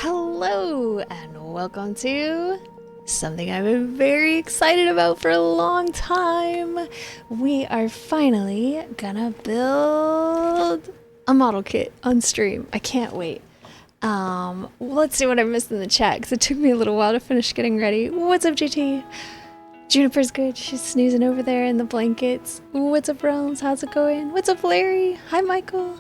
Hello and welcome to something I've been very excited about for a long time. We are finally gonna build a model kit on stream. I can't wait. Let's see what I missed in the chat because it took me a little while to finish getting ready. What's up, JT? Juniper's good. She's snoozing over there in the blankets. What's up, Realms? How's it going? What's up, Larry? Hi, Michael.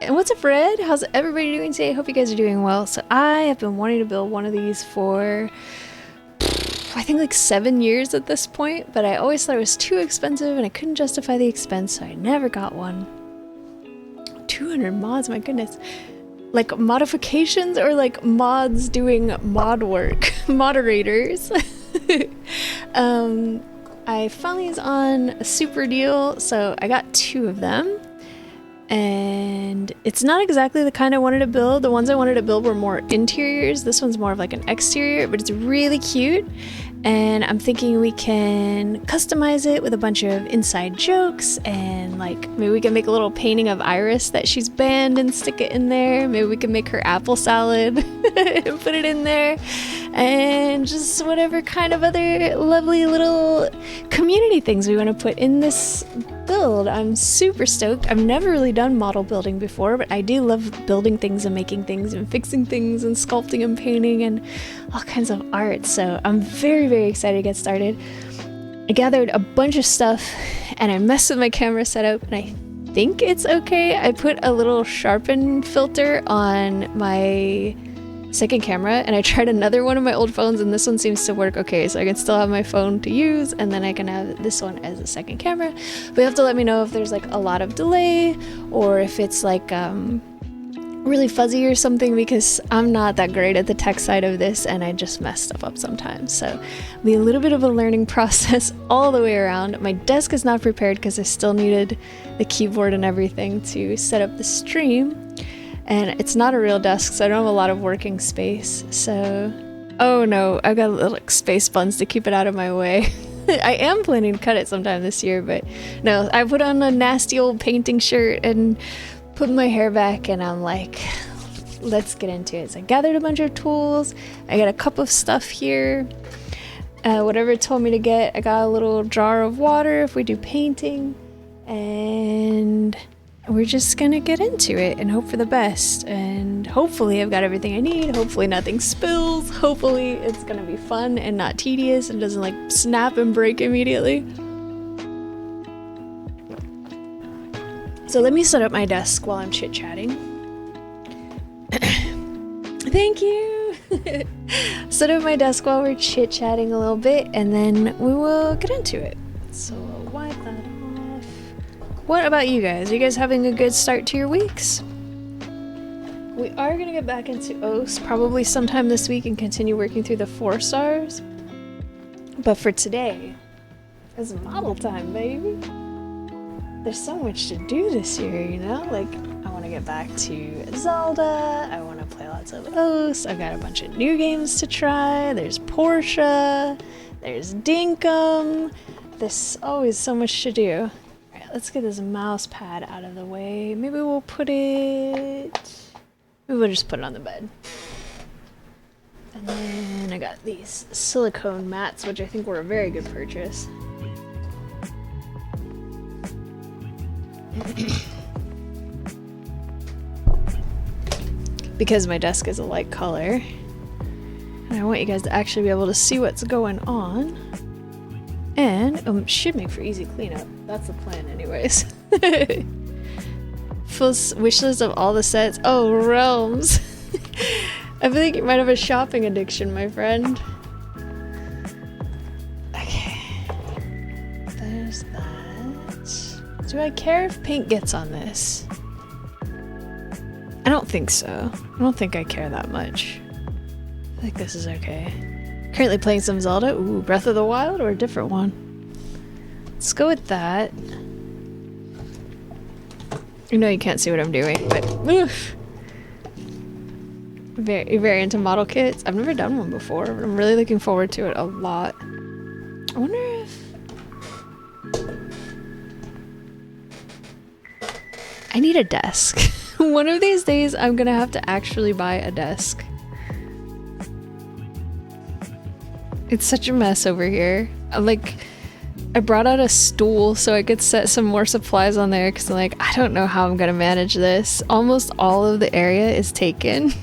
What's up, Red? How's everybody doing today? Hope you guys are doing well. So I have been wanting to build one of these for I think like 7 years at this point, but I always thought it was too expensive and I couldn't justify the expense, so I never got one. 200 mods, my goodness. like modifications or like mods doing mod work, moderators. I finally was on a super deal, so I got 2 of them. And it's not exactly the kind I wanted to build. The ones I wanted to build were more interiors. This one's more of like an exterior, but it's really cute. And I'm thinking we can customize it with a bunch of inside jokes, and like maybe we can make a little painting of Iris that she's banned and stick it in there. Maybe we can make her apple salad and put it in there, and just whatever kind of other lovely little community things we want to put in this build. I'm super stoked. I've never really done model building before, but I do love building things and making things and fixing things and sculpting and painting and all kinds of art. So I'm very, very excited to get started. I gathered a bunch of stuff and I messed with my camera setup, and I think it's okay. I put a little sharpen filter on my second camera, and I tried another one of my old phones, and this one seems to work okay, so I can still have my phone to use, and then I can have this one as a second camera. But you have to let me know if there's like a lot of delay, or if it's like really fuzzy or something, because I'm not that great at the tech side of this and I just mess stuff up sometimes. So it'll be a little bit of a learning process all the way around. My desk is not prepared because I still needed the keyboard and everything to set up the stream. And it's not a real desk, so I don't have a lot of working space. So, oh no, I've got little space buns to keep it out of my way. I am planning to cut it sometime this year, but no, I put on a nasty old painting shirt and put my hair back, and I'm like, let's get into it. So I gathered a bunch of tools. I got a cup of stuff here. Whatever it told me to get. I got a little jar of water if we do painting. And we're just gonna get into it and hope for the best. And hopefully I've got everything I need. Hopefully nothing spills. Hopefully it's gonna be fun and not tedious and doesn't like snap and break immediately. So let me set up my desk while I'm chit-chatting. Thank you! Set up my desk while we're chit-chatting a little bit, and then we will get into it. So wipe that off. What about you guys? Are you guys having a good start to your weeks? We are going to get back into OS probably sometime this week and continue working through the 4 stars. But for today, it's model time, baby! There's so much to do this year, you know? Like, I want to get back to Zelda, I want to play lots of OS, I've got a bunch of new games to try, there's Portia, there's Dinkum, there's always so much to do. Alright, let's get this mouse pad out of the way. Maybe we'll just put it on the bed. And then I got these silicone mats, which I think were a very good purchase. Because my desk is a light color and I want you guys to actually be able to see what's going on, and should make for easy cleanup. That's the plan anyways. Full wish list of all the sets. Oh, Realms. I feel like you might have a shopping addiction, my friend. Okay, there's that. Do I care if paint gets on this? I don't think so. I don't think I care that much. I think this is okay. Currently playing some Zelda. Ooh, Breath of the Wild or a different one? Let's go with that. I know you can't see what I'm doing, but oof. Very, very into model kits. I've never done one before, but I'm really looking forward to it a lot. I wonder if I need a desk. One of these days, I'm gonna have to actually buy a desk. It's such a mess over here. I brought out a stool so I could set some more supplies on there because I'm like, I don't know how I'm gonna manage this. Almost all of the area is taken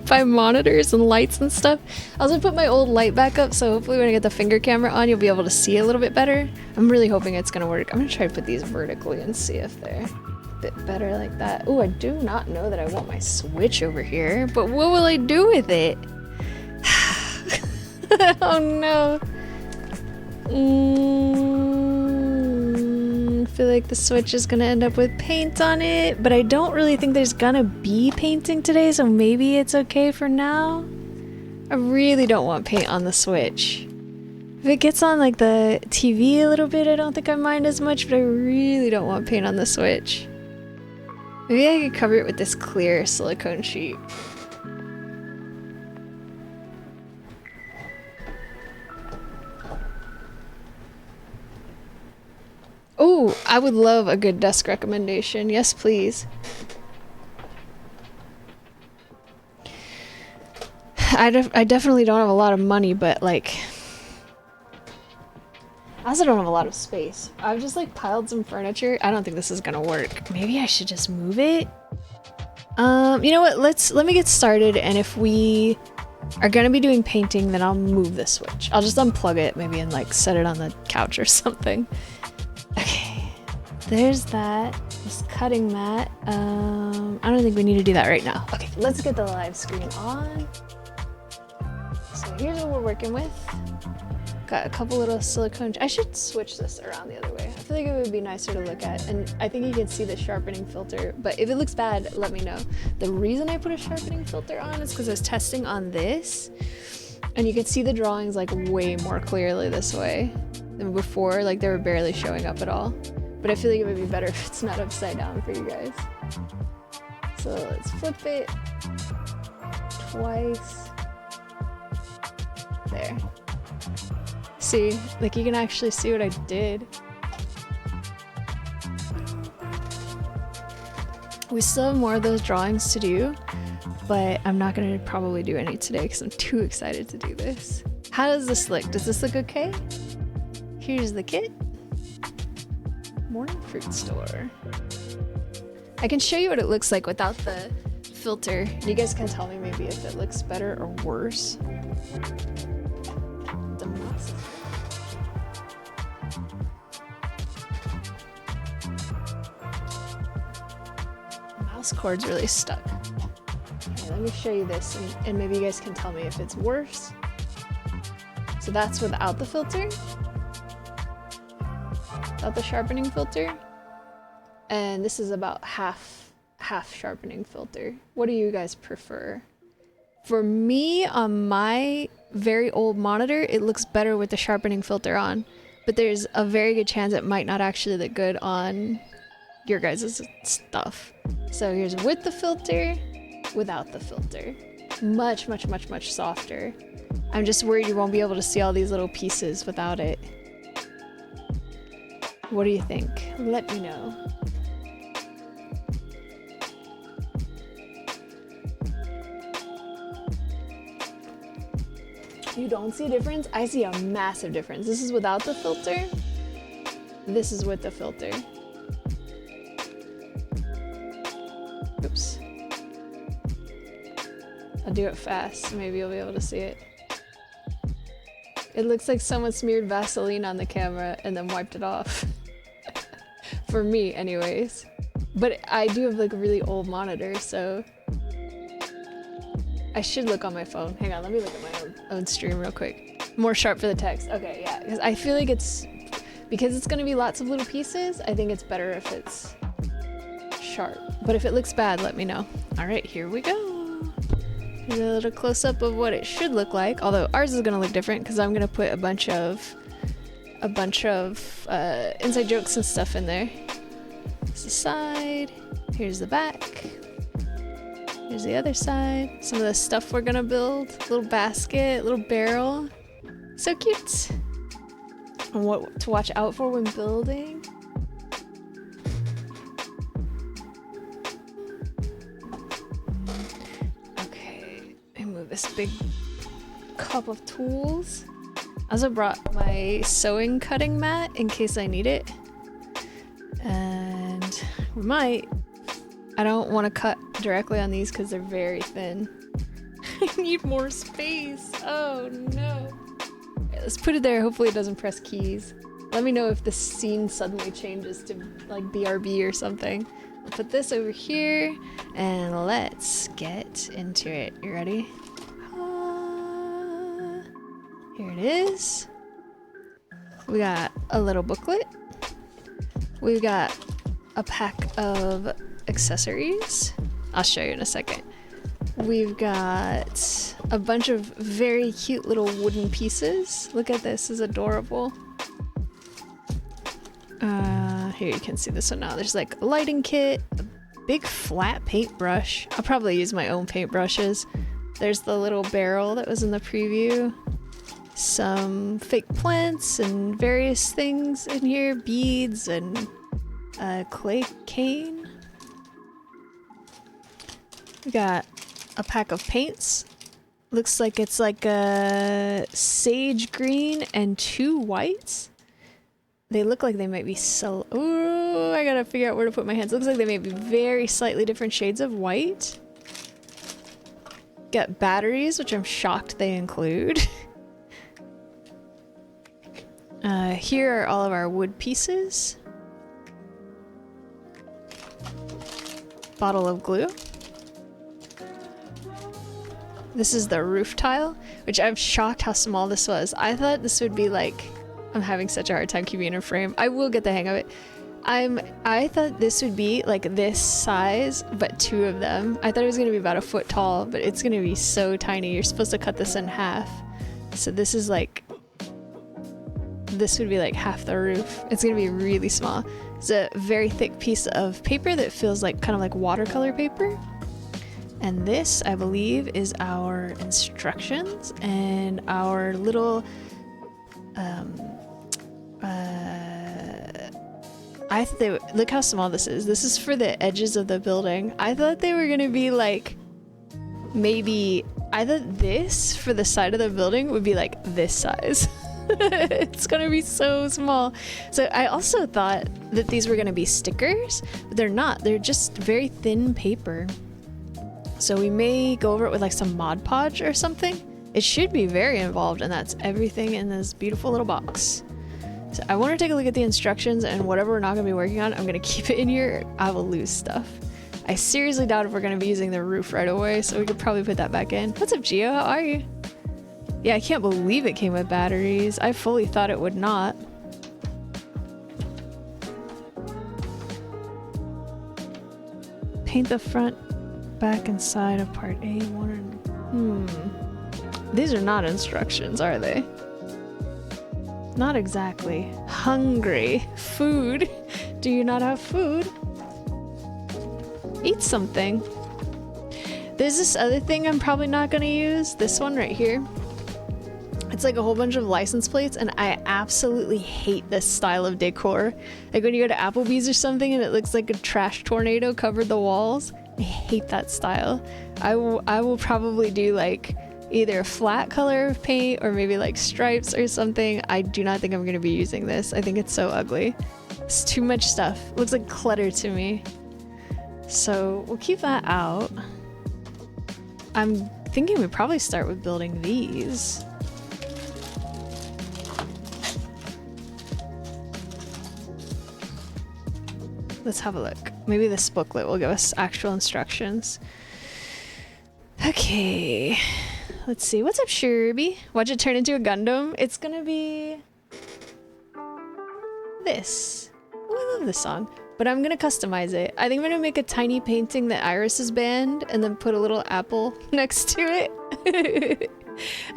by monitors and lights and stuff. I was gonna put my old light back up, so hopefully when I get the finger camera on, you'll be able to see a little bit better. I'm really hoping it's gonna work. I'm gonna try to put these vertically and see if they're a bit better like that. Oh, I do not know that I want my Switch over here, but what will I do with it? Oh no. feel like the Switch is gonna end up with paint on it, but I don't really think there's gonna be painting today, so maybe it's okay for now. I really don't want paint on the Switch. If it gets on like the TV a little bit, I don't think I mind as much, but I really don't want paint on the Switch. Maybe I could cover it with this clear silicone sheet. Oh, I would love a good desk recommendation. Yes, please. I definitely don't have a lot of money, but like... I also don't have a lot of space. I've just like piled some furniture. I don't think this is gonna work. Maybe I should just move it? You know what? Let me get started, and if we are gonna be doing painting, then I'll move the Switch. I'll just unplug it maybe and like set it on the couch or something. Okay, there's that. Just cutting that. I don't think we need to do that right now. Okay, let's get the live screen on. So here's what we're working with. Got a couple little silicone. I should switch this around the other way. I feel like it would be nicer to look at, and I think you can see the sharpening filter, but if it looks bad, let me know. The reason I put a sharpening filter on is because I was testing on this, and you can see the drawings like way more clearly this way than before. Like they were barely showing up at all, but I feel like it would be better if it's not upside down for you guys. So let's flip it twice. There. See, like you can actually see what I did. We still have more of those drawings to do, but I'm not gonna probably do any today because I'm too excited to do this. How does this look? Does this look okay? Here's the kit. Morning fruit store. I can show you what it looks like without the filter. You guys can tell me maybe if it looks better or worse. Mouse cord's really stuck. Okay, let me show you this, and maybe you guys can tell me if it's worse. So that's without the filter, without the sharpening filter, and this is about half sharpening filter. What do you guys prefer? For me, on my very old monitor, it looks better with the sharpening filter on, but there's a very good chance it might not actually look good on your guys' stuff. So here's with the filter, without the filter. Much, much, much, much softer. I'm just worried you won't be able to see all these little pieces without it. What do you think? Let me know. You don't see a difference? I see a massive difference. This is without the filter. This is with the filter. Oops. I'll do it fast, maybe you'll be able to see it. It looks like someone smeared Vaseline on the camera and then wiped it off. For me, anyways. But I do have like a really old monitor, so I should look on my phone. Hang on, let me look at my own stream real quick. More sharp for the text. Okay, yeah, because I feel like because it's gonna be lots of little pieces, I think it's better if it's sharp. But if it looks bad, let me know. All right, here we go. Here's a little close-up of what it should look like, although ours is gonna look different because I'm gonna put a bunch of inside jokes and stuff in there. Here's the side, here's the back, here's the other side. Some of the stuff we're gonna build, little basket, little barrel. So cute. And what to watch out for when building. This big cup of tools. I also brought my sewing cutting mat in case I need it. And we might. I don't want to cut directly on these because they're very thin. I need more space. Oh no. Okay, let's put it there. Hopefully it doesn't press keys. Let me know if the scene suddenly changes to like BRB or something. I'll put this over here and let's get into it. You ready? Here it is. We got a little booklet we've got a pack of accessories. I'll show you in a second. We've got a bunch of very cute little wooden pieces. Look at this, it's adorable. Here you can see this one now. There's like a lighting kit, a big flat paintbrush. I'll probably use my own paintbrushes. There's the little barrel that was in the preview. Some fake plants and various things in here, beads and a clay cane. We got a pack of paints. Looks like it's like a sage green and 2 whites. They look like they might be so... Ooh, I gotta figure out where to put my hands. Looks like they may be very slightly different shades of white. Got batteries, which I'm shocked they include. Here are all of our wood pieces. Bottle of glue. This is the roof tile, which I'm shocked how small this was. I thought this would be like... I'm having such a hard time keeping it in frame. I will get the hang of it. I thought this would be like this size, but 2 of them. I thought it was gonna be about a foot tall, but it's gonna be so tiny. You're supposed to cut this in half. So this is like... This would be like half the roof. It's gonna be really small. It's a very thick piece of paper that feels like kind of like watercolor paper. And this, I believe, is our instructions and our little I thought they would, look how small this is. This is for the edges of the building. I thought they were gonna be like, maybe, I thought this for the side of the building would be like this size. It's gonna be so small. So I also thought that these were gonna be stickers, but they're not. They're just very thin paper. So we may go over it with like some Mod Podge or something. It should be very involved, and that's everything in this beautiful little box. So I want to take a look at the instructions, and whatever we're not going to be working on, I'm going to keep it in here. I will lose stuff. I seriously doubt if we're going to be using the roof right away, so we could probably put that back in. What's up, Gio? How are you? Yeah, I can't believe it came with batteries. I fully thought it would not. Paint the front, back, and side of part A1 and... These are not instructions, are they? Not exactly. Hungry. Food. Do you not have food? Eat something. There's this other thing I'm probably not gonna use. This one right here. It's like a whole bunch of license plates, and I absolutely hate this style of decor. Like when you go to Applebee's or something and it looks like a trash tornado covered the walls. I hate that style. I will probably do like either a flat color of paint or maybe like stripes or something. I do not think I'm going to be using this. I think it's so ugly. It's too much stuff. It looks like clutter to me. So we'll keep that out. I'm thinking we probably start with building these. Let's have a look. Maybe this booklet will give us actual instructions. Okay. Let's see. What's up, Sherby? Watch it turn into a Gundam. It's gonna be... this. Oh, I love this song. But I'm gonna customize it. I think I'm gonna make a tiny painting that Iris's band and then put a little apple next to it.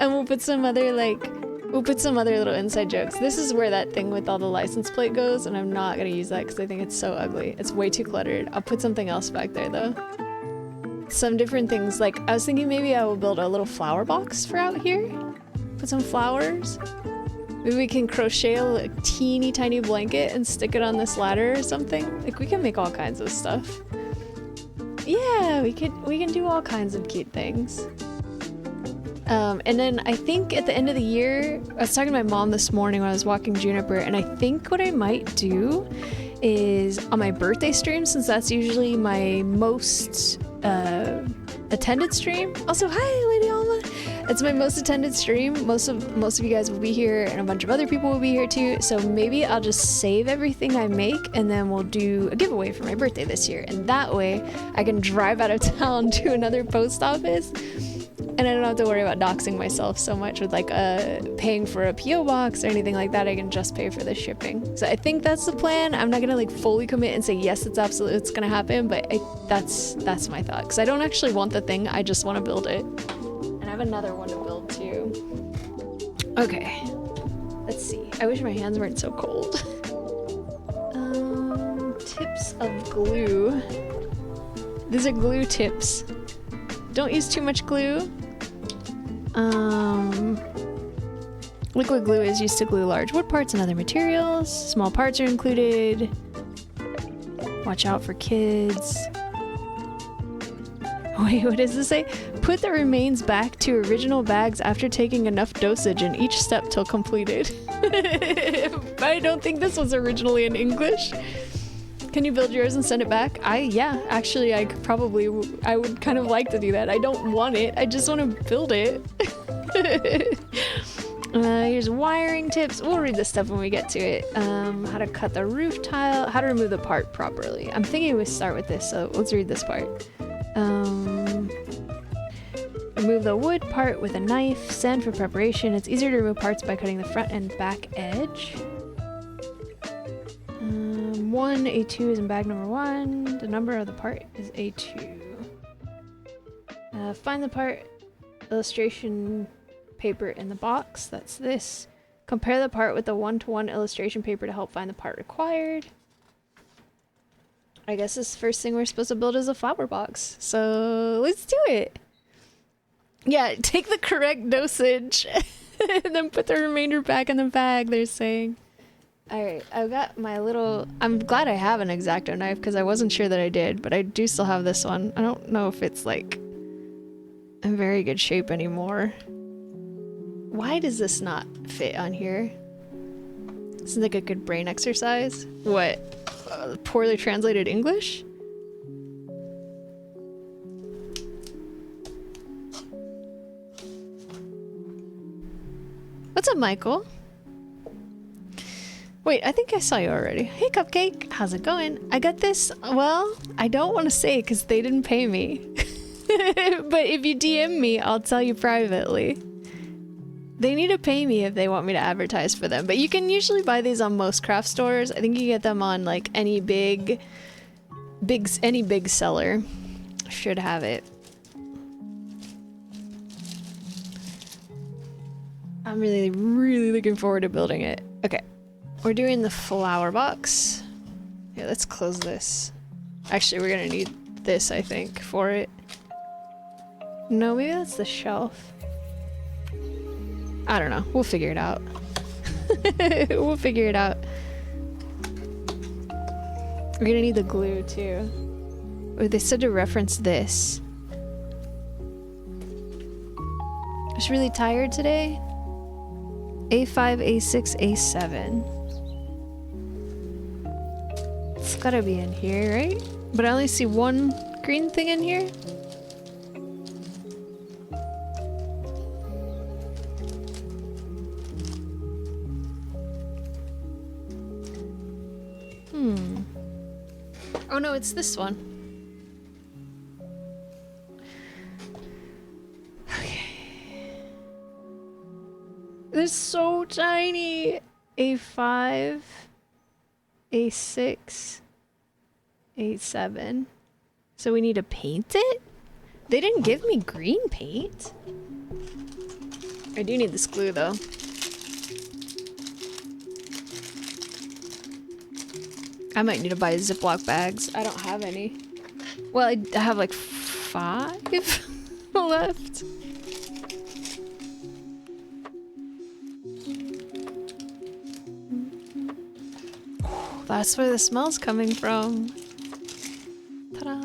And we'll put some other little inside jokes. This is where that thing with all the license plate goes, and I'm not gonna use that because I think it's so ugly. It's way too cluttered. I'll put something else back there though. Some different things, like I was thinking maybe I will build a little flower box for out here. Put some flowers. Maybe we can crochet a teeny tiny blanket and stick it on this ladder or something. Like we can make all kinds of stuff. Yeah, we can do all kinds of cute things. And then I think at the end of the year, I was talking to my mom this morning when I was walking Juniper, and I think what I might do is on my birthday stream, since that's usually my most attended stream. Also, hi, Lady Alma. It's my most attended stream. Most of you guys will be here, and a bunch of other people will be here too. So maybe I'll just save everything I make, and then we'll do a giveaway for my birthday this year. And that way, I can drive out of town to another post office And I don't have to worry about doxing myself so much with like paying for a PO box or anything like that. I can just pay for the shipping. So I think that's the plan. I'm not gonna like fully commit and say yes, it's gonna happen, but that's my thought. Because I don't actually want the thing. I just want to build it. And I have another one to build too. Okay, let's see. I wish my hands weren't so cold. Tips of glue. These are glue tips. Don't use too much glue. Liquid glue is used to glue large wood parts and other materials. Small parts are included. Watch out for kids. Wait, what does this say? Put the remains back to original bags after taking enough dosage in each step till completed. I don't think this was originally in English. Can you build yours and send it back? Yeah, actually I would kind of like to do that. I don't want it, I just want to build it. Here's wiring tips. We'll read this stuff when we get to it. How to cut the roof tile, how to remove the part properly. I'm thinking we start with this, so let's read this part. Remove the wood part with a knife. Sand for preparation. It's easier to remove parts by cutting the front and back edge. A2 is in bag number 1. The number of the part is A2. Find the part. Illustration paper in the box. That's this. Compare the part with the 1-to-1 illustration paper to help find the part required. I guess this first thing we're supposed to build is a flower box. So let's do it. Yeah, take the correct dosage and then put the remainder back in the bag, they're saying. Alright, I've got my little... I'm glad I have an X-Acto knife because I wasn't sure that I did, but I do still have this one. I don't know if it's like in very good shape anymore. Why does this not fit on here? This is like a good brain exercise. What? Poorly translated English? What's up, Michael? Wait, I think I saw you already. Hey, Cupcake. How's it going? I got this. Well, I don't want to say because they didn't pay me. But if you DM me, I'll tell you privately. They need to pay me if they want me to advertise for them. But you can usually buy these on most craft stores. I think you get them on like any big seller. Should have it. I'm really, really looking forward to building it. Okay. We're doing the flower box. Yeah, let's close this. Actually, we're gonna need this, I think, for it. No, maybe that's the shelf. I don't know. We'll figure it out. We'll figure it out. We're gonna need the glue, too. Oh, they said to reference this. I was really tired today. A5, A6, A7. It's gotta be in here, right? But I only see one green thing in here. Oh no, it's this one. Okay. They're so tiny. A5. A6, A7. So we need to paint it? They didn't give me green paint. I do need this glue though. I might need to buy Ziploc bags. I don't have any. Well, I have like 5 left. That's where the smell's coming from. Ta-da!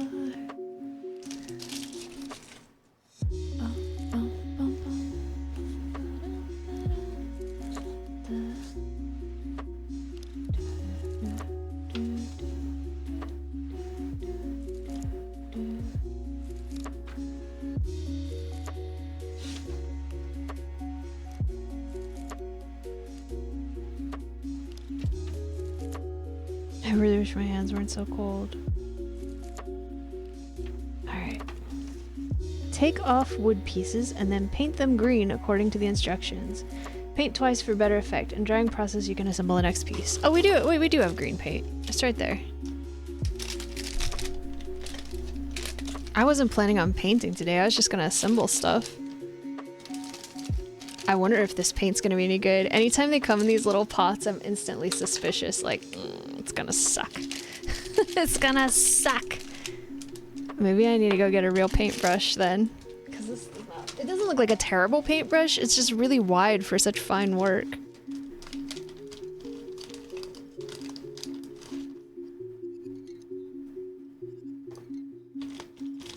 I really wish my hands weren't so cold. Alright. Take off wood pieces and then paint them green according to the instructions. Paint twice for better effect. In drying process, you can assemble the next piece. Oh, we do. Wait, we do have green paint. It's right there. I wasn't planning on painting today. I was just gonna assemble stuff. I wonder if this paint's gonna be any good. Anytime they come in these little pots, I'm instantly suspicious. Like, it's gonna suck. It's gonna suck. Maybe I need to go get a real paintbrush then. Because this does not, it doesn't look like a terrible paintbrush. It's just really wide for such fine work.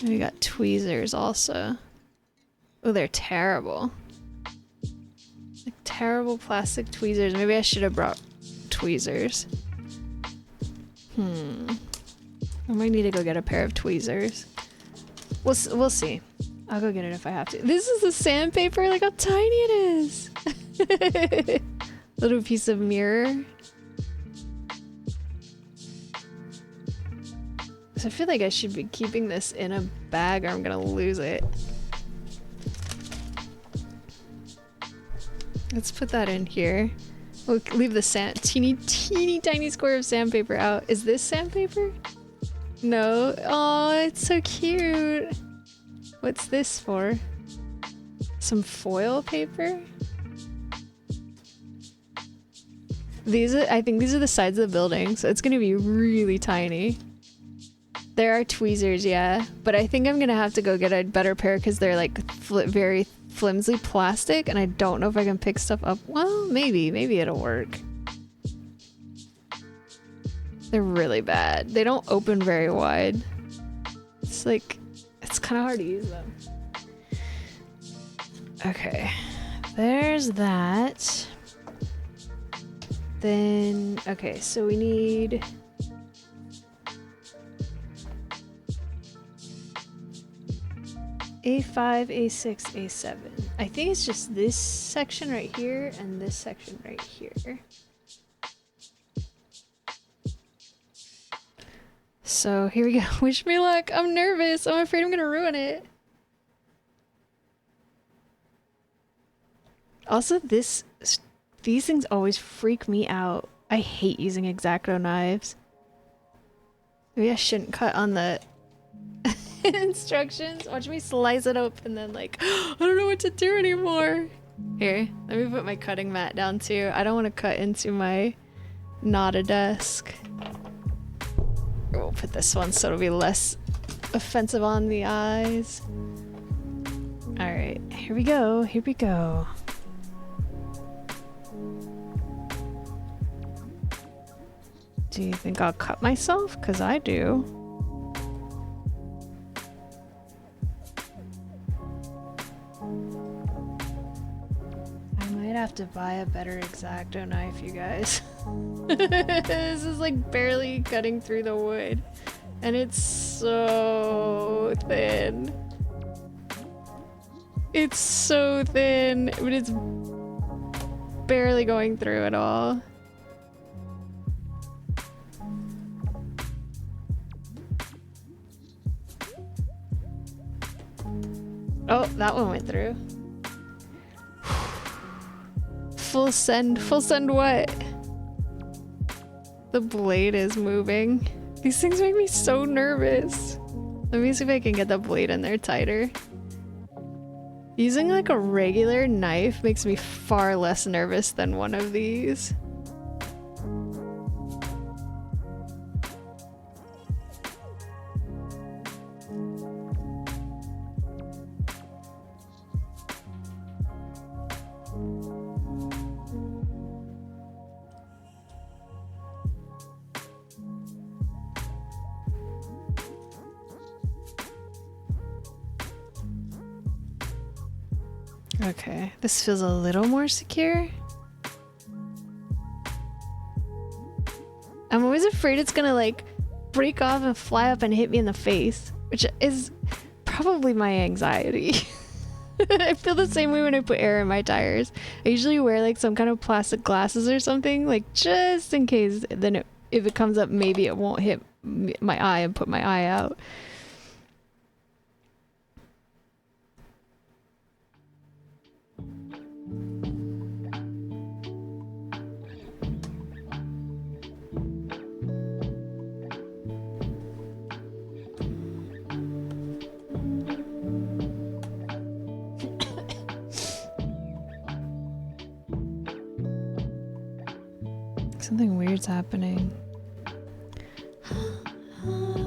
And we got tweezers also. Oh, they're terrible. Like terrible plastic tweezers. Maybe I should have brought tweezers. I might need to go get a pair of tweezers. We'll see. I'll go get it if I have to. This is the sandpaper. Like how tiny it is. Little piece of mirror. So I feel like I should be keeping this in a bag or I'm gonna lose it. Let's put that in here. We'll leave the teeny tiny square of sandpaper out. Is this sandpaper? No. Oh, it's so cute. What's this for? Some foil paper? I think these are the sides of the building, so it's gonna be really tiny. There are tweezers, yeah, but I think I'm gonna have to go get a better pair because they're like very flimsy plastic and I don't know if I can pick stuff up. Well, maybe it'll work. They're really bad. They don't open very wide. It's like, it's kind of hard to use them. Okay, there's that. Then, okay, so we need... A5, A6, A7. I think it's just this section right here and this section right here. So here we go. Wish me luck. I'm nervous. I'm afraid I'm gonna ruin it. Also, these things always freak me out. I hate using X-Acto knives. Maybe I shouldn't cut on the instructions. Watch me slice it open and then like, I don't know what to do anymore. Here, let me put my cutting mat down too. I don't want to cut into my not a desk. We'll put this one so it'll be less offensive on the eyes. Alright, here we go, here we go. Do you think I'll cut myself? 'Cause I do. I might have to buy a better X-Acto knife, you guys. This is like barely cutting through the wood. And it's so thin. It's so thin, but it's barely going through at all. Oh, that one went through. Full send what? The blade is moving. These things make me so nervous. Let me see if I can get the blade in there tighter. Using like a regular knife makes me far less nervous than one of these. Okay, this feels a little more secure. I'm always afraid it's gonna like break off and fly up and hit me in the face, which is probably my anxiety. I feel the same way when I put air in my tires. I usually wear like some kind of plastic glasses or something, like just in case. Then if it comes up, maybe it won't hit my eye and put my eye out. Something weird's happening.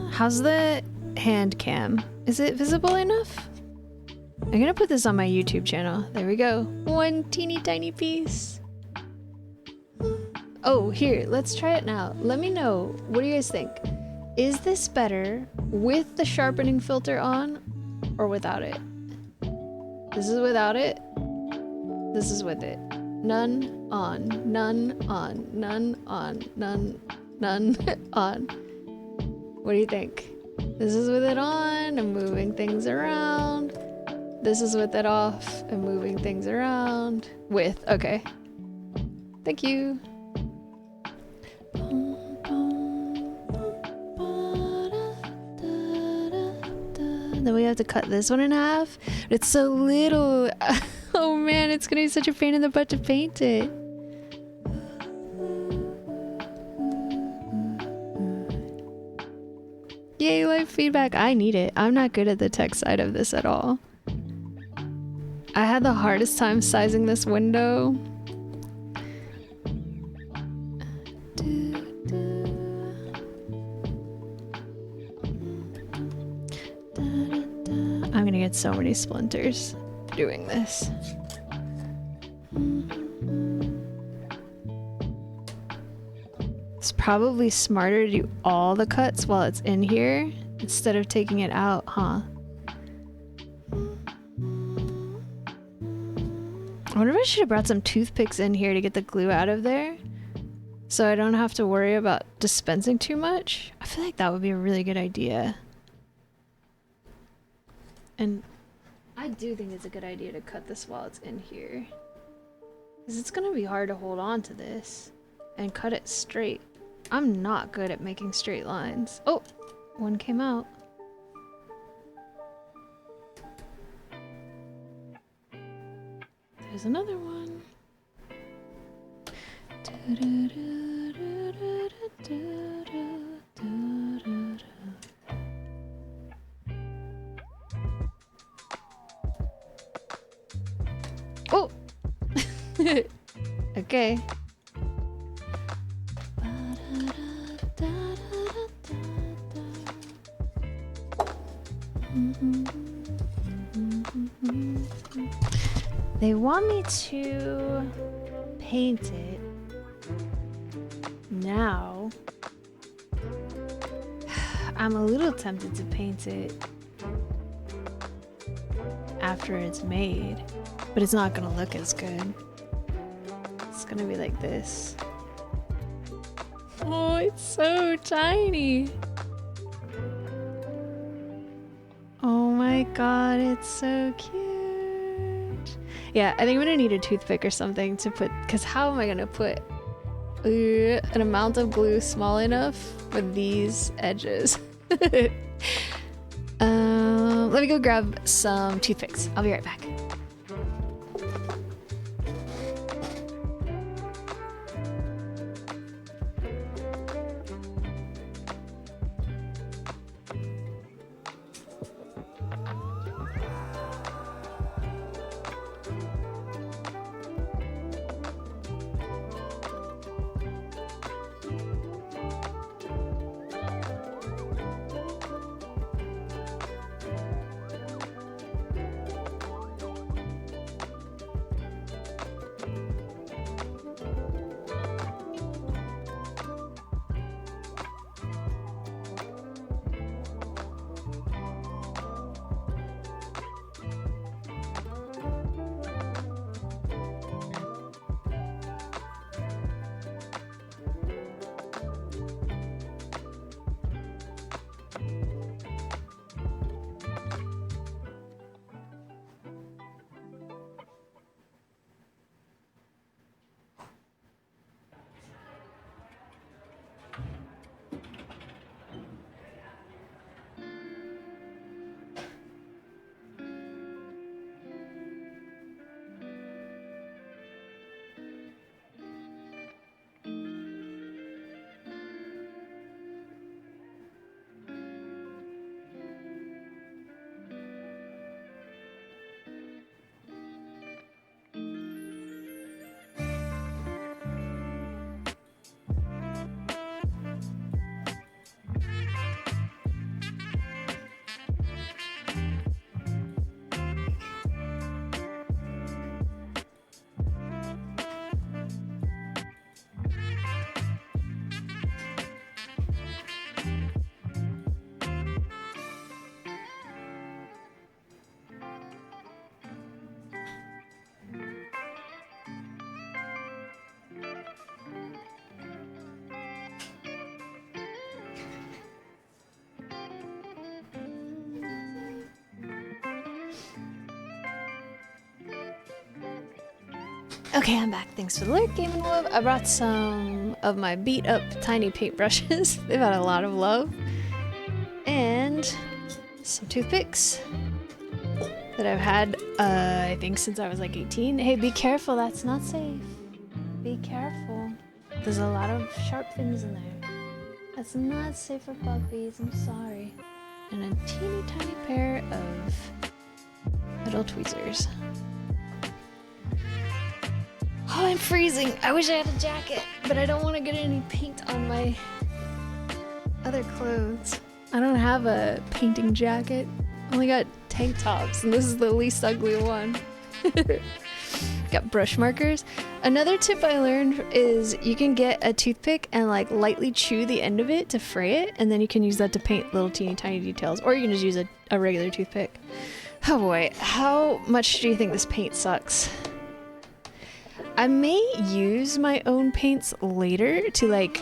How's the hand cam? Is it visible enough? I'm gonna put this on my YouTube channel. There we go. One teeny tiny piece. Oh, here, let's try it now. Let me know. What do you guys think? Is this better with the sharpening filter on or without it? This is without it. This is with it. None on, none on, none on, none on. What do you think? This is with it on and moving things around. This is with it off and moving things around. With, okay. Thank you. Then we have to cut this one in half. It's so little. Oh man, it's gonna be such a pain in the butt to paint it. Yay, live feedback. I need it. I'm not good at the tech side of this at all. I had the hardest time sizing this window. I'm gonna get so many splinters doing this. It's probably smarter to do all the cuts while it's in here instead of taking it out, huh? I wonder if I should have brought some toothpicks in here to get the glue out of there so I don't have to worry about dispensing too much. I feel like that would be a really good idea. And I do think it's a good idea to cut this while it's in here, because it's gonna be hard to hold on to this and cut it straight. I'm not good at making straight lines. Oh, one came out. There's another one. Oh! Okay. They want me to paint it now. I'm a little tempted to paint it after it's made, but it's not gonna look as good. It's gonna be like this. Oh, it's so tiny. Oh my god, it's so cute. Yeah, I think I'm gonna need a toothpick or something to put, because how am I gonna put an amount of glue small enough for these edges? Let me go grab some toothpicks. I'll be right back. Okay, I'm back. Thanks for the alert, Game and Wolf. I brought some of my beat up tiny paintbrushes. They've had a lot of love. And some toothpicks that I've had, I think since I was like 18. Hey, be careful, that's not safe. Be careful. There's a lot of sharp things in there. That's not safe for puppies, I'm sorry. And a teeny tiny pair of little tweezers. Oh, I'm freezing. I wish I had a jacket, but I don't want to get any paint on my other clothes. I don't have a painting jacket. I only got tank tops, and this is the least ugly one. Got brush markers. Another tip I learned is you can get a toothpick and like lightly chew the end of it to fray it, and then you can use that to paint little teeny tiny details, or you can just use a regular toothpick. Oh boy, how much do you think this paint sucks? I may use my own paints later to like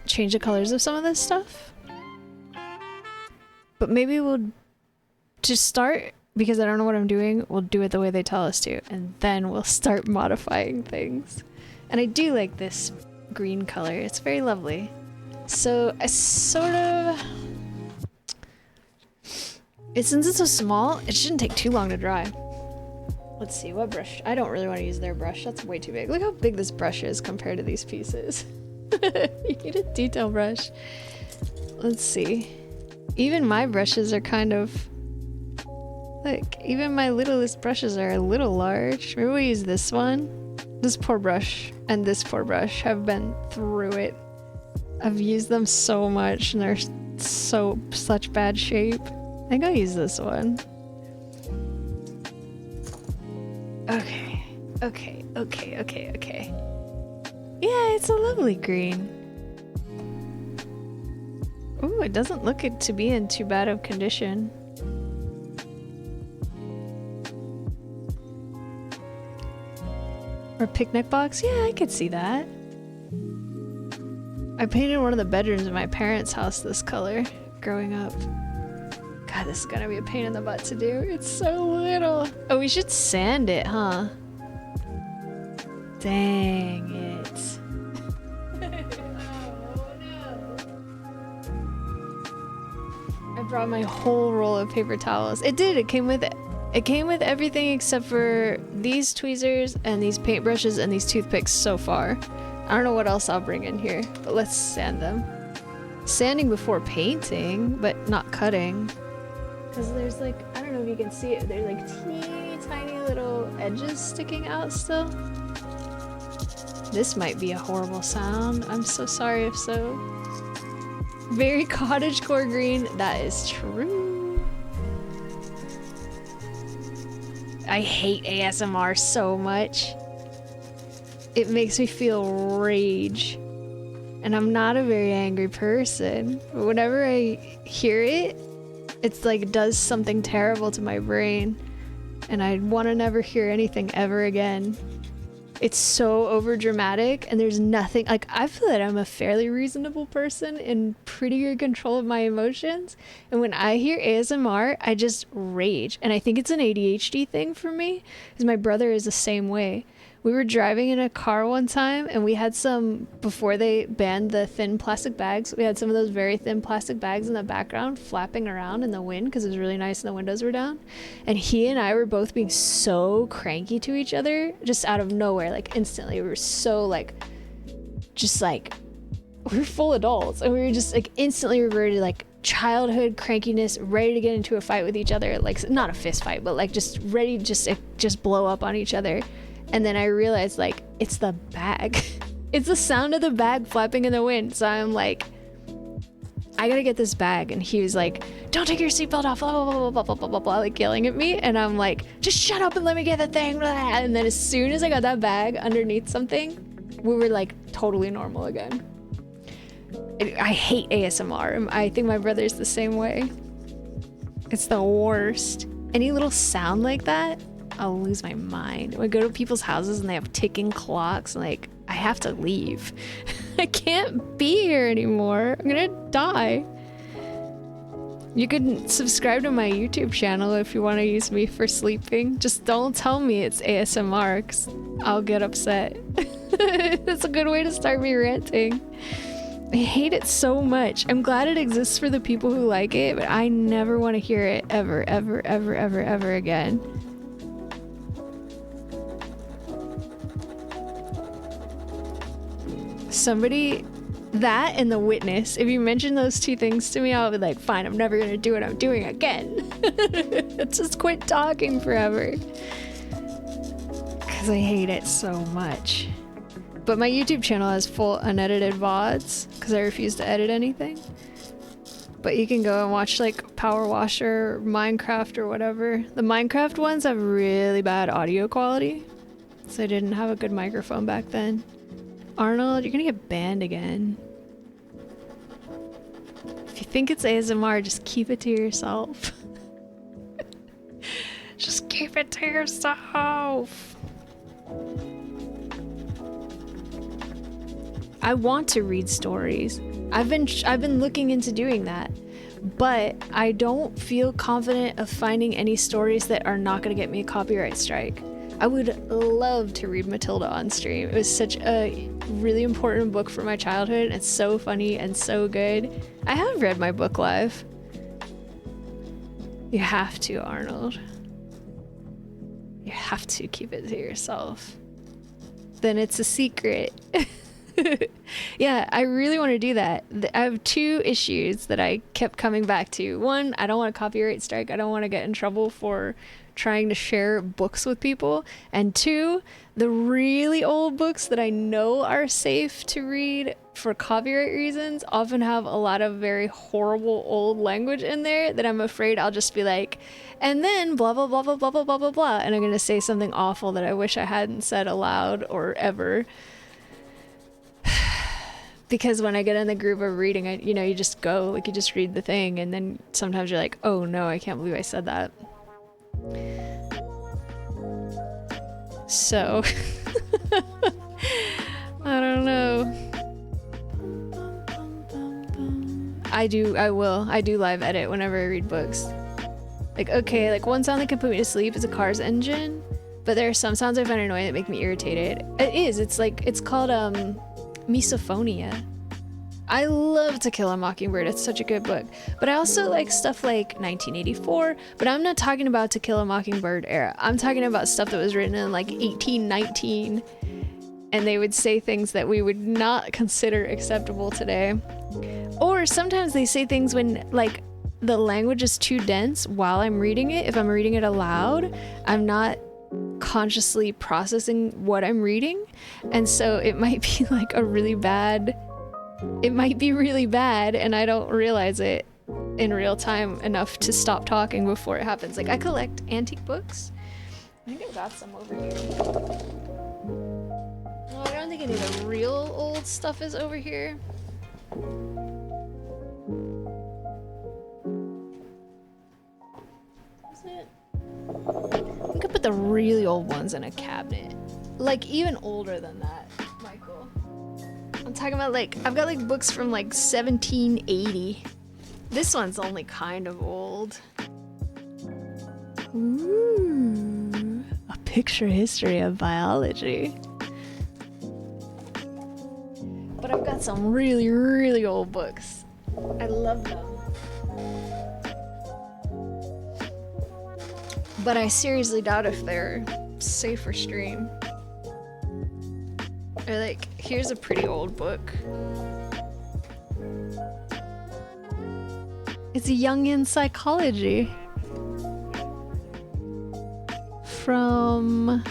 change the colors of some of this stuff. But maybe we'll just start, because I don't know what I'm doing, we'll do it the way they tell us to, and then we'll start modifying things. And I do like this green color, it's very lovely. So I sort of... since it's so small, it shouldn't take too long to dry. Let's see, what brush? I don't really want to use their brush, that's way too big. Look how big this brush is compared to these pieces. You need a detail brush. Let's see. Even my brushes are kind of... Look, even my littlest brushes are a little large. Maybe we'll use this one. This poor brush and this poor brush have been through it. I've used them so much and they're such bad shape. I think I'll use this one. Okay. Yeah, it's a lovely green. Ooh, it doesn't look it to be in too bad of condition. Or picnic box? Yeah, I could see that. I painted one of the bedrooms in my parents' house this color growing up. God, this is gonna be a pain in the butt to do. It's so little. Oh, we should sand it, huh? Dang it. Oh, no. I brought my whole roll of paper towels. It did, it came with everything except for these tweezers and these paintbrushes and these toothpicks so far. I don't know what else I'll bring in here, but let's sand them. Sanding before painting, but not cutting. Because there's like, I don't know if you can see it, there's like teeny tiny little edges sticking out still. This might be a horrible sound. I'm so sorry if so. Very cottagecore green, that is true. I hate ASMR so much. It makes me feel rage. And I'm not a very angry person. But whenever I hear it, it's like does something terrible to my brain. And I want to never hear anything ever again. It's so over dramatic and there's nothing, like I feel that I'm a fairly reasonable person in pretty good control of my emotions. And when I hear ASMR, I just rage. And I think it's an ADHD thing for me because my brother is the same way. We were driving in a car one time and we had some, before they banned the thin plastic bags, we had some of those very thin plastic bags in the background flapping around in the wind because it was really nice and the windows were down. And he and I were both being so cranky to each other just out of nowhere, like instantly. We were so like, just like, we were full adults and we were just like instantly reverted to like childhood crankiness, ready to get into a fight with each other. Like not a fist fight, but like just ready to just blow up on each other. And then I realized, like, it's the bag. It's the sound of the bag flapping in the wind. So I'm like, I gotta get this bag. And he was like, don't take your seatbelt off, blah, blah, blah, blah, blah, blah, blah, blah, like yelling at me. And I'm like, just shut up and let me get the thing. And then as soon as I got that bag underneath something, we were like totally normal again. I hate ASMR. I think my brother's the same way. It's the worst. Any little sound like that, I'll lose my mind. When I go to people's houses and they have ticking clocks, and like, I have to leave. I can't be here anymore. I'm gonna die. You can subscribe to my YouTube channel if you want to use me for sleeping. Just don't tell me it's ASMR, 'cause I'll get upset. It's a good way to start me ranting. I hate it so much. I'm glad it exists for the people who like it, but I never want to hear it ever, ever, ever, ever, ever again. Somebody, that and The Witness, if you mention those two things to me, I'll be like, fine, I'm never gonna do what I'm doing again. Just quit talking forever. Because I hate it so much. But my YouTube channel has full unedited VODs because I refuse to edit anything. But you can go and watch like Power Washer, or Minecraft, or whatever. The Minecraft ones have really bad audio quality, so I didn't have a good microphone back then. Arnold, you're gonna get banned again. If you think it's ASMR, just keep it to yourself. Just keep it to yourself. I want to read stories. I've been looking into doing that, but I don't feel confident of finding any stories that are not going to get me a copyright strike. I would love to read Matilda on stream. It was such a really important book for my childhood. It's so funny and so good. I have read my book live. You have to, Arnold. You have to keep it to yourself. Then it's a secret. Yeah, I really want to do that. I have two issues that I kept coming back to. One, I don't want a copyright strike. I don't want to get in trouble for trying to share books with people. And two, the really old books that I know are safe to read for copyright reasons often have a lot of very horrible old language in there that I'm afraid I'll just be like, and then blah, blah, blah, blah, blah, blah, blah, blah, blah, and I'm going to say something awful that I wish I hadn't said aloud or ever. Because when I get in the groove of reading, you just go, like you just read the thing, and then sometimes you're like, oh no, I can't believe I said that. So, I don't know. I do live edit whenever I read books. Like, okay, like one sound that can put me to sleep is a car's engine, but there are some sounds I find annoying that make me irritated. It's called, misophonia. I love To Kill a Mockingbird. It's such a good book. But I also like stuff like 1984, but I'm not talking about To Kill a Mockingbird era. I'm talking about stuff that was written in like 1819, and they would say things that we would not consider acceptable today. Or sometimes they say things when like the language is too dense while I'm reading it. If I'm reading it aloud, I'm not consciously processing what I'm reading, and so it might be like really bad and I don't realize it in real time enough to stop talking before it happens. Like, I collect antique books. I think I've got some over here. Well, I don't think any of the real old stuff is over here. Is it? We could put the really old ones in a cabinet. Like, even older than that, Michael. I'm talking about, like, I've got, like, books from, like, 1780. This one's only kind of old. Ooh. A picture history of biology. But I've got some really, really old books. I love them. But I seriously doubt if they're safe for stream. Or like, here's a pretty old book. It's a Jungian Psychology. From...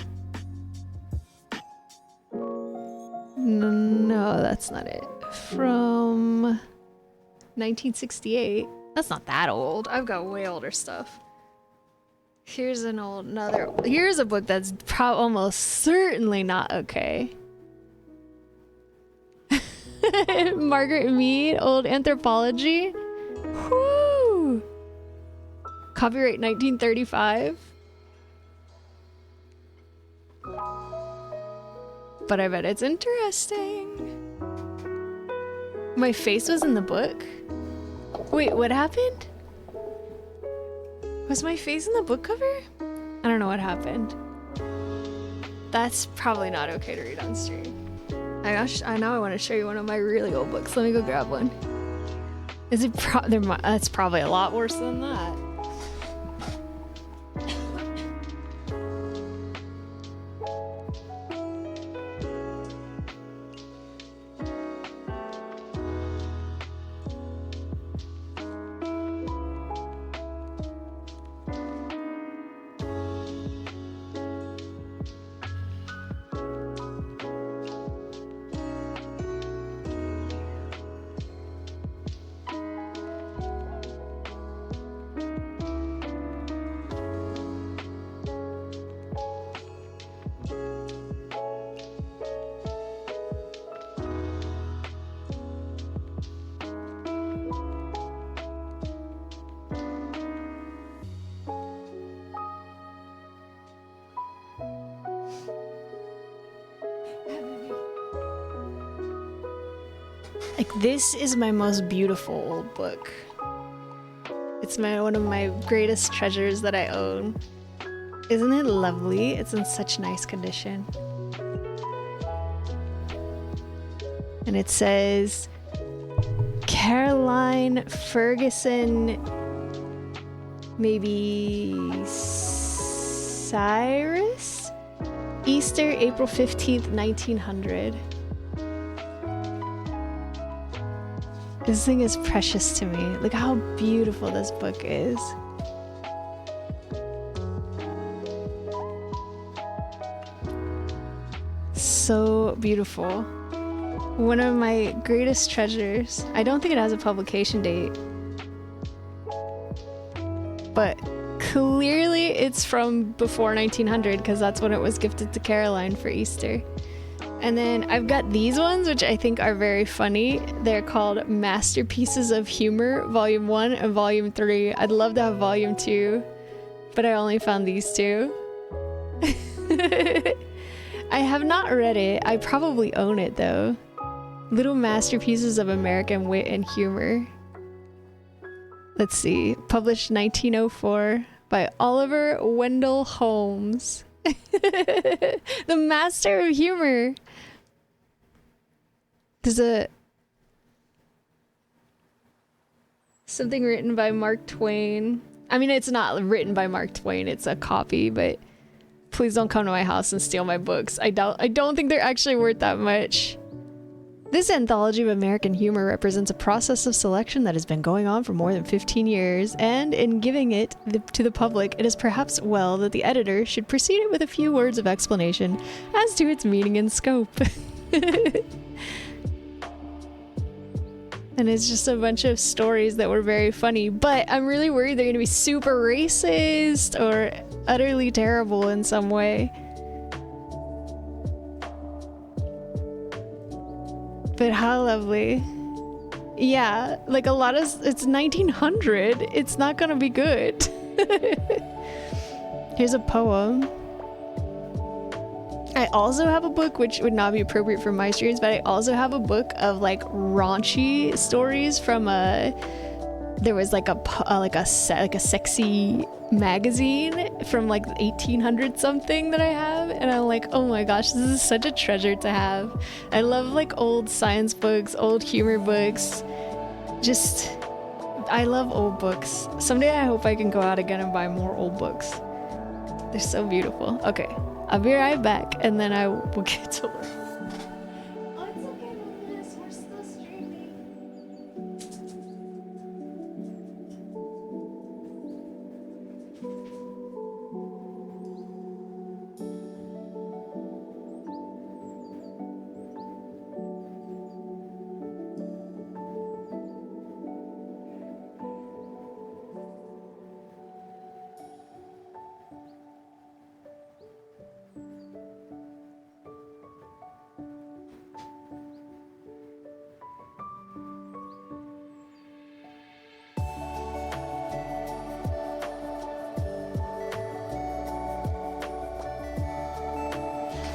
No, that's not it. From 1968. That's not that old. I've got way older stuff. Here's here's a book that's almost certainly not okay. Margaret Mead, Old Anthropology. Whoo! Copyright 1935. But I bet it's interesting. My face was in the book? Wait, what happened? Was my face in the book cover? I don't know what happened. That's probably not okay to read on stream. I know I want to show you one of my really old books. Let me go grab one. Is it that's probably a lot worse than that. Like, this is my most beautiful old book. It's one of my greatest treasures that I own. Isn't it lovely? It's in such nice condition. And it says, Caroline Ferguson, maybe Cyrus? Easter, April 15th, 1900. This thing is precious to me. Look how beautiful this book is. So beautiful. One of my greatest treasures. I don't think it has a publication date, but clearly it's from before 1900 because that's when it was gifted to Caroline for Easter. And then I've got these ones, which I think are very funny. They're called Masterpieces of Humor, Volume 1 and Volume 3. I'd love to have Volume 2, but I only found these two. I have not read it. I probably own it, though. Little Masterpieces of American Wit and Humor. Let's see. Published 1904 by Oliver Wendell Holmes. The master of humor. There's something written by Mark Twain. I mean, it's not written by Mark Twain, it's a copy, but please don't come to my house and steal my books. I don't think they're actually worth that much. This anthology of American humor represents a process of selection that has been going on for more than 15 years, and in giving it to the public, it is perhaps well that the editor should precede it with a few words of explanation as to its meaning and scope. And it's just a bunch of stories that were very funny, but I'm really worried they're going to be super racist or utterly terrible in some way. But how lovely. Yeah, like a lot of, it's 1900. It's not gonna be good. Here's a poem. I also have a book, which would not be appropriate for my streams, but I also have a book of like raunchy stories from there was like a sexy magazine from like 1800 something that I have, and I'm like, oh my gosh, this is such a treasure to have. I love like old science books, old humor books. I love old books. Someday I hope I can go out again and buy more old books. They're so beautiful. Okay, I'll be right back, and then I will get to work. Oh, it's okay, Lucas. We're still streaming.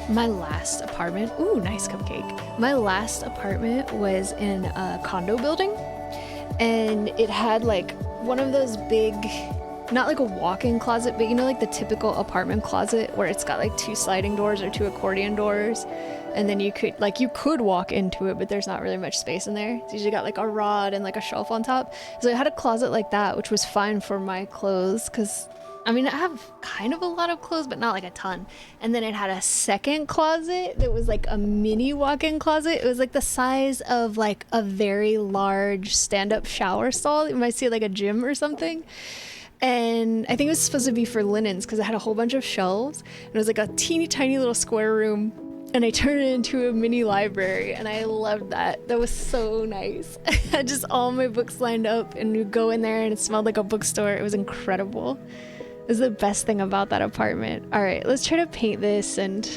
My last apartment, ooh, nice cupcake. My last apartment was in a condo building, and it had like one of those big not like a walk-in closet, but you know, like the typical apartment closet where it's got like 2 sliding doors or 2 accordion doors, and then you could walk into it, but there's not really much space in there. It's usually got like a rod and like a shelf on top. So it had a closet like that, which was fine for my clothes, because I mean, I have kind of a lot of clothes, but not like a ton. And then it had a second closet that was like a mini walk-in closet. It was like the size of like a very large stand-up shower stall. You might see like a gym or something. And I think it was supposed to be for linens because it had a whole bunch of shelves. It was like a teeny tiny little square room. And I turned it into a mini library, and I loved that. That was so nice. I had just all my books lined up, and you go in there and it smelled like a bookstore. It was incredible. It was the best thing about that apartment. All right, let's try to paint this, and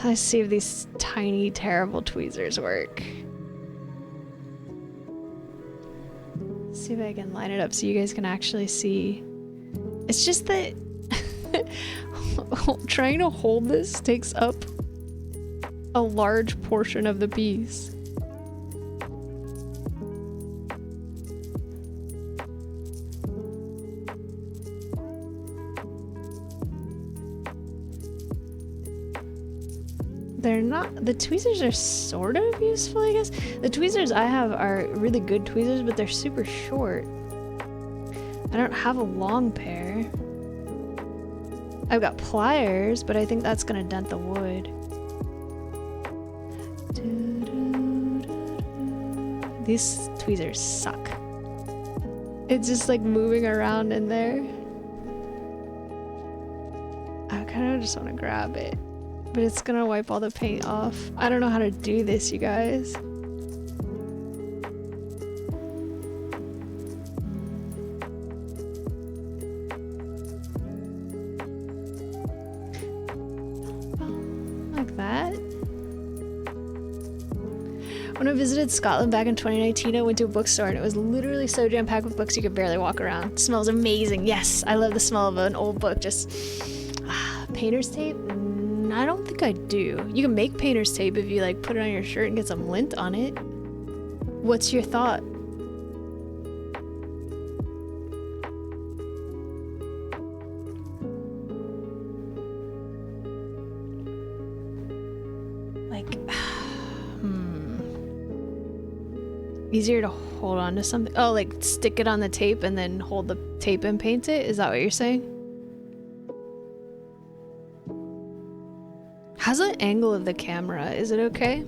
let's see if these tiny, terrible tweezers work. Let's see if I can line it up so you guys can actually see. It's just that trying to hold this takes up a large portion of the piece. They're not, the tweezers are sort of useful, I guess. The tweezers I have are really good tweezers, but they're super short. I don't have a long pair. I've got pliers, but I think that's gonna dent the wood. These tweezers suck. It's just like moving around in there. I kind of just want to grab it, but it's gonna wipe all the paint off. I don't know how to do this, you guys. Like that. When I visited Scotland back in 2019, I went to a bookstore and it was literally so jam-packed with books you could barely walk around. It smells amazing. Yes, I love the smell of an old book. Just painter's tape? I don't think I do. You can make painter's tape if you like put it on your shirt and get some lint on it. What's your thought? Like, easier to hold on to something. Oh, like stick it on the tape and then hold the tape and paint it? Is that what you're saying? How's the angle of the camera? Is it okay?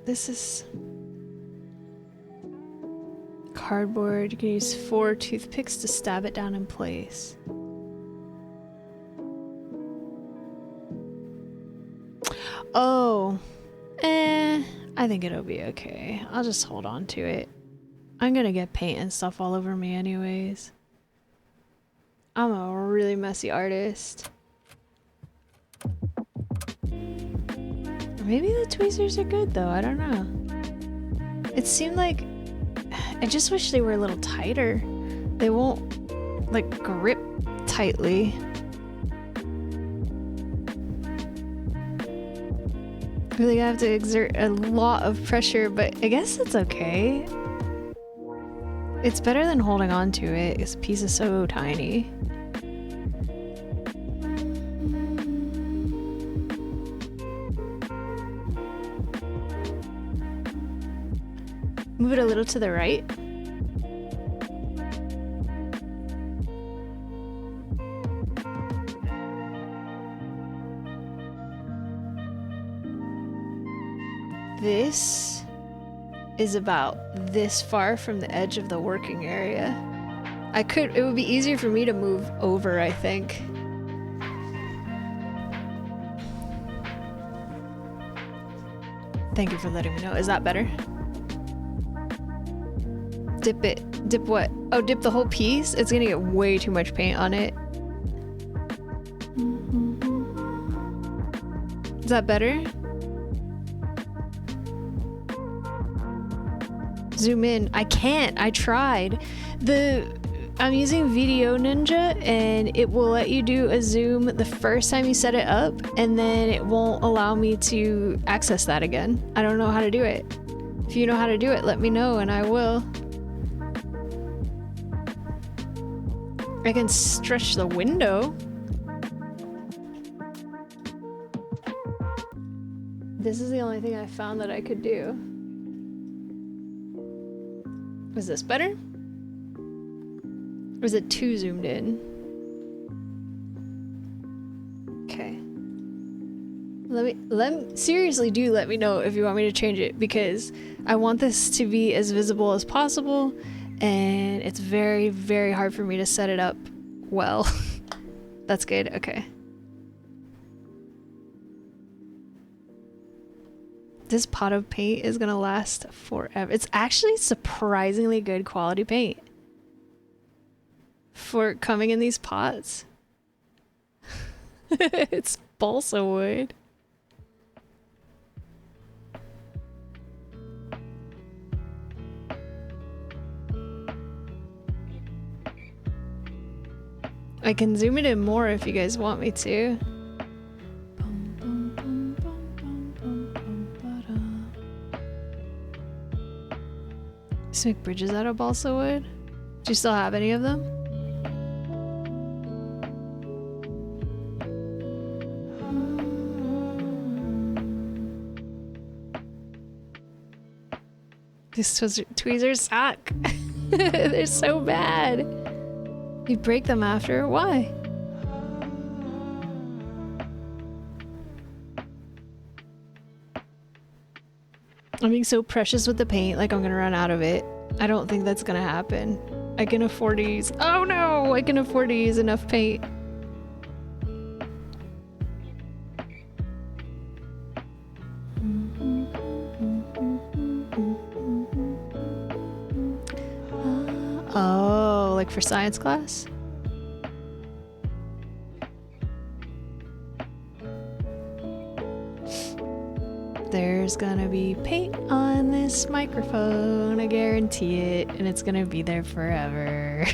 This is cardboard. You can use 4 toothpicks to stab it down in place. Oh, I think it'll be okay. I'll just hold on to it. I'm gonna get paint and stuff all over me anyways. I'm a really messy artist. Maybe the tweezers are good though, I don't know. It seemed like, I just wish they were a little tighter. They won't like grip tightly. Really have to exert a lot of pressure, but I guess it's okay. It's better than holding on to it. This piece is so tiny. Move it a little to the right. This is about this far from the edge of the working area. It would be easier for me to move over, I think. Thank you for letting me know. Is that better? Dip it. Dip what? Oh, dip the whole piece? It's gonna get way too much paint on it. Is that better? Zoom in. I can't. I tried. I'm using Video Ninja and it will let you do a zoom the first time you set it up and then it won't allow me to access that again. I don't know how to do it. If you know how to do it, let me know and I will. I can stretch the window. This is the only thing I found that I could do. Was this better? Or is it too zoomed in? Okay. Seriously do let me know if you want me to change it, because I want this to be as visible as possible, and it's very, very hard for me to set it up well. That's good, okay. This pot of paint is gonna last forever. It's actually surprisingly good quality paint for coming in these pots. It's balsa wood. I can zoom it in more if you guys want me to. Just make bridges out of balsa wood. Do you still have any of them? These tweezers suck. They're so bad. You break them after? Why? I'm being so precious with the paint, like I'm gonna run out of it. I don't think that's gonna happen. I can afford to use— oh no! I can afford to use enough paint. Oh, like for science class? There's gonna be paint on this microphone, I guarantee it, and it's gonna be there forever.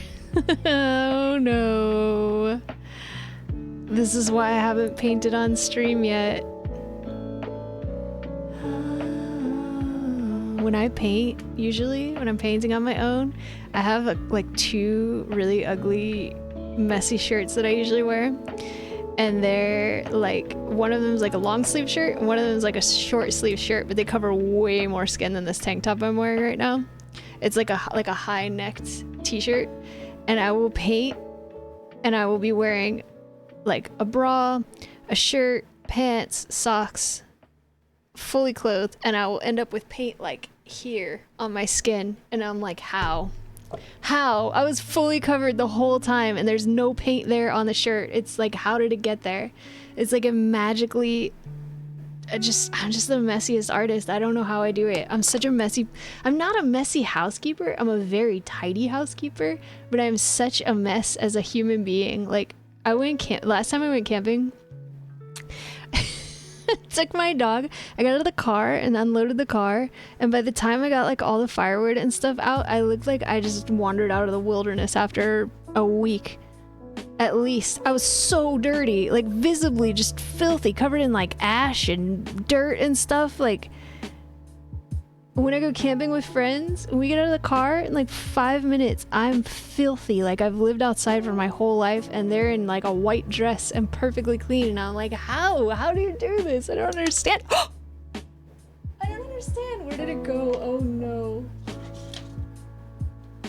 Oh no. This is why I haven't painted on stream yet. When I paint, usually, when I'm painting on my own, I have like two really ugly, messy shirts that I usually wear. And they're like, one of them is like a long sleeve shirt, and one of them is like a short sleeve shirt, but they cover way more skin than this tank top I'm wearing right now. It's like a high necked t-shirt, and I will paint, and I will be wearing like a bra, a shirt, pants, socks, fully clothed, and I will end up with paint like here on my skin, and I'm like, how? I was fully covered the whole time and there's no paint there on the shirt. It's like, how did it get there? It's like it magically— I'm just the messiest artist. I don't know how I do it. I'm not a messy housekeeper. I'm a very tidy housekeeper, but I'm such a mess as a human being. Like, last time I went camping, took my dog, I got out of the car and unloaded the car, and by the time I got like all the firewood and stuff out, I looked like I just wandered out of the wilderness after a week at least. I was so dirty, like visibly just filthy, covered in like ash and dirt and stuff. Like, when I go camping with friends, we get out of the car in like 5 minutes, I'm filthy. Like, I've lived outside for my whole life, and they're in like a white dress and perfectly clean, and I'm like, how do you do this? I don't understand. I don't understand. Where did it go? Oh no.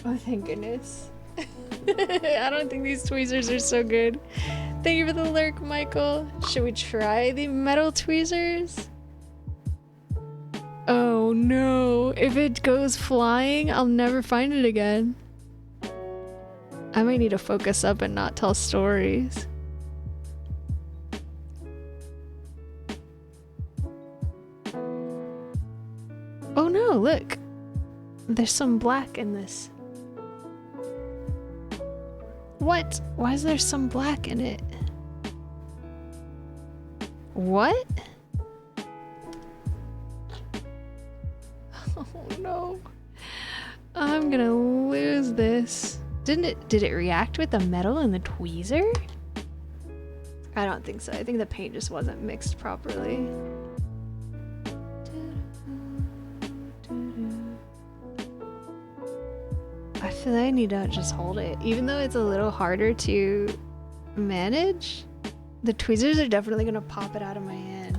Oh, thank goodness. I don't think these tweezers are so good. Thank you for the lurk, Michael. Should we try the metal tweezers? Oh no, if it goes flying, I'll never find it again. I might need to focus up and not tell stories. Oh no, look. There's some black in this. What? Why is there some black in it? What? Oh no. I'm gonna lose this. Did it react with the metal and the tweezer? I don't think so. I think the paint just wasn't mixed properly. I feel like I need to just hold it. Even though it's a little harder to manage, the tweezers are definitely gonna pop it out of my hand.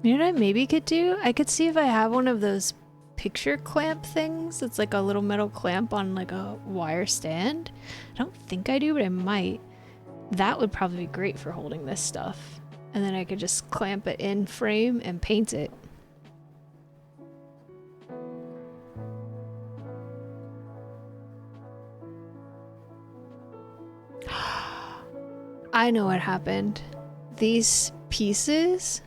You know what I maybe could do? I could see if I have one of those picture clamp things. It's like a little metal clamp on like a wire stand. I don't think I do, but I might. That would probably be great for holding this stuff. And then I could just clamp it in frame and paint it. I know what happened. These pieces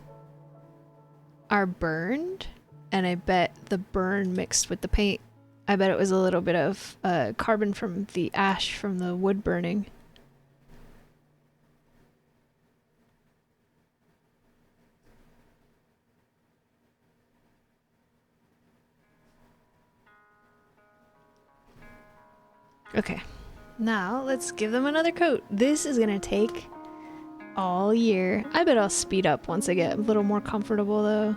are burned, and I bet the burn mixed with the paint. I bet it was a little bit of carbon from the ash from the wood burning. Okay, now let's give them another coat. This is gonna take all year. I bet I'll speed up once I get a little more comfortable though.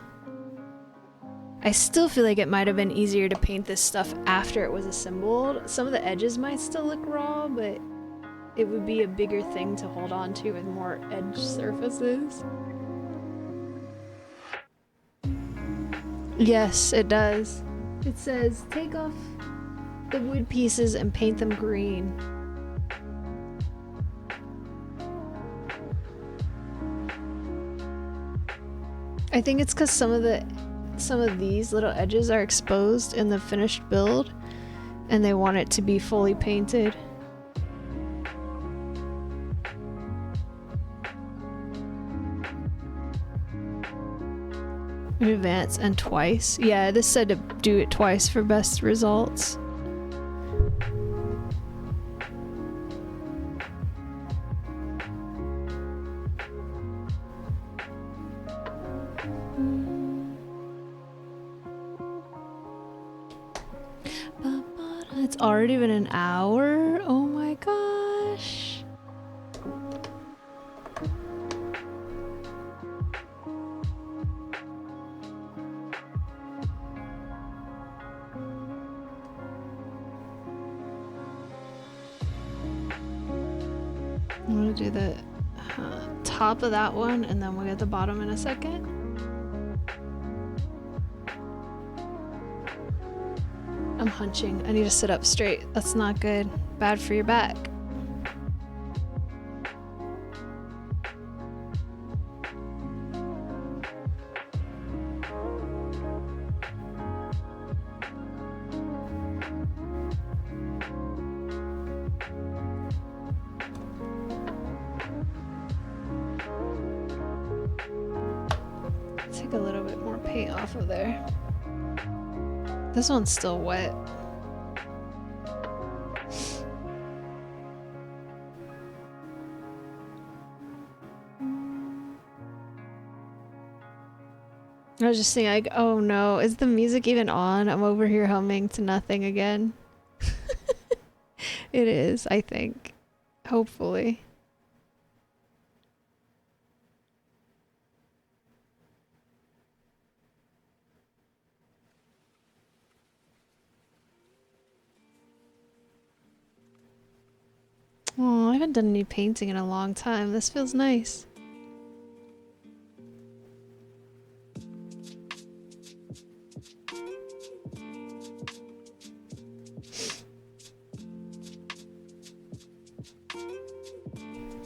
I still feel like it might have been easier to paint this stuff after it was assembled. Some of the edges might still look raw, but it would be a bigger thing to hold on to with more edge surfaces. Yes, it does. It says, take off the wood pieces and paint them green. I think it's because some of these little edges are exposed in the finished build, and they want it to be fully painted. Advance and twice. Yeah, this said to do it twice for best results. It's already been an hour? Oh my gosh. I'm gonna do the top of that one, and then we'll get the bottom in a second. I'm hunching. I need to sit up straight. That's not good. Bad for your back. Take a little bit more paint off of there. This one's still wet. I was just thinking, like, oh no, is the music even on? I'm over here humming to nothing again. It is, I think. Hopefully. Oh, I haven't done any painting in a long time. This feels nice.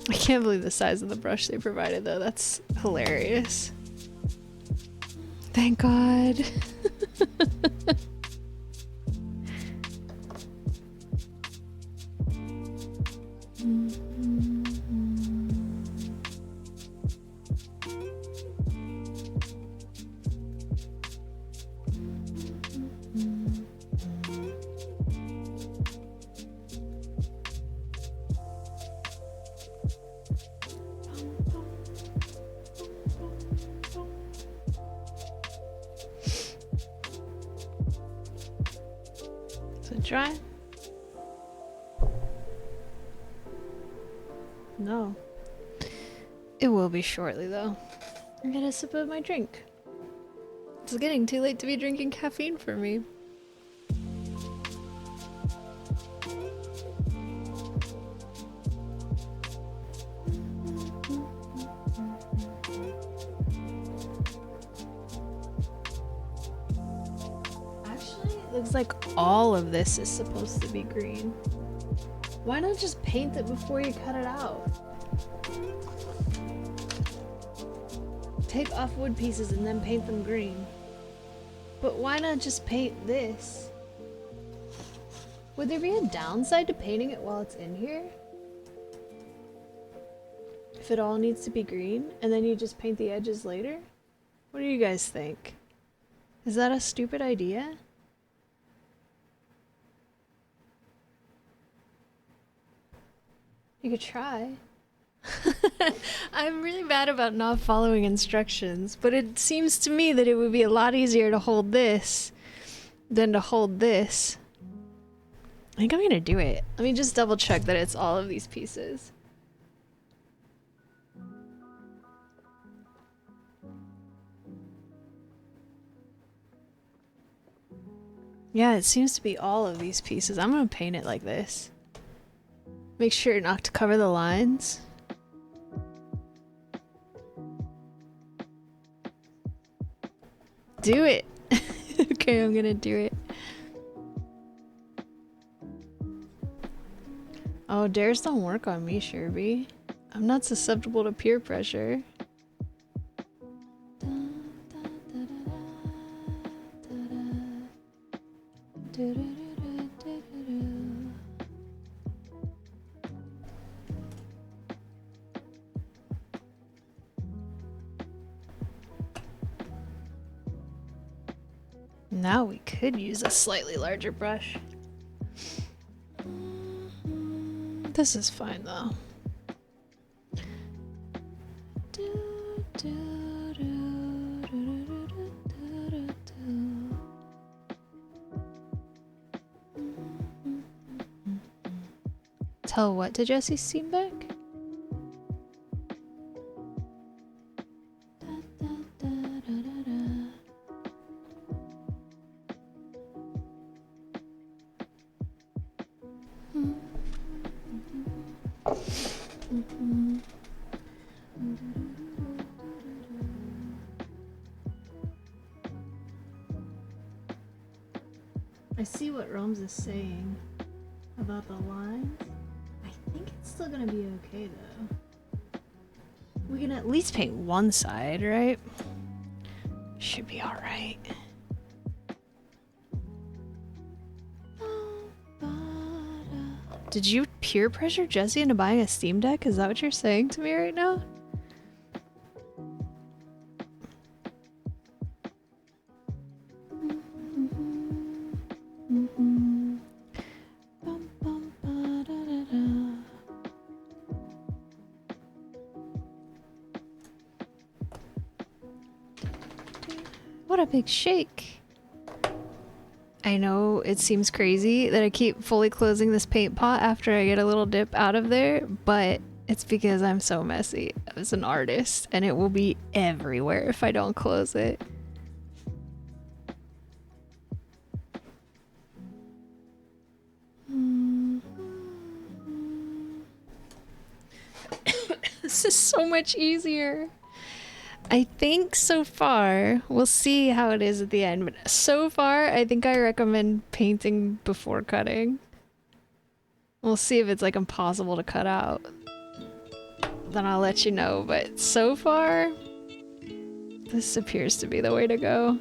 I can't believe the size of the brush they provided though. That's hilarious. Thank God. dry? No. It will be shortly though. I'm gonna sip of my drink. It's getting too late to be drinking caffeine for me. Actually, it looks like all of this is supposed to be green. Why not just paint it before you cut it out? Take off wood pieces and then paint them green. But why not just paint this? Would there be a downside to painting it while it's in here? If it all needs to be green and then you just paint the edges later? What do you guys think? Is that a stupid idea? You could try. I'm really bad about not following instructions, but it seems to me that it would be a lot easier to hold this than to hold this. I think I'm gonna do it. Let me just double check that it's all of these pieces. Yeah, it seems to be all of these pieces. I'm gonna paint it like this. Make sure not to cover the lines. Do it! Okay, I'm gonna do it. Oh, dares don't work on me, Sherby. I'm not susceptible to peer pressure. Now we could use a slightly larger brush. This is fine though. Tell what to Jesse Steenbeck? I see what Rome's is saying about the lines. I think it's still gonna be okay though. We can at least paint one side, right? Should be alright. Did you peer pressure Jesse into buying a Steam Deck? Is that what you're saying to me right now? What a big shake. I know it seems crazy that I keep fully closing this paint pot after I get a little dip out of there, but it's because I'm so messy as an artist and it will be everywhere if I don't close it. This is so much easier. I think so far, we'll see how it is at the end, but so far I think I recommend painting before cutting. We'll see if it's like impossible to cut out. Then I'll let you know, but so far, this appears to be the way to go.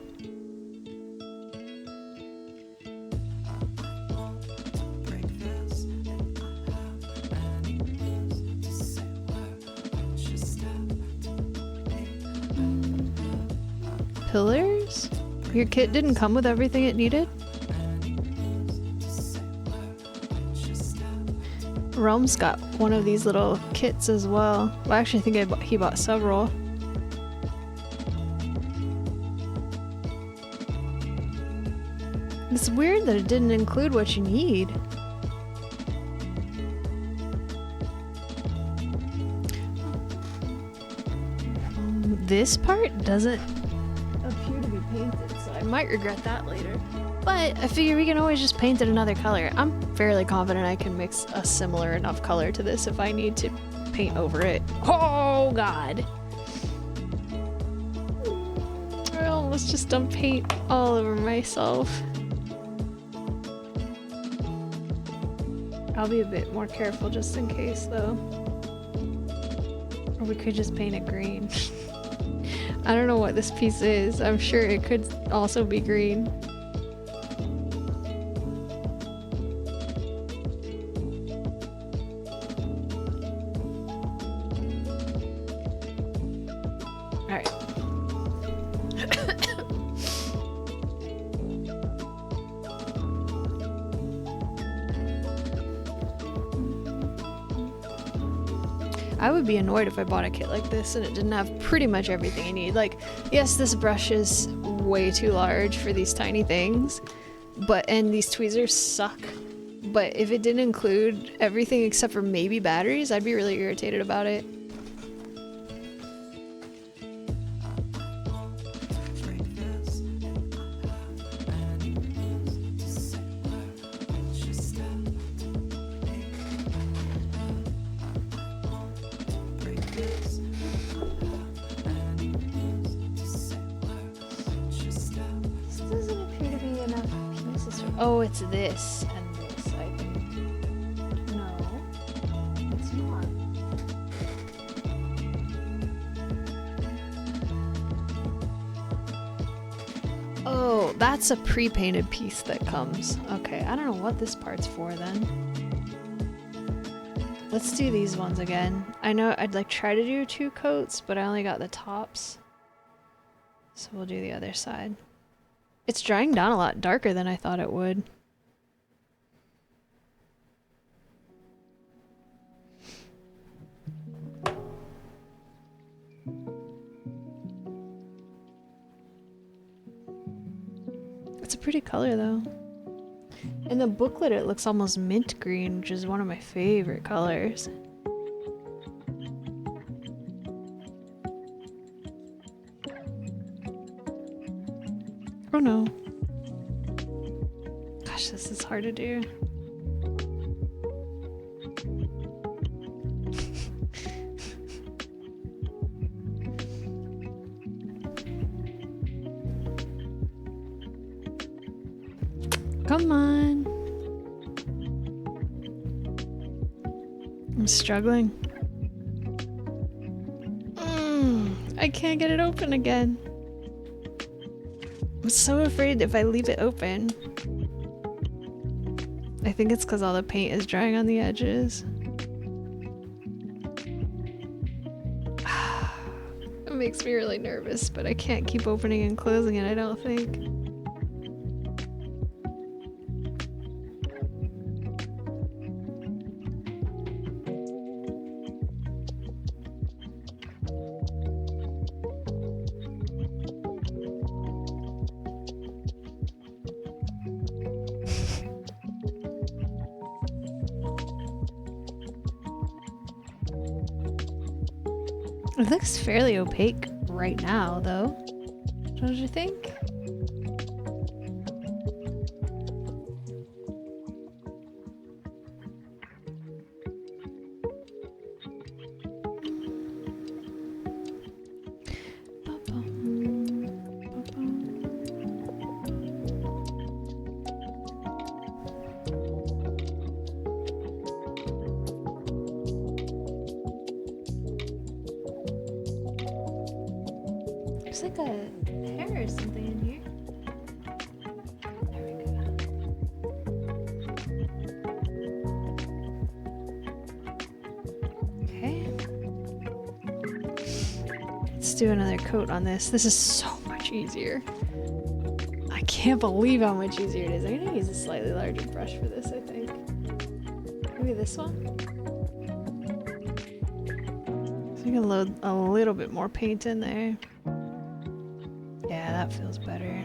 Pillars? Your kit didn't come with everything it needed? Rome's got one of these little kits as well. Well, actually, I think he bought several. This weird that it didn't include what you need. This part doesn't appear to be painted, so I might regret that later. But I figure we can always just paint it another color. I'm fairly confident I can mix a similar enough color to this if I need to paint over it. Oh god! I almost just dumped paint all over myself. I'll be a bit more careful just in case though. Or we could just paint it green. I don't know what this piece is. I'm sure it could also be green. Alright. I would be annoyed if I bought a kit like this and it didn't have pretty much everything I need. Like, yes, this brush is way too large for these tiny things, and these tweezers suck. But if it didn't include everything except for maybe batteries, I'd be really irritated about it. Oh, it's this and this, I think. No, it's not. Oh, that's a pre-painted piece that comes. Okay, I don't know what this part's for then. Let's do these ones again. I know I'd like try to do 2 coats, but I only got the tops. So we'll do the other side. It's drying down a lot darker than I thought it would. It's a pretty color though. In the booklet it looks almost mint green, which is one of my favorite colors. Oh no. Gosh, this is hard to do. Come on. I'm struggling. I can't get it open again. I'm so afraid if I leave it open. I think it's because all the paint is drying on the edges. It makes me really nervous, but I can't keep opening and closing it, I don't think. It looks fairly opaque right now, though. Don't you think? There's like a hair or something in here. There we go. Okay. Let's do another coat on this. This is so much easier. I can't believe how much easier it is. I'm gonna use a slightly larger brush for this, I think. Maybe this one? So I can load a little bit more paint in there. Yeah, that feels better.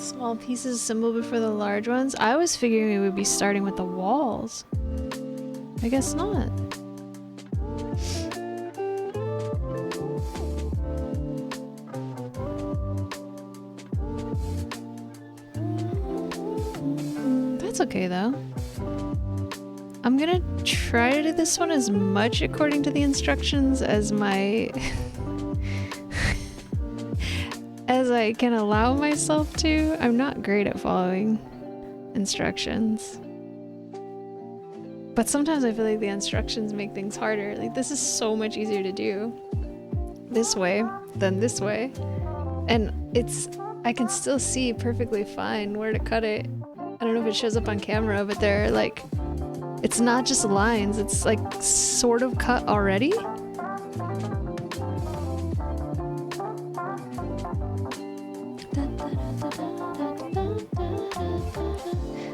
Small pieces assemble before the large ones. I was figuring we would be starting with the walls. I guess not. That's okay though. I'm gonna try to do this one as much according to the instructions as my as I can allow myself to. I'm not great at following instructions. But sometimes I feel like the instructions make things harder. Like, this is so much easier to do this way than this way. And I can still see perfectly fine where to cut it. I don't know if it shows up on camera, but they're like, it's not just lines, it's like sort of cut already.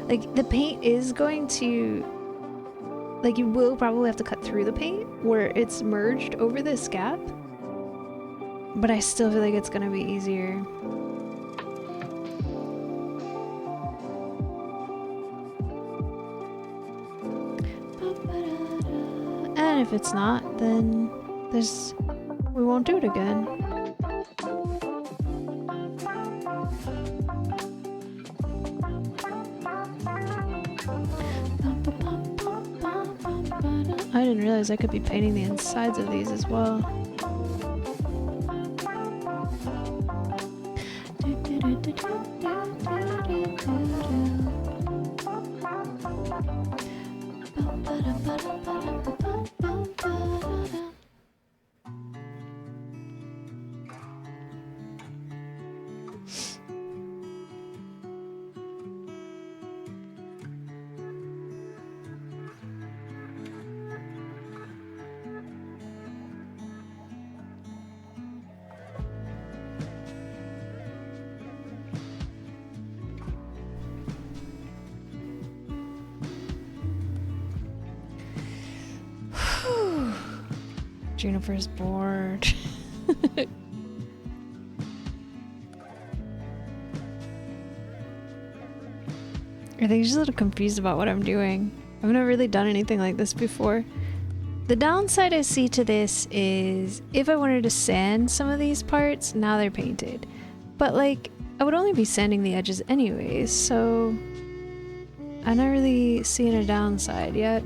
Like, the paint is going to, like, you will probably have to cut through the paint where it's merged over this gap, but I still feel like it's gonna be easier. And if it's not, then we won't do it again. I didn't realize I could be painting the insides of these as well. Juniper's bored. I think she's a little confused about what I'm doing. I've never really done anything like this before. The downside I see to this is if I wanted to sand some of these parts, now they're painted. But like, I would only be sanding the edges anyways, so I'm not really seeing a downside yet.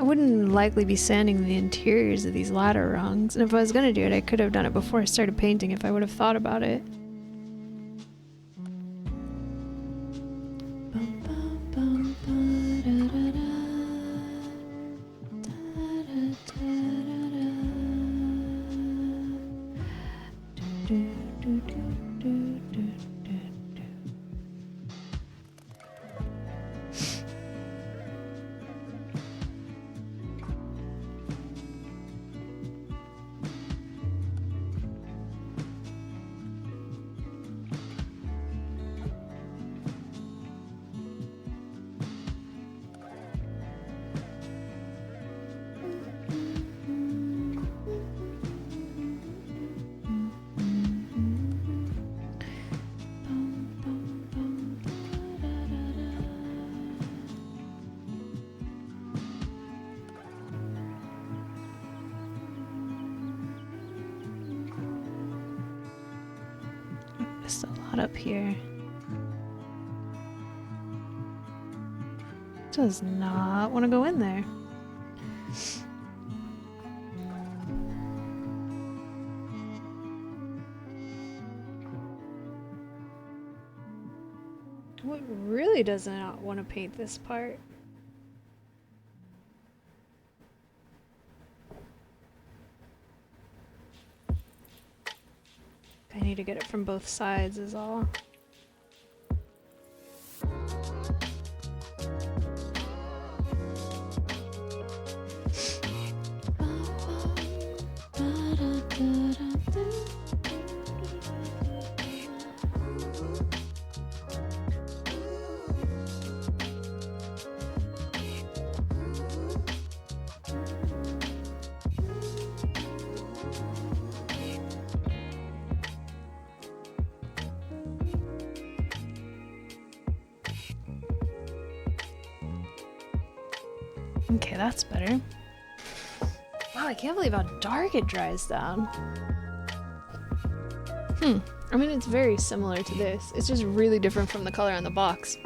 I wouldn't likely be sanding the interiors of these ladder rungs, and if I was gonna do it, I could have done it before I started painting if I would have thought about it. There's a lot up here. Does not want to go in there. What really does not want to paint this part? I need to get it from both sides is all. Okay, that's better. Wow, I can't believe how dark it dries down. I mean, it's very similar to this. It's just really different from the color on the box.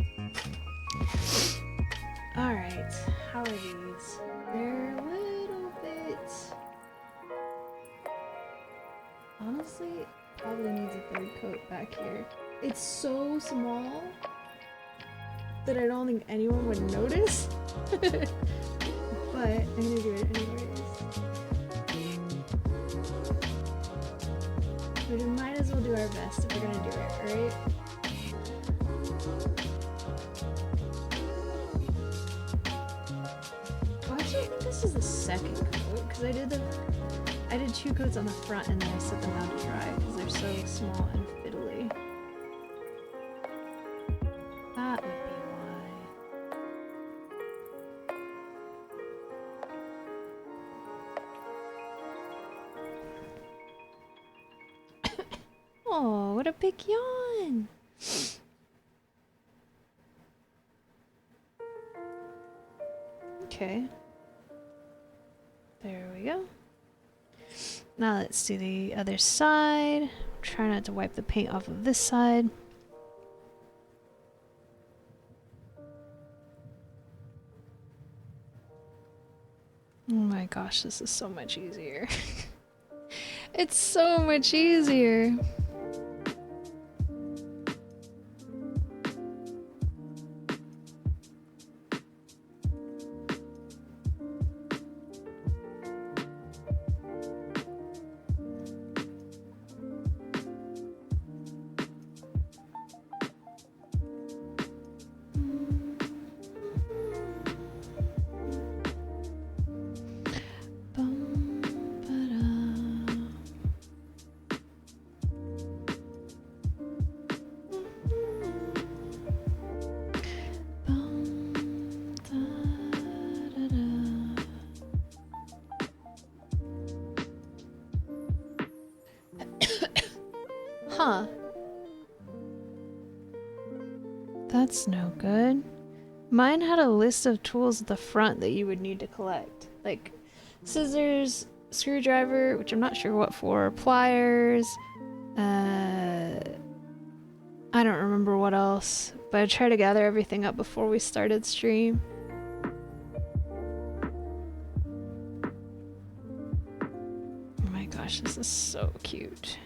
Alright, how are these? They're a little bit... Honestly, probably needs a third coat back here. It's so small that I don't think anyone would notice. But I'm gonna do it anyways. But we might as well do our best if we're gonna do it, right? Oh, actually, I think this is the second coat because I did 2 coats on the front and then I set them down to dry because they're so small and fiddly. That would be why. Oh, what a big yawn! Okay. There we go. Now let's do the other side. Try not to wipe the paint off of this side. Oh my gosh, this is so much easier. It's so much easier. Huh. That's no good. Mine had a list of tools at the front that you would need to collect. Like scissors, screwdriver, which I'm not sure what for, pliers, I don't remember what else, but I tried to gather everything up before we started stream. Oh my gosh, this is so cute.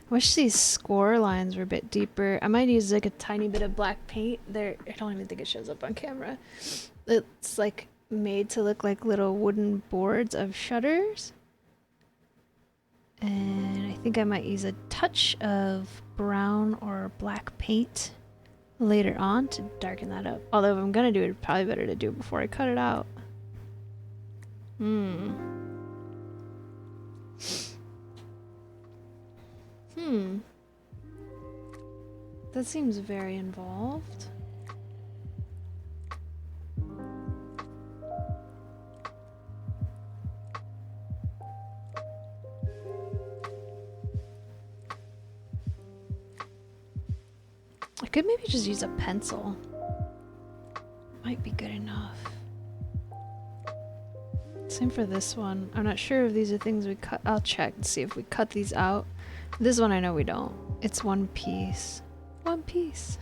I wish these score lines were a bit deeper. I might use like a tiny bit of black paint. There, I don't even think it shows up on camera. It's like made to look like little wooden boards of shutters. And I think I might use a touch of brown or black paint later on to darken that up. Although if I'm gonna do it, it's probably better to do it before I cut it out. That seems very involved. I could maybe just use a pencil. Might be good enough. Same for this one. I'm not sure if these are things we cut. I'll check and see if we cut these out. This one I know we don't. It's one piece. One piece.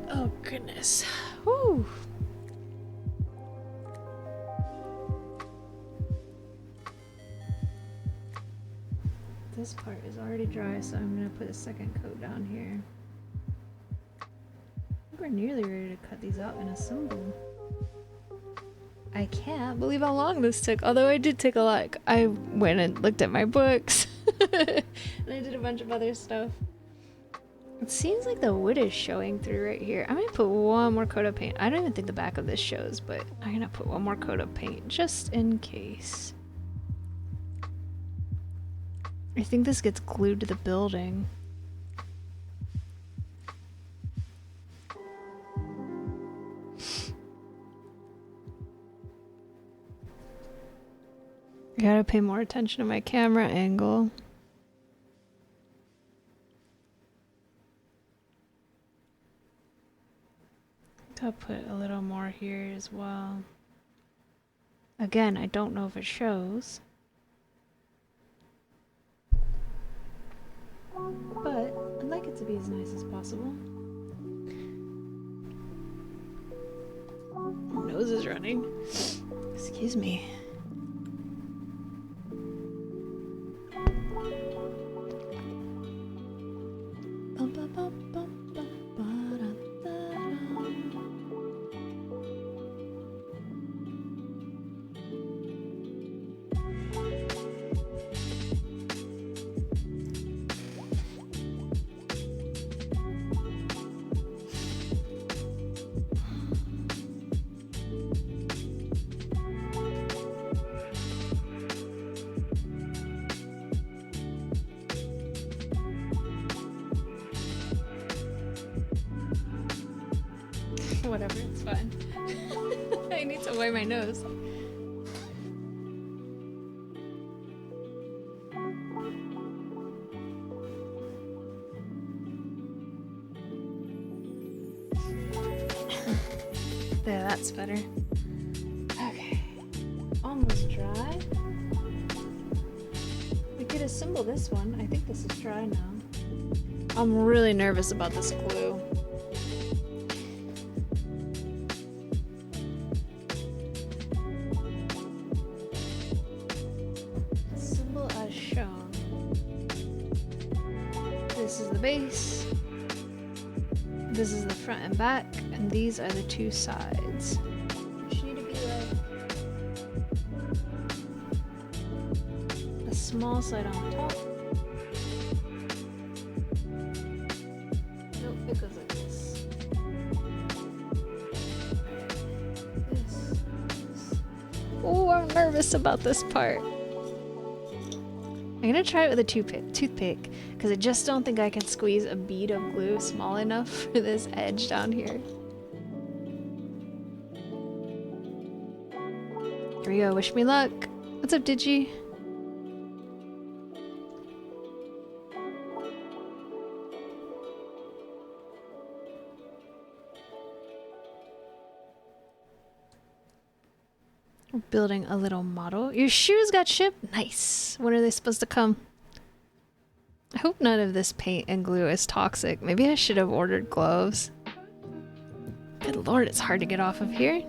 Oh goodness. Whew. This part is already dry, so I'm gonna put a second coat down here. I think we're nearly ready to cut these out and assemble. I can't believe how long this took. Although I did take a lot. I went and looked at my books. And I did a bunch of other stuff. It seems like the wood is showing through right here. I'm gonna put one more coat of paint. I don't even think the back of this shows, but I'm gonna put one more coat of paint just in case. I think this gets glued to the building. I gotta pay more attention to my camera angle. I'll put a little more here as well. Again, I don't know if it shows. But I'd like it to be as nice as possible. My nose is running. Excuse me. Whatever, it's fine. I need to wipe my nose. There, that's better. Okay. Almost dry. We could assemble this one. I think this is dry now. I'm really nervous about this glue. Assemble as shown. This is the base. This is the front and back, and these are the two sides. Which need to be like a small side on top. Nope, it goes like this. Oh, I'm nervous about this part. I'm gonna try it with a toothpick, because I just don't think I can squeeze a bead of glue small enough for this edge down here. Here we go, wish me luck. What's up, Digi? We're building a little model. Your shoes got shipped? Nice. When are they supposed to come? I hope none of this paint and glue is toxic. Maybe I should have ordered gloves. Good lord, it's hard to get off of here.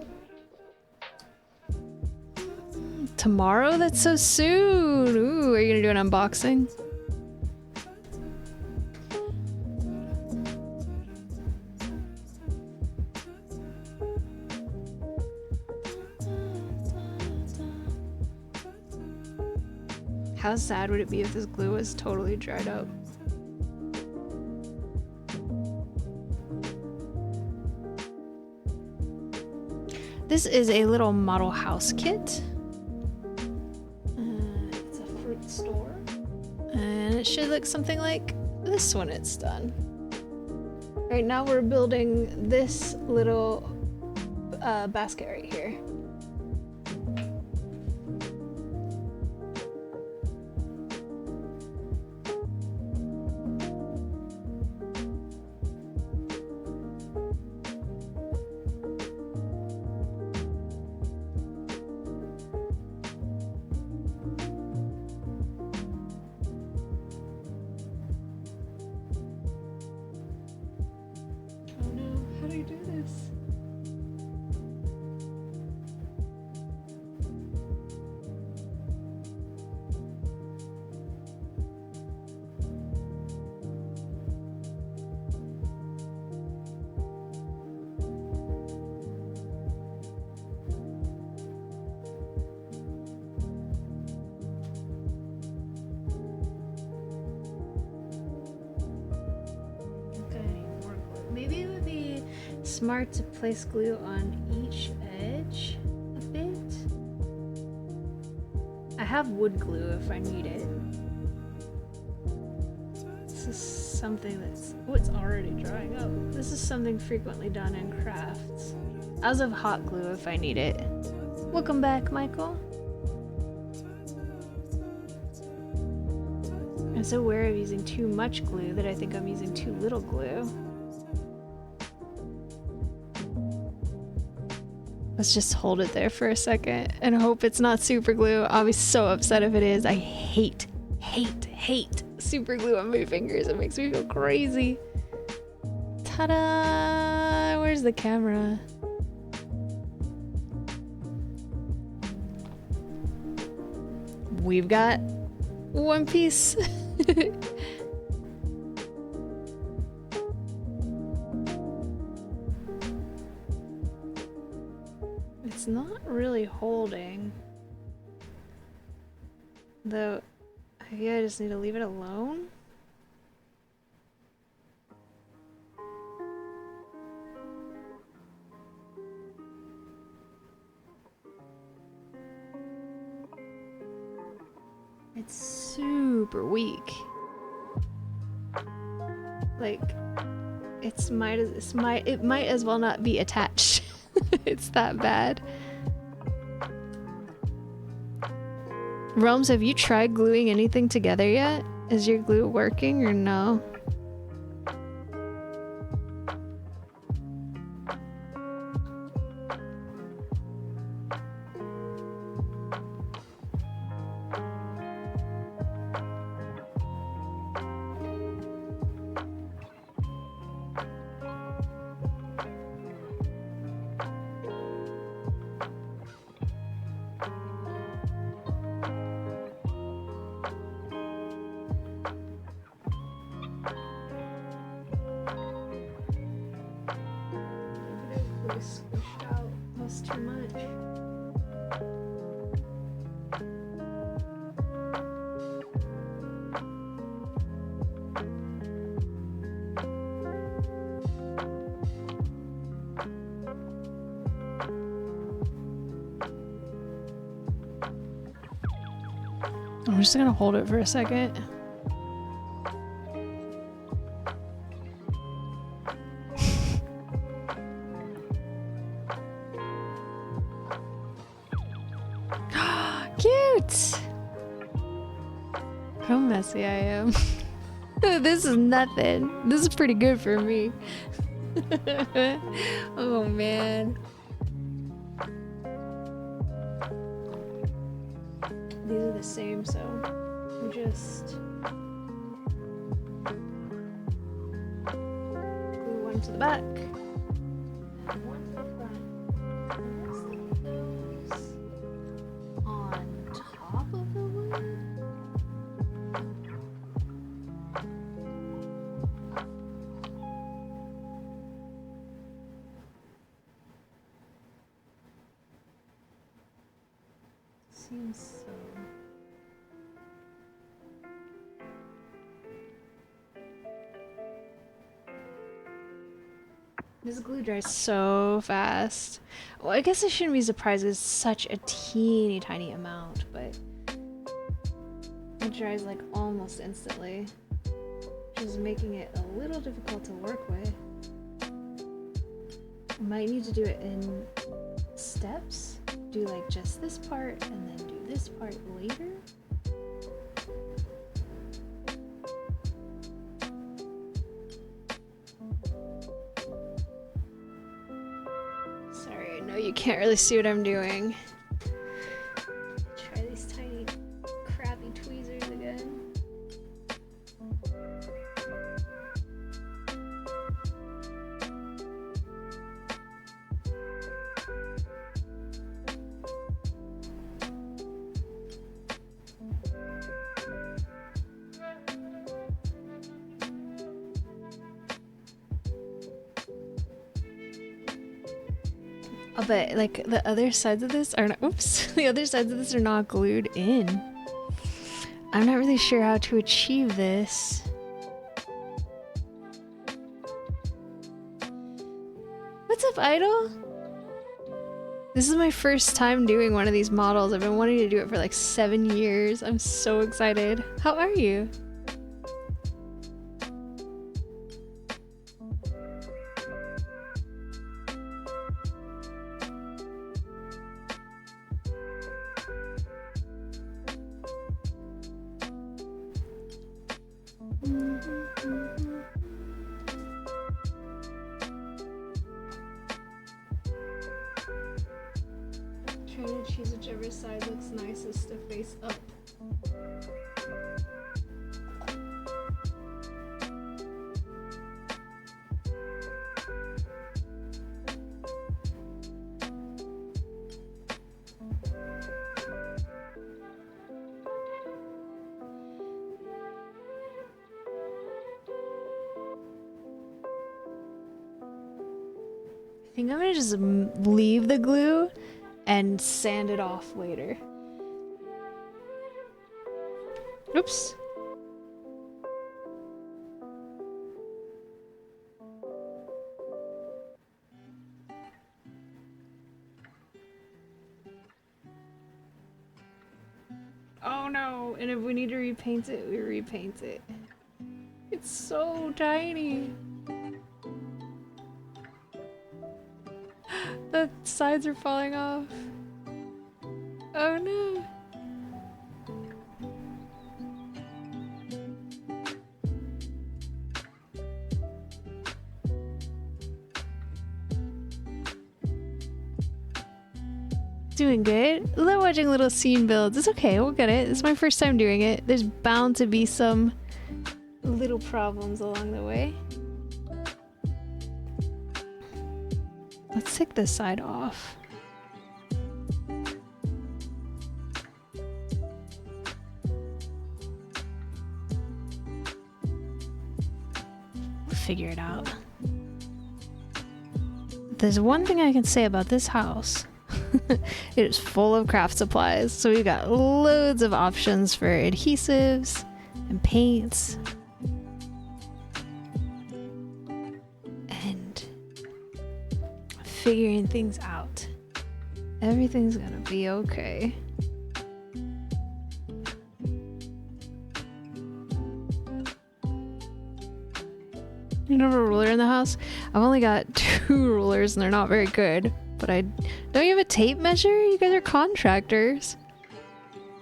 Tomorrow? That's so soon! Ooh, are you gonna do an unboxing? How sad would it be if this glue was totally dried up? This is a little model house kit. It's a fruit store. And it should look something like this when it's done. Right now we're building this little basket right here. smart to place glue on each edge a bit. I have wood glue if I need it. This is something that's... Oh, it's already drying up. This is something frequently done in crafts. I also have hot glue if I need it. Welcome back, Michael. I'm so aware of using too much glue that I think I'm using too little glue. Let's just hold it there for a second and hope it's not super glue. I'll be so upset if it is. I hate super glue on my fingers. It makes me feel crazy. Ta-da! Where's the camera? We've got one piece. It's not really holding. Though, maybe I just need to leave it alone? It's super weak. Like, it might as well not be attached. It's that bad. Realms, have you tried gluing anything together yet? Is your glue working or no? Squished out. That's too much. I'm just gonna hold it for a second. Cute! How messy I am. This is nothing. This is pretty good for me. Oh man. These are the same, so I'm just glue one to the back and one to the front. And stick those on top of the wood. Seems so. This glue dries so fast. Well, I guess I shouldn't be surprised it's such a teeny tiny amount, but it dries like almost instantly, which is making it a little difficult to work with. Might need to do it in steps. Do like just this part and then do this part later. Sorry, I know you can't really see what I'm doing. Try these tiny crappy tweezers again. But like the other sides of this are not, oops, the other sides of this are not glued in. I'm not really sure how to achieve this. up, Idol? This is my first time doing one of these models. I've been wanting to do it for like 7 years. I'm so excited. How are you? Trying to choose whichever side looks nicest to face up. I think I'm gonna just leave the glue and sand it off later. Oops. Oh no, and if we need to repaint it, we repaint it. It's so tiny. The sides are falling off. Oh no. Doing good. Love watching little scene builds. It's okay, we'll get it. It's my first time doing it. There's bound to be some little problems along the way. Let's take this side off. We'll figure it out. There's one thing I can say about this house. It is full of craft supplies. So we've got loads of options for adhesives and paints. Figuring things out. Everything's gonna be okay. You don't have a ruler in the house? I've only got 2 rulers and they're not very good. But don't you have a tape measure? You guys are contractors.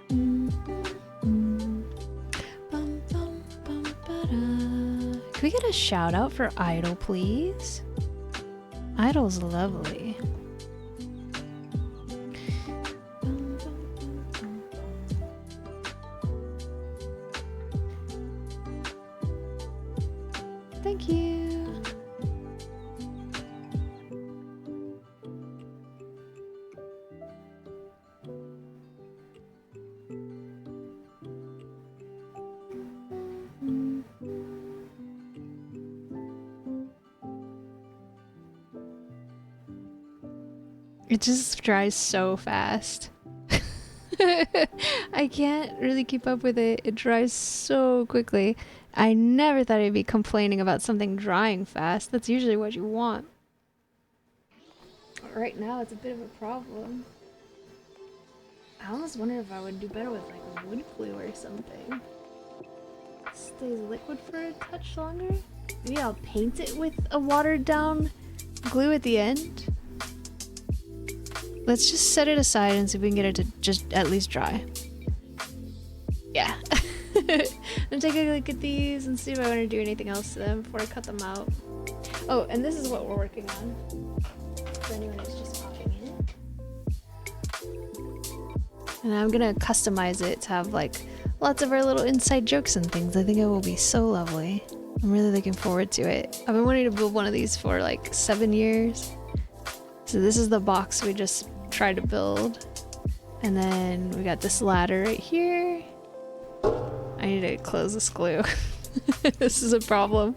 Can we get a shout out for Idol, please? Idol's lovely. Thank you. It just dries so fast. I can't really keep up with it. It dries so quickly. I never thought I'd be complaining about something drying fast. That's usually what you want. But right now, it's a bit of a problem. I almost wonder if I would do better with like wood glue or something. It stays liquid for a touch longer. Maybe I'll paint it with a watered down glue at the end. Let's just set it aside and see if we can get it to just at least dry. Yeah. I'm taking a look at these and see if I want to do anything else to them before I cut them out. Oh, and this is what we're working on. For anyone who's just popping in. And I'm gonna customize it to have like lots of our little inside jokes and things. I think it will be so lovely. I'm really looking forward to it. I've been wanting to build one of these for like 7 years. So this is the box we just tried to build. And then we got this ladder right here. I need to close this glue. This is a problem.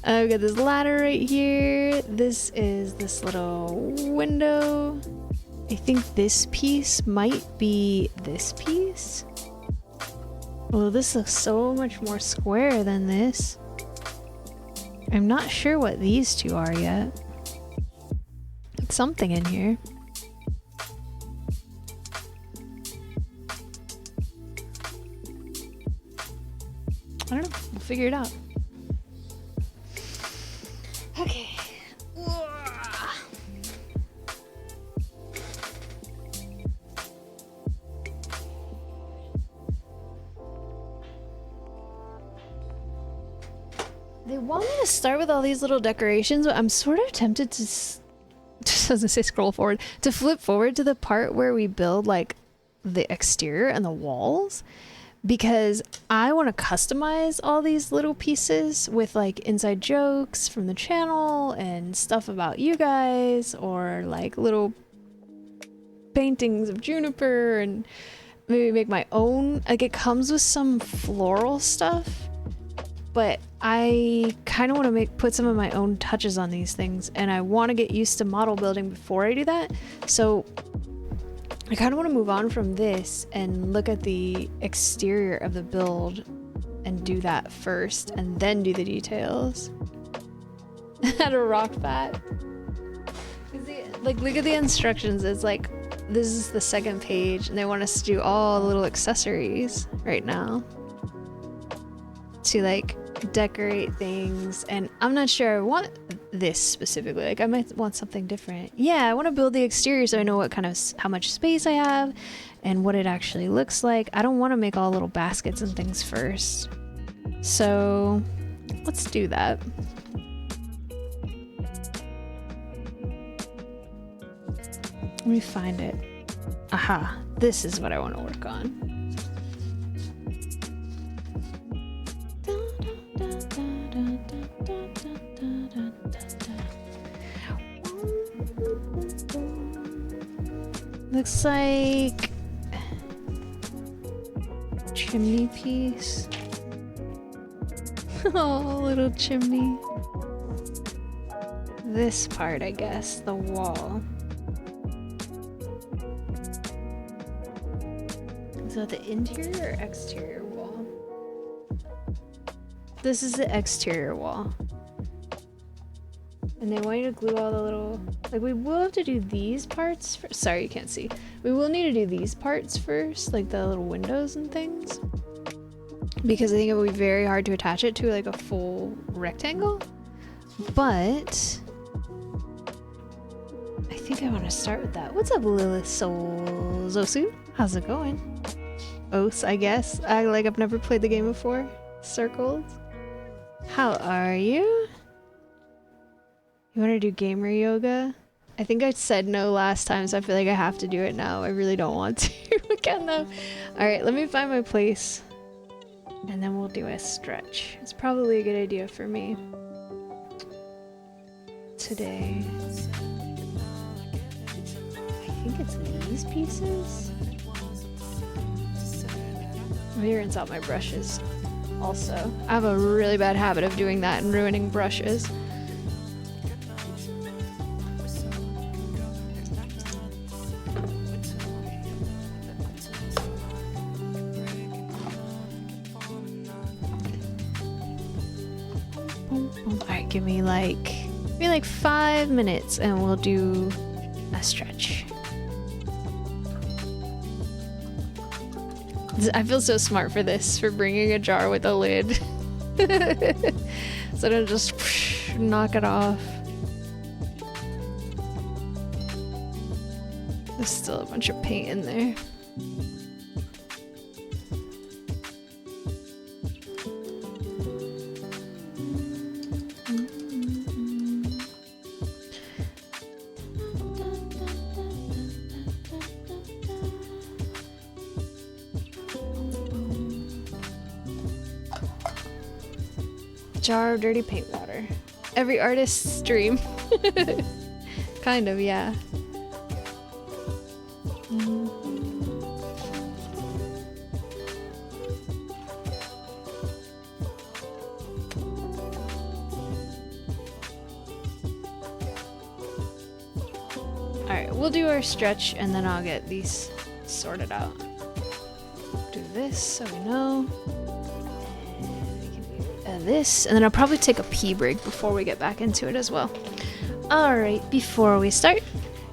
We got this ladder right here. This is this little window. I think this piece might be this piece. Well, this looks so much more square than this. I'm not sure what these two are yet. need something in here. I don't know. We'll figure it out. Okay. They want me to start with all these little decorations, but I'm sort of tempted to, just doesn't say scroll forward, to flip forward to the part where we build like the exterior and the walls, because I want to customize all these little pieces with like inside jokes from the channel and stuff about you guys, or like little paintings of Juniper, and maybe make my own. Like it comes with some floral stuff, but I kind of want to put some of my own touches on these things, and I want to get used to model building before I do that. So I kind of want to move on from this and look at the exterior of the build and do that first, and then do the details. Add a rock bat. Like, look at the instructions. It's like, this is the second page, and they want us to do all the little accessories right now to like decorate things, and I'm not sure I want this specifically. Like I might want something different. Yeah, I want to build the exterior so I know what kind of how much space I have and what it actually looks like. I don't want to make all little baskets and things first. So let's do that. Let me find it. Aha, this is what I want to work on. Looks like chimney piece. Oh, little chimney. This part, I guess, the wall. Is that the interior or exterior wall? This is the exterior wall. And they want you to glue all the little, like we will have to do these parts first. Sorry, you can't see. We will need to do these parts first, like the little windows and things, because I think it will be very hard to attach it to like a full rectangle. But I think I want to start with that. What's up, Lilith Soul Zosu? How's it going? Os, I guess. I've never played the game before. Circled. How are you? You want to do gamer yoga? I think I said no last time, so I feel like I have to do it now. I really don't want to again though. Alright, let me find my place. And then we'll do a stretch. It's probably a good idea for me today. I think it's these pieces. I'm gonna rinse out my brushes also. I have a really bad habit of doing that and ruining brushes. Alright, give me like 5 minutes and we'll do a stretch. I feel so smart for this, for bringing a jar with a lid. So I don't just knock it off. There's still a bunch of paint in there. Jar of dirty paint water. Every artist's dream. Kind of, yeah. Alright, we'll do our stretch and then I'll get these sorted out. Do this so we know. This, and then I'll probably take a pee break before we get back into it as well. Alright, before we start,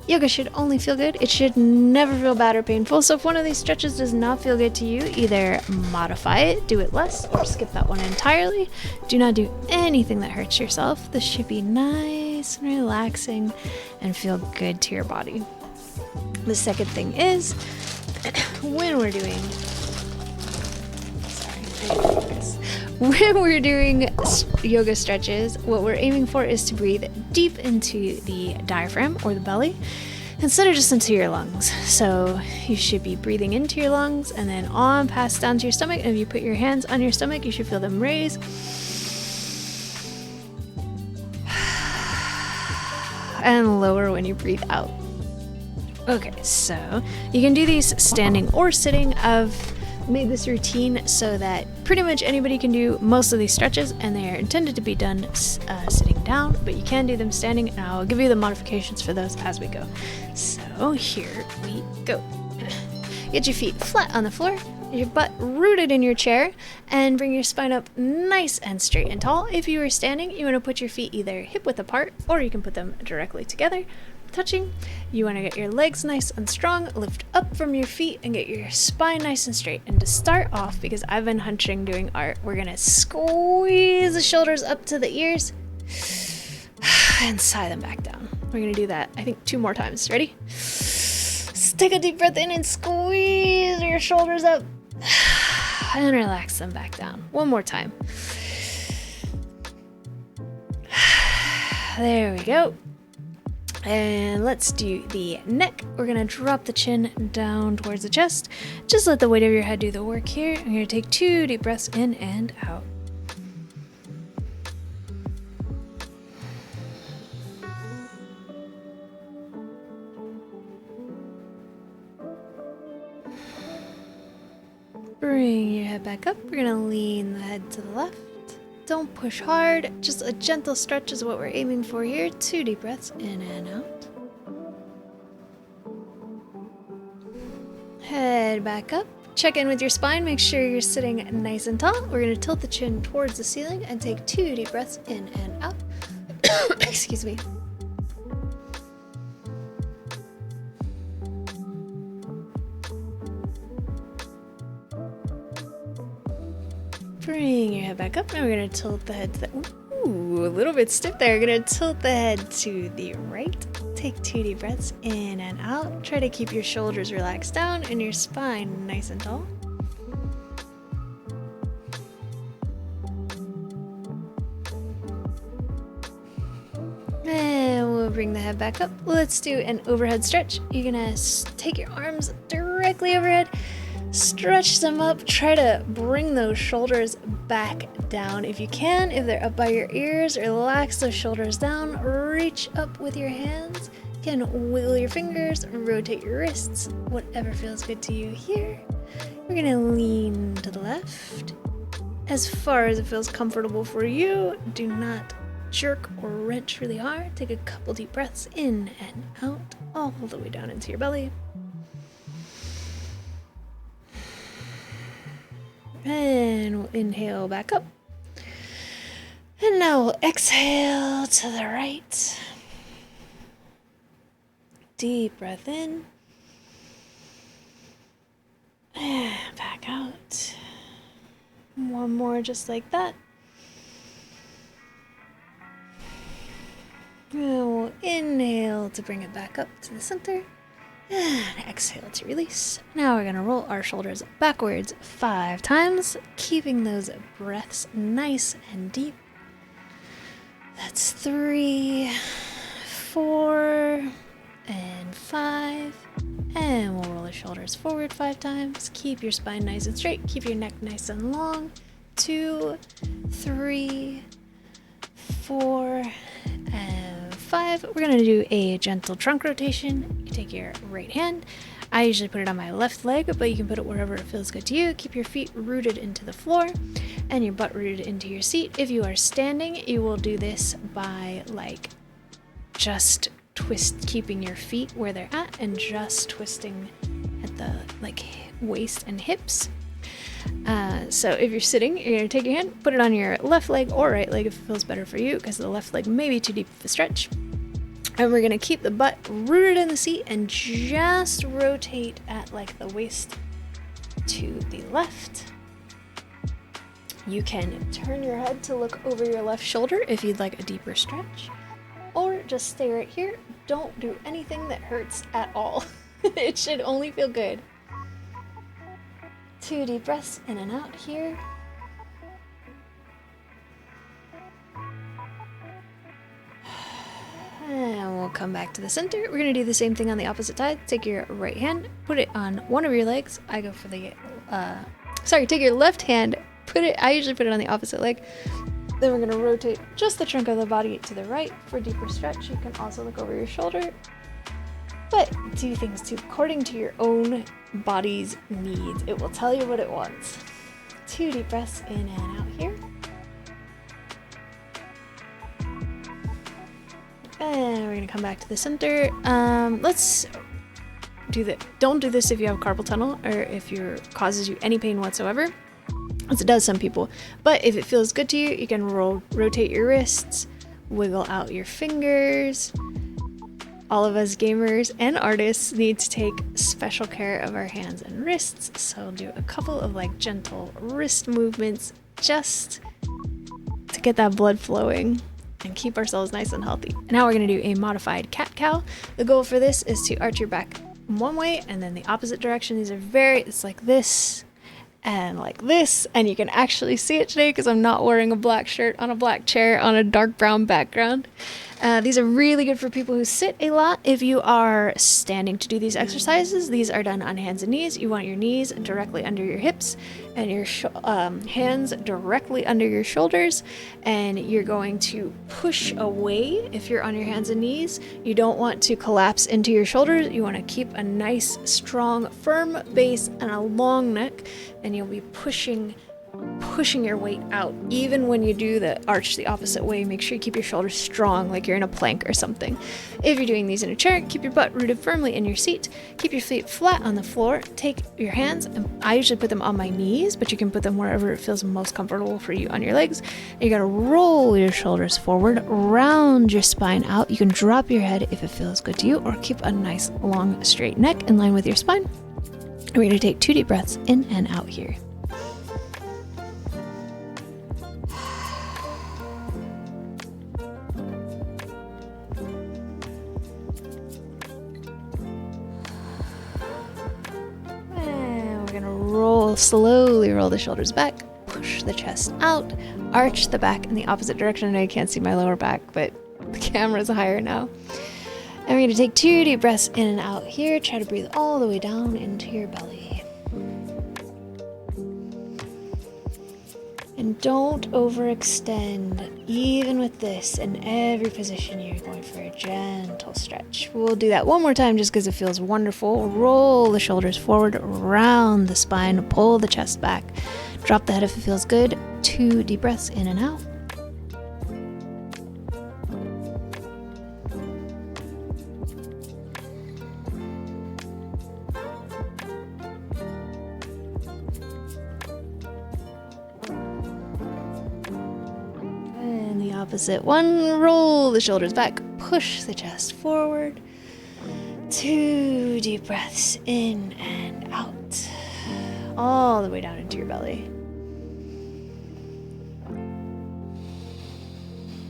Yoga should only feel good. It should never feel bad or painful. So if one of these stretches does not feel good to you, either modify it, do it less, or skip that one entirely. Do not do anything that hurts yourself. This should be nice and relaxing and feel good to your body. The second thing is when we're doing yoga stretches, what we're aiming for is to breathe deep into the diaphragm or the belly instead of just into your lungs. So you should be breathing into your lungs and then on past down to your stomach. And if you put your hands on your stomach, you should feel them raise and lower when you breathe out. Okay, so you can do these standing or sitting. I've made this routine so that pretty much anybody can do most of these stretches, and they are intended to be done sitting down, but you can do them standing, and I'll give you the modifications for those as we go. So here we go. Get your feet flat on the floor, your butt rooted in your chair, and bring your spine up nice and straight and tall. If you are standing, you want to put your feet either hip width apart, or you can put them directly together, touching. You want to get your legs nice and strong, lift up from your feet, and get your spine nice and straight. And to start off, because I've been hunching doing art, we're going to squeeze the shoulders up to the ears and sigh them back down. We're going to do that, I think, 2 more times. Ready? Take a deep breath in and squeeze your shoulders up and relax them back down. 1 more time. There we go. And let's do the neck. We're gonna drop the chin down towards the chest. Just let the weight of your head do the work here. I'm gonna take 2 deep breaths in and out. Bring your head back up. We're gonna lean the head to the left. Don't push hard, just a gentle stretch is what we're aiming for here. 2 deep breaths in and out. Head back up. Check in with your spine, make sure you're sitting nice and tall. We're gonna tilt the chin towards the ceiling and take 2 deep breaths in and out. Excuse me. Bring your head back up. Now we're going to tilt the head to the... Ooh, a little bit stiff there. We're going to tilt the head to the right. Take 2 deep breaths in and out. Try to keep your shoulders relaxed down and your spine nice and tall. And we'll bring the head back up. Let's do an overhead stretch. You're going to take your arms directly overhead. Stretch them up. Try to bring those shoulders back down if you can. If they're up by your ears, relax those shoulders down. Reach up with your hands. You can wiggle your fingers, rotate your wrists, whatever feels good to you here. We're going to lean to the left. As far as it feels comfortable for you, do not jerk or wrench really hard. Take a couple deep breaths in and out, all the way down into your belly. And we'll inhale back up. And now we'll exhale to the right. Deep breath in. And back out. 1 more just like that. And we'll inhale to bring it back up to the center. And exhale to release. Now we're going to roll our shoulders backwards 5 times, keeping those breaths nice and deep. That's 3, 4, and 5. And we'll roll the shoulders forward 5 times. Keep your spine nice and straight. Keep your neck nice and long. 2, 3, 4, and 5. We're going to do a gentle trunk rotation. You take your right hand. I usually put it on my left leg, but you can put it wherever it feels good to you. Keep your feet rooted into the floor and your butt rooted into your seat. If you are standing, you will do this by just keeping your feet where they're at and just twisting at the waist and hips. So if you're sitting, you're going to take your hand, put it on your left leg or right leg if it feels better for you, because the left leg may be too deep of a stretch. And we're gonna keep the butt rooted in the seat and just rotate at like the waist to the left. You can turn your head to look over your left shoulder if you'd like a deeper stretch, or just stay right here. Don't do anything that hurts at all. It should only feel good. 2 deep breaths in and out here. And we'll come back to the center. We're gonna do the same thing on the opposite side. Take your right hand, put it on one of your legs. I go for the, take your left hand, I usually put it on the opposite leg. Then we're gonna rotate just the trunk of the body to the right for deeper stretch. You can also look over your shoulder, but do things according to your own body's needs. It will tell you what it wants. 2 deep breaths in and out here. And we're gonna come back to the center. Let's do that. Don't do this if you have carpal tunnel or if it causes you any pain whatsoever, as it does some people. But if it feels good to you, you can rotate your wrists, wiggle out your fingers. All of us gamers and artists need to take special care of our hands and wrists, so I'll do a couple of like gentle wrist movements just to get that blood flowing and keep ourselves nice and healthy. Now we're gonna do a modified cat-cow. The goal for this is to arch your back one way and then the opposite direction. It's like this and like this, and you can actually see it today because I'm not wearing a black shirt on a black chair on a dark brown background. These are really good for people who sit a lot. If you are standing to do these exercises, these are done on hands and knees. You want your knees directly under your hips and your hands directly under your shoulders, and you're going to push away if you're on your hands and knees. You don't want to collapse into your shoulders. You want to keep a nice, strong, firm base and a long neck, and you'll be pushing your weight out. Even when you do the arch the opposite way, make sure you keep your shoulders strong like you're in a plank or something. If you're doing these in a chair, keep your butt rooted firmly in your seat. Keep your feet flat on the floor. Take your hands, and I usually put them on my knees, but you can put them wherever it feels most comfortable for you on your legs. And you gotta roll your shoulders forward, round your spine out. You can drop your head if it feels good to you, or keep a nice long straight neck in line with your spine. And we're gonna take 2 deep breaths in and out here. Slowly roll the shoulders back, push the chest out, arch the back in the opposite direction. I know you can't see my lower back, but the camera's higher now. And we're going to take 2 deep breaths in and out here. Try to breathe all the way down into your belly. And don't overextend. Even with this, in every position, you're going for a gentle stretch. We'll do that one more time just because it feels wonderful. Roll the shoulders forward, round the spine, pull the chest back. Drop the head if it feels good. 2 deep breaths in and out. Opposite one, roll the shoulders back, push the chest forward. 2 deep breaths in and out, all the way down into your belly.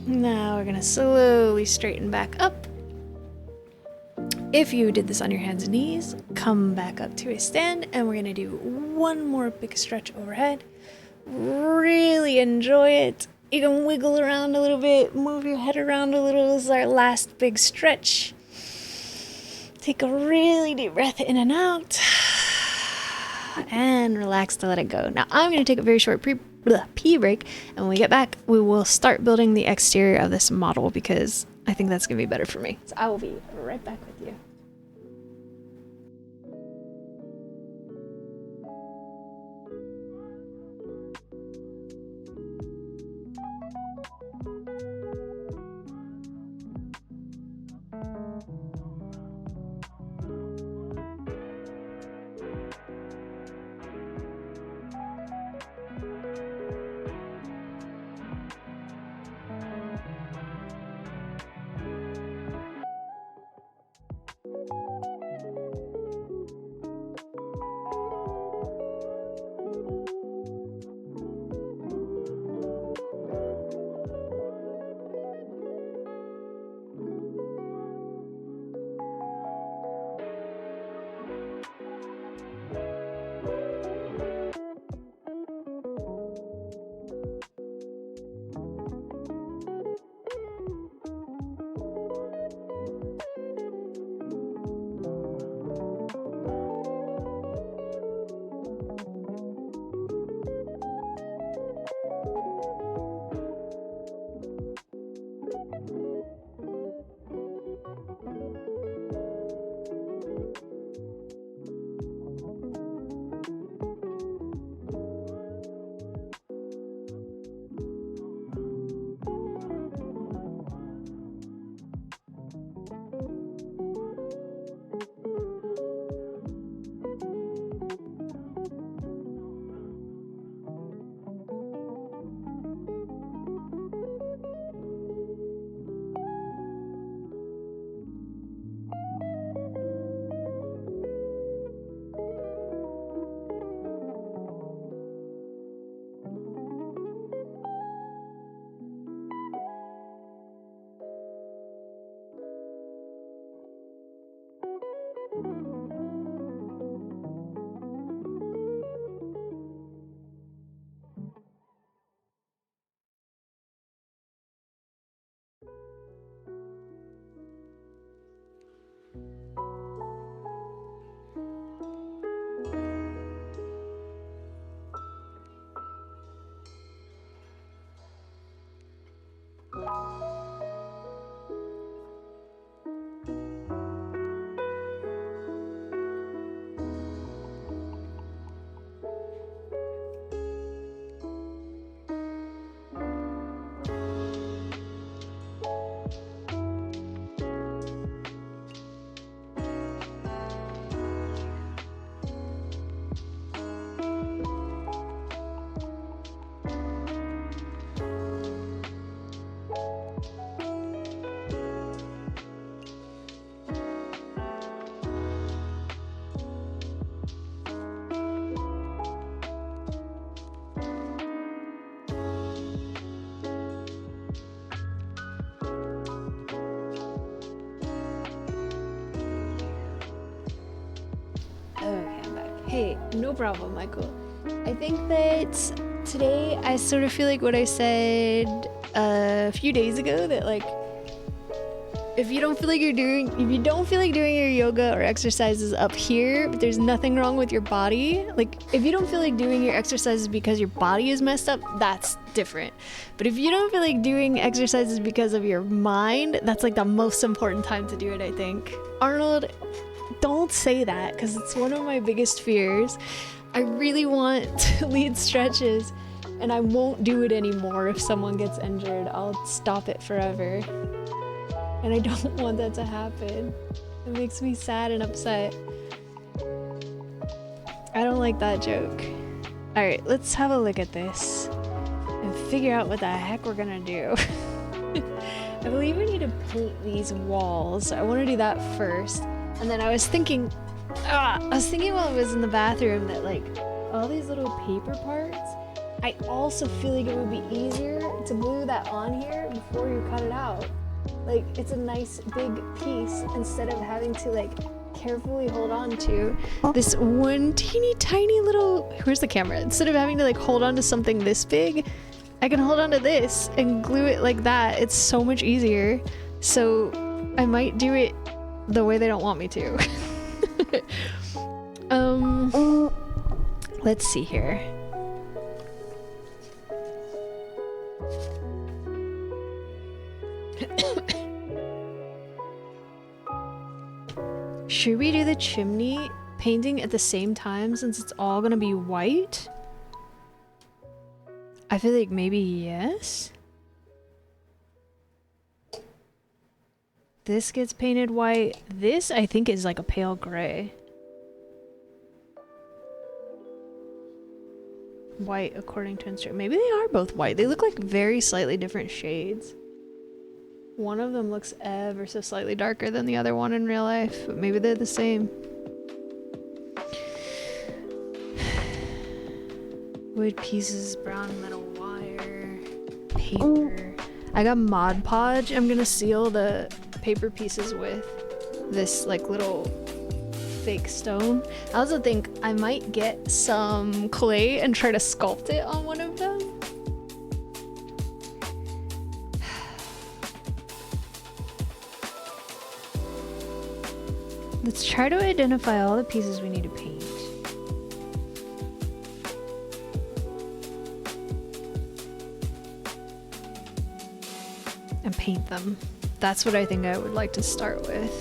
Now we're gonna slowly straighten back up. If you did this on your hands and knees, come back up to a stand, and we're gonna do one more big stretch overhead. Really enjoy it. You can wiggle around a little bit, move your head around a little. This is our last big stretch. Take a really deep breath in and out. And relax to let it go. Now I'm going to take a very short pee break. And when we get back, we will start building the exterior of this model because I think that's going to be better for me. So I will be right back with you. Hey, no problem, Michael. I think that today I sort of feel like what I said a few days ago, that like if you don't feel like doing your yoga or exercises up here, but there's nothing wrong with your body. Like if you don't feel like doing your exercises because your body is messed up, that's different. But if you don't feel like doing exercises because of your mind, that's like the most important time to do it, I think. Arnold, don't say that, because it's one of my biggest fears. I really want to lead stretches, and I won't do it anymore if someone gets injured. I'll stop it forever. And I don't want that to happen. It makes me sad and upset. I don't like that joke. Alright, let's have a look at this and figure out what the heck we're gonna do. I believe we need to paint these walls. I want to do that first. And then I was thinking while I was in the bathroom that like all these little paper parts, I also feel like it would be easier to glue that on here before you cut it out. Like it's a nice big piece instead of having to like carefully hold on to this one teeny tiny little, where's the camera? Instead of having to like hold on to something this big, I can hold on to this and glue it like that. It's so much easier. So I might do it the way they don't want me to. Let's see here. Should we do the chimney painting at the same time since it's all gonna be white? I feel like maybe yes. This gets painted white. This I think is like a pale gray. White according to instruction. Maybe they are both white. They look like very slightly different shades. One of them looks ever so slightly darker than the other one in real life, but maybe they're the same. Wood pieces, brown metal wire, paper. I got Mod Podge. I'm gonna seal the paper pieces with this like little fake stone. I also think I might get some clay and try to sculpt it on one of them. Let's try to identify all the pieces we need to paint. And paint them. That's what I think I would like to start with.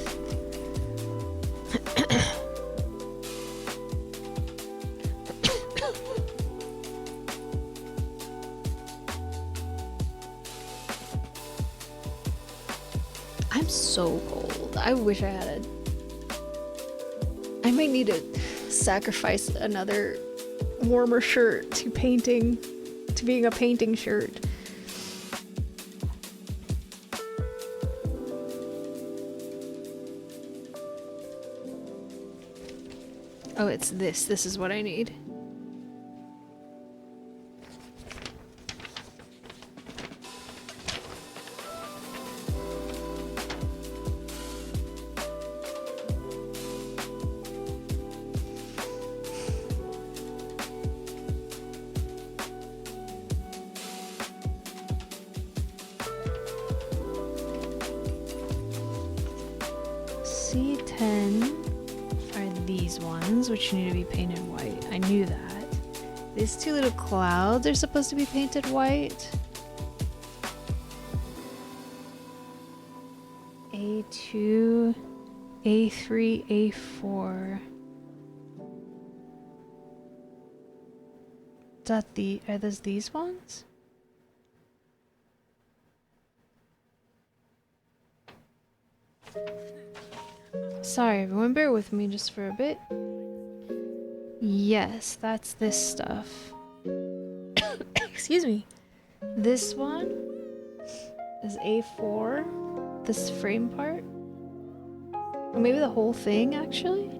I'm so cold. I wish I had a... I might need to sacrifice another warmer shirt to painting, to being a painting shirt. Oh, it's this. This is what I need. C10 are these ones, which need to be painted white. I knew that. These two little clouds are supposed to be painted white. A2, A3, A4. Are those these ones? Sorry, everyone, bear with me just for a bit. Yes, that's this stuff. Excuse me. This one is A4. This frame part. Or maybe the whole thing, actually.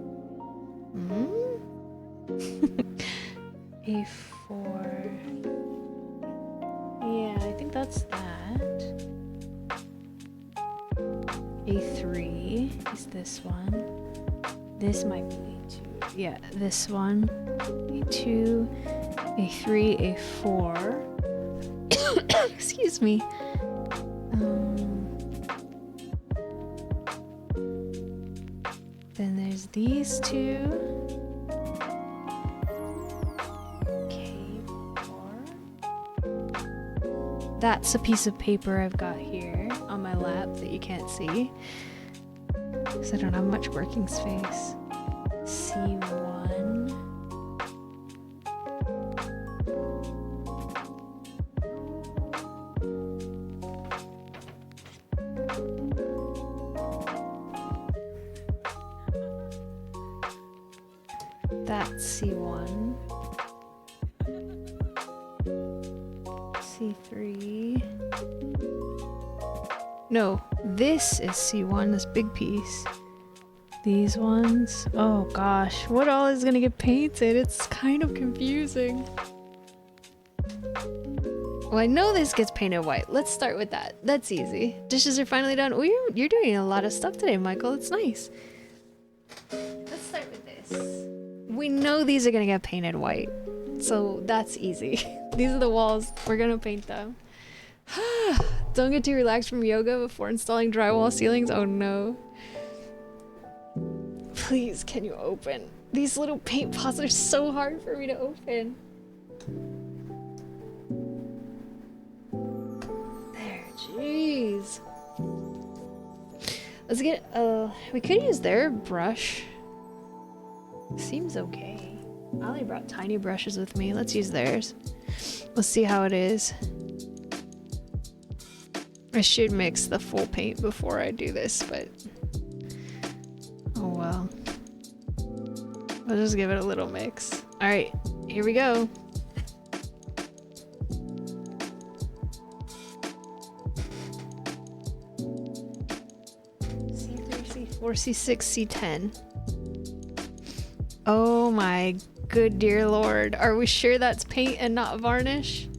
A4. Yeah, I think that's that. A3 is this one. This might be A2. yeah, this one. A2, A3, A4. Excuse me. Then there's these two. K4. That's a piece of paper I've got here on my lap that you can't see, because I don't have much working space. C1. That's C1. C3. No, this is C1, this big piece. These ones. Oh gosh, what all is gonna get painted? It's kind of confusing. Well, I know this gets painted white. Let's start with that. That's easy. Dishes are finally done. Oh, you're doing a lot of stuff today, Michael. It's nice. Let's start with this. We know these are gonna get painted white, so that's easy. These are the walls. We're gonna paint them. Don't get too relaxed from yoga before installing drywall ceilings. Oh no. Please, can you open? These little paint pots are so hard for me to open. There, jeez. Let's get, we could use their brush. Seems okay. I only brought tiny brushes with me. Let's use theirs. Let's see how it is. I should mix the full paint before I do this, but oh well. I'll just give it a little mix. Alright, here we go. C3, C4, C6, C10. Oh my good dear lord. Are we sure that's paint and not varnish?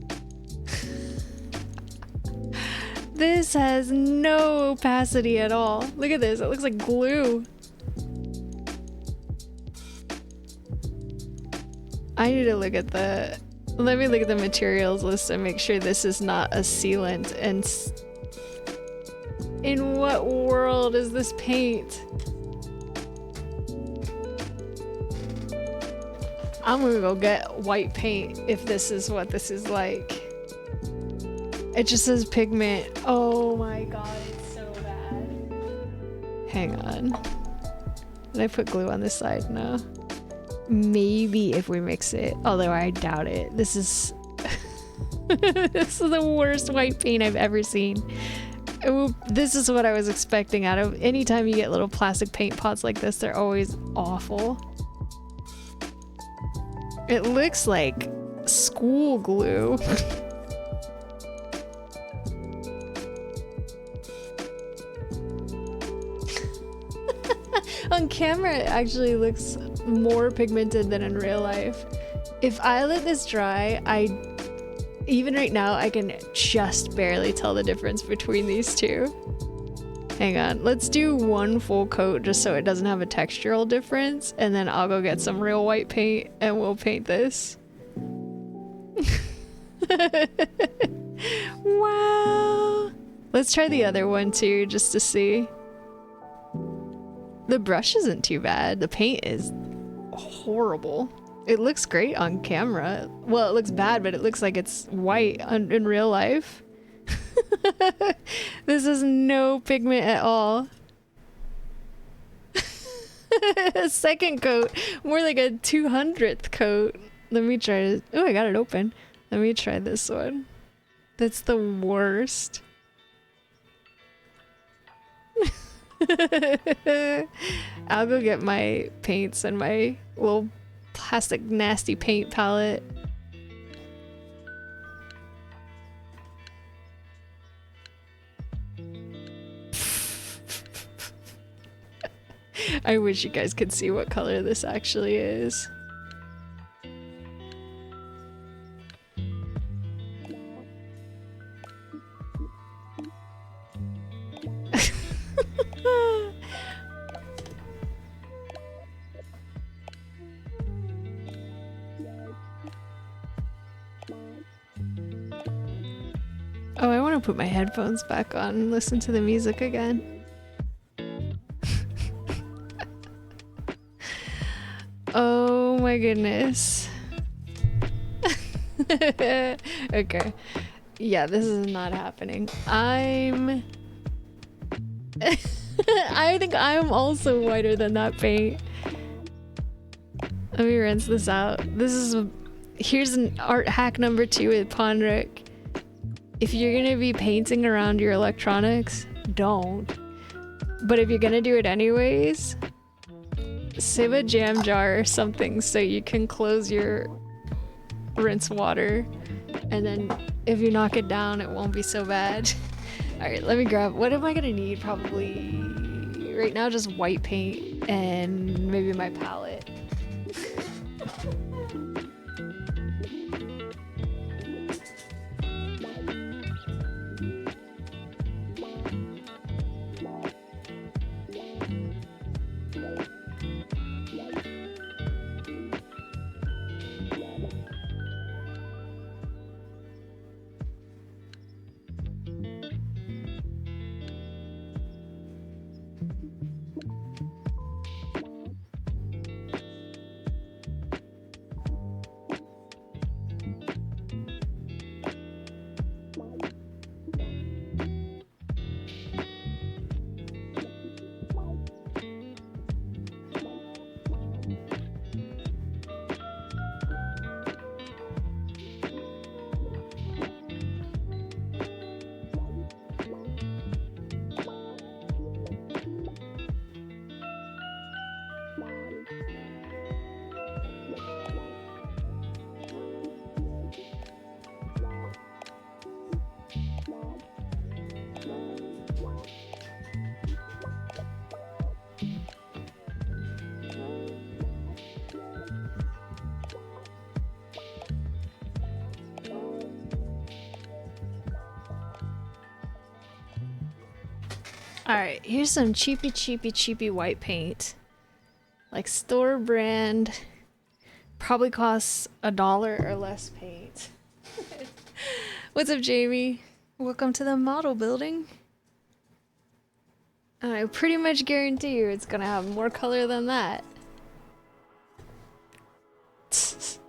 This has no opacity at all. Look at this, it looks like glue. I need to look at the... Let me look at the materials list and make sure this is not a sealant. And in what world is this paint? I'm gonna go get white paint if this is what this is like. It just says pigment. Oh my god, it's so bad. Hang on. Did I put glue on this side? No. Maybe if we mix it, although I doubt it. This is this is the worst white paint I've ever seen. This is what I was expecting out of anytime you get little plastic paint pots like this. They're always awful. It looks like school glue. On camera it actually looks more pigmented than in real life. If I let this dry, even right now I can just barely tell the difference between these two. Hang on, let's do one full coat just so it doesn't have a textural difference, and then I'll go get some real white paint and we'll paint this. Wow. Let's try the other one too, just to see. The brush isn't too bad. The paint is horrible. It looks great on camera. Well, it looks bad, but it looks like it's white in real life. This is no pigment at all. A second coat, more like a 200th coat. Let me try it. Oh, I got it open. Let me try this one. That's the worst. I'll go get my paints and my little plastic nasty paint palette. I wish you guys could see what color this actually is. put my headphones back on and listen to the music again. Oh my goodness. Okay. Yeah, this is not happening. I think I'm also whiter than that paint. Let me rinse this out. Here's an art hack number 2 with Ponric. If you're gonna be painting around your electronics, don't. But if you're gonna do it anyways, save a jam jar or something so you can close your rinse water, and then if you knock it down, it won't be so bad. Alright, let me grab, what am I gonna need? Probably, right now, just white paint and maybe my palette. Alright, here's some cheapy white paint. Like store brand. Probably costs $1 or less paint. What's up, Jamie? Welcome to the model building. I pretty much guarantee you it's gonna have more color than that.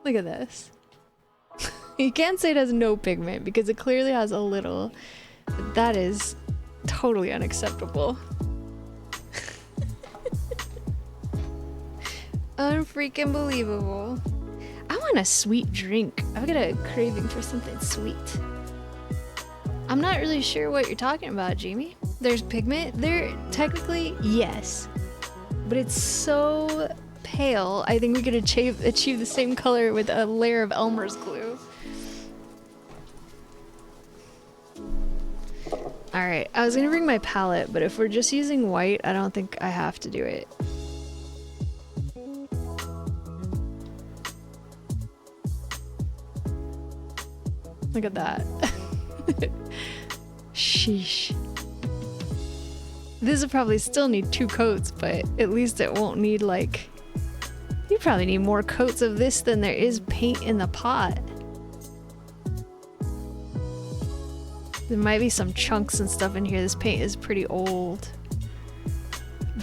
Look at this. You can't say it has no pigment because it clearly has a little. But that is totally unacceptable. Unfreaking believable. I want a sweet drink. I've got a craving for something sweet. I'm not really sure what you're talking about, Jamie. There's pigment there, technically, yes. But it's so pale, I think we could achieve the same color with a layer of Elmer's glue. Alright, I was gonna bring my palette, but if we're just using white, I don't think I have to do it. Look at that. Sheesh. This will probably still need 2 coats, but at least it won't need like... You probably need more coats of this than there is paint in the pot. There might be some chunks and stuff in here. This paint is pretty old.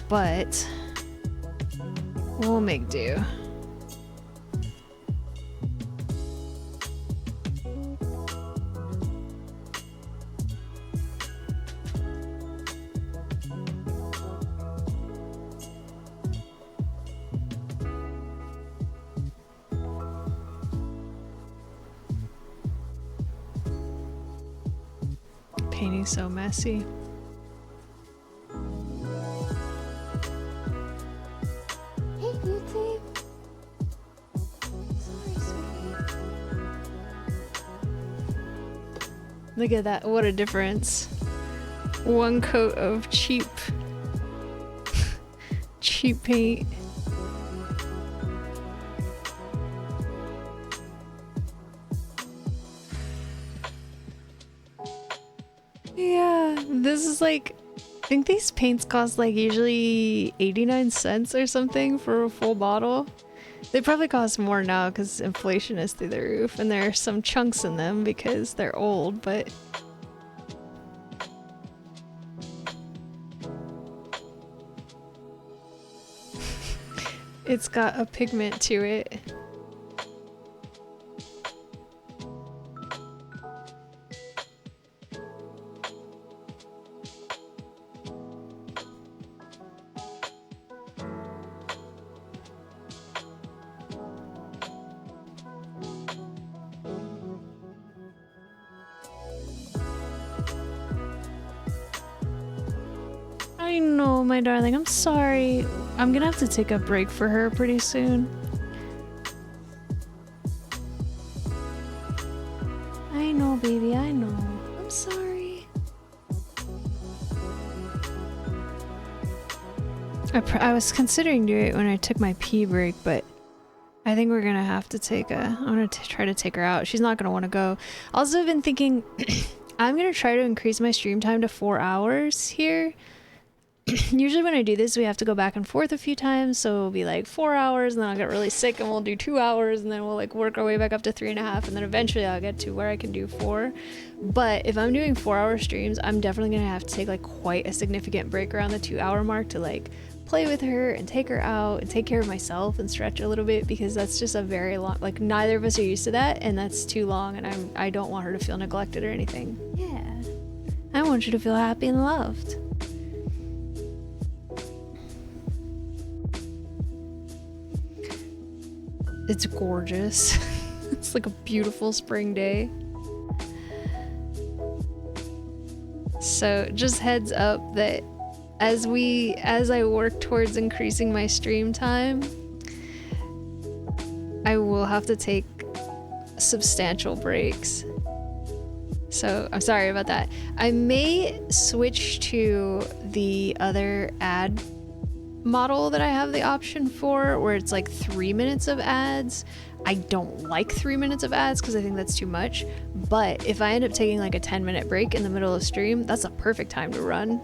But we'll make do. Painting so messy. Hey, beauty. Sorry, sweetie. Look at that, what a difference. 1 coat of cheap paint. Yeah, this is like, I think these paints cost like usually 89 cents or something for a full bottle. They probably cost more now because inflation is through the roof and there are some chunks in them because they're old, but It's got a pigment to it. I know, my darling. I'm sorry. I'm gonna have to take a break for her pretty soon. I know, baby. I know. I'm sorry. I was considering doing it when I took my pee break, but I think we're gonna have to take I'm gonna try to take her out. She's not gonna want to go. Also, I've been thinking I'm gonna try to increase my stream time to 4 hours here. Usually when I do this, we have to go back and forth a few times, so it'll be like 4 hours, and then I'll get really sick and we'll do 2 hours, and then we'll like work our way back up to 3.5, and then eventually I'll get to where I can do 4. But if I'm doing 4-hour streams, I'm definitely gonna have to take like quite a significant break around the 2-hour mark to like play with her and take her out and take care of myself and stretch a little bit, because that's just a very long, like neither of us are used to that, and that's too long, and I don't want her to feel neglected or anything. Yeah, I want you to feel happy and loved. It's gorgeous. It's like a beautiful spring day. So just heads up that as I work towards increasing my stream time, I will have to take substantial breaks. So I'm sorry about that. I may switch to the other ad model that I have the option for, where it's like 3 minutes of ads. I don't like 3 minutes of ads because I think that's too much, but if I end up taking like a 10-minute break in the middle of stream, that's a perfect time to run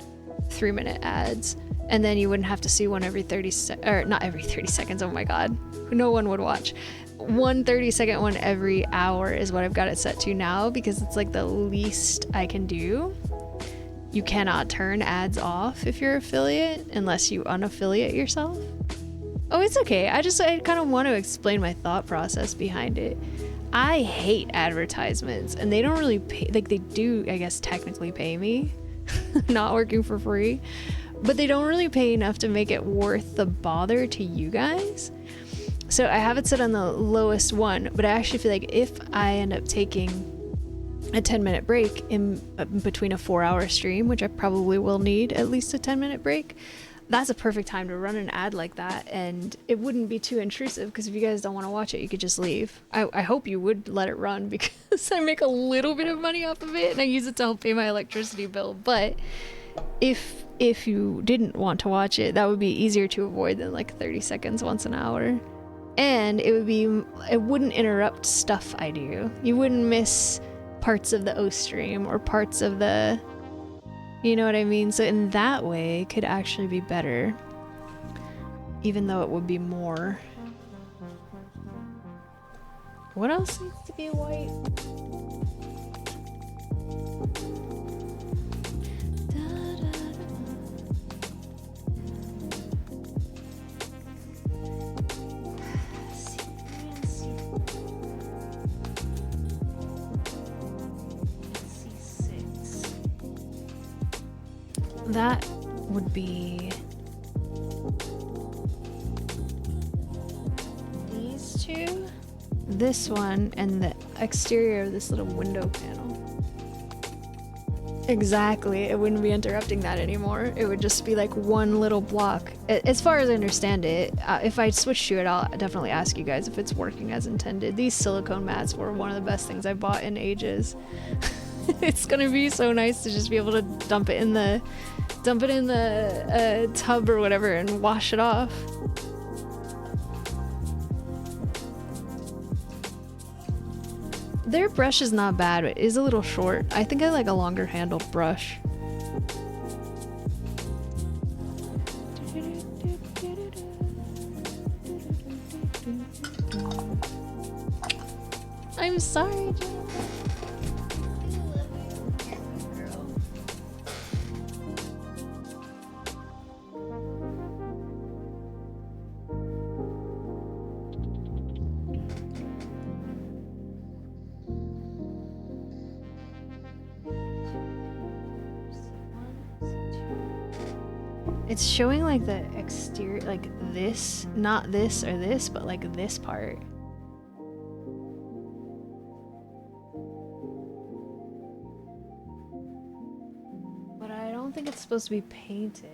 3-minute ads, and then you wouldn't have to see one every 30 or not every 30 seconds. Oh my god, no one would watch. 1 30-second one every hour is what I've got it set to now, because it's like the least I can do. You cannot turn ads off if you're affiliate unless you unaffiliate yourself. Oh, it's okay. I kind of want to explain my thought process behind it. I hate advertisements, and they don't really pay, like they do, I guess, technically pay me, not working for free, but they don't really pay enough to make it worth the bother to you guys. So I have it set on the lowest one, but I actually feel like if I end up taking a 10-minute break in between a 4-hour stream, which I probably will need at least a 10-minute break, that's a perfect time to run an ad like that, and it wouldn't be too intrusive, because if you guys don't want to watch it, you could just leave. I hope you would let it run, because I make a little bit of money off of it and I use it to help pay my electricity bill. But if you didn't want to watch it, that would be easier to avoid than like 30 seconds once an hour, and it wouldn't interrupt stuff I do. You wouldn't miss parts of the O stream or parts of the, you know what I mean? So in that way, it could actually be better, even though it would be more. What else needs to be white? That would be these two, this one, and the exterior of this little window panel. Exactly, it wouldn't be interrupting that anymore. It would just be like one little block. As far as I understand it, if I switch to it, I'll definitely ask you guys if it's working as intended. These silicone mats were one of the best things I bought in ages. It's gonna be so nice to just be able to dump it in the tub or whatever and wash it off. Their brush is not bad, but it is a little short. I think I like a longer handled brush. I'm sorry, Jen. It's showing like the exterior, like this, not this or this, but like this part. But I don't think it's supposed to be painted.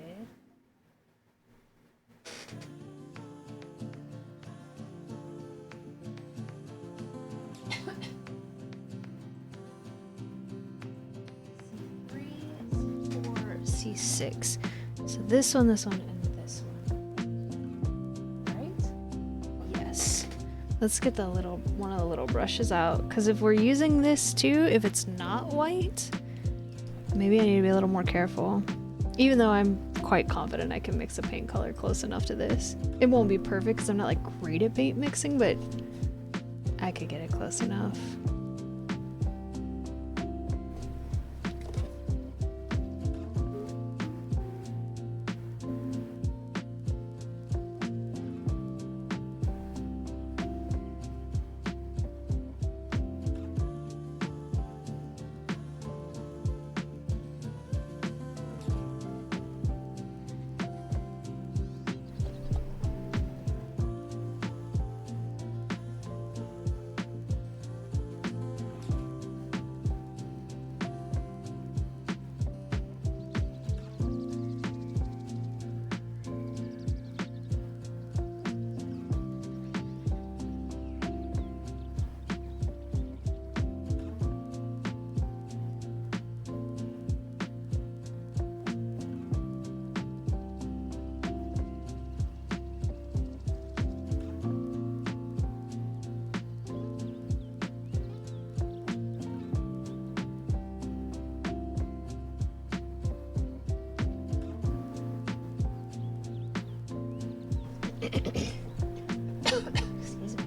C6. So this one, and this one. Right? Yes. Let's get the one of the little brushes out, because if we're using this too, if it's not white, maybe I need to be a little more careful. Even though I'm quite confident I can mix a paint color close enough to this. It won't be perfect because I'm not like great at paint mixing, but I could get it close enough. Excuse me.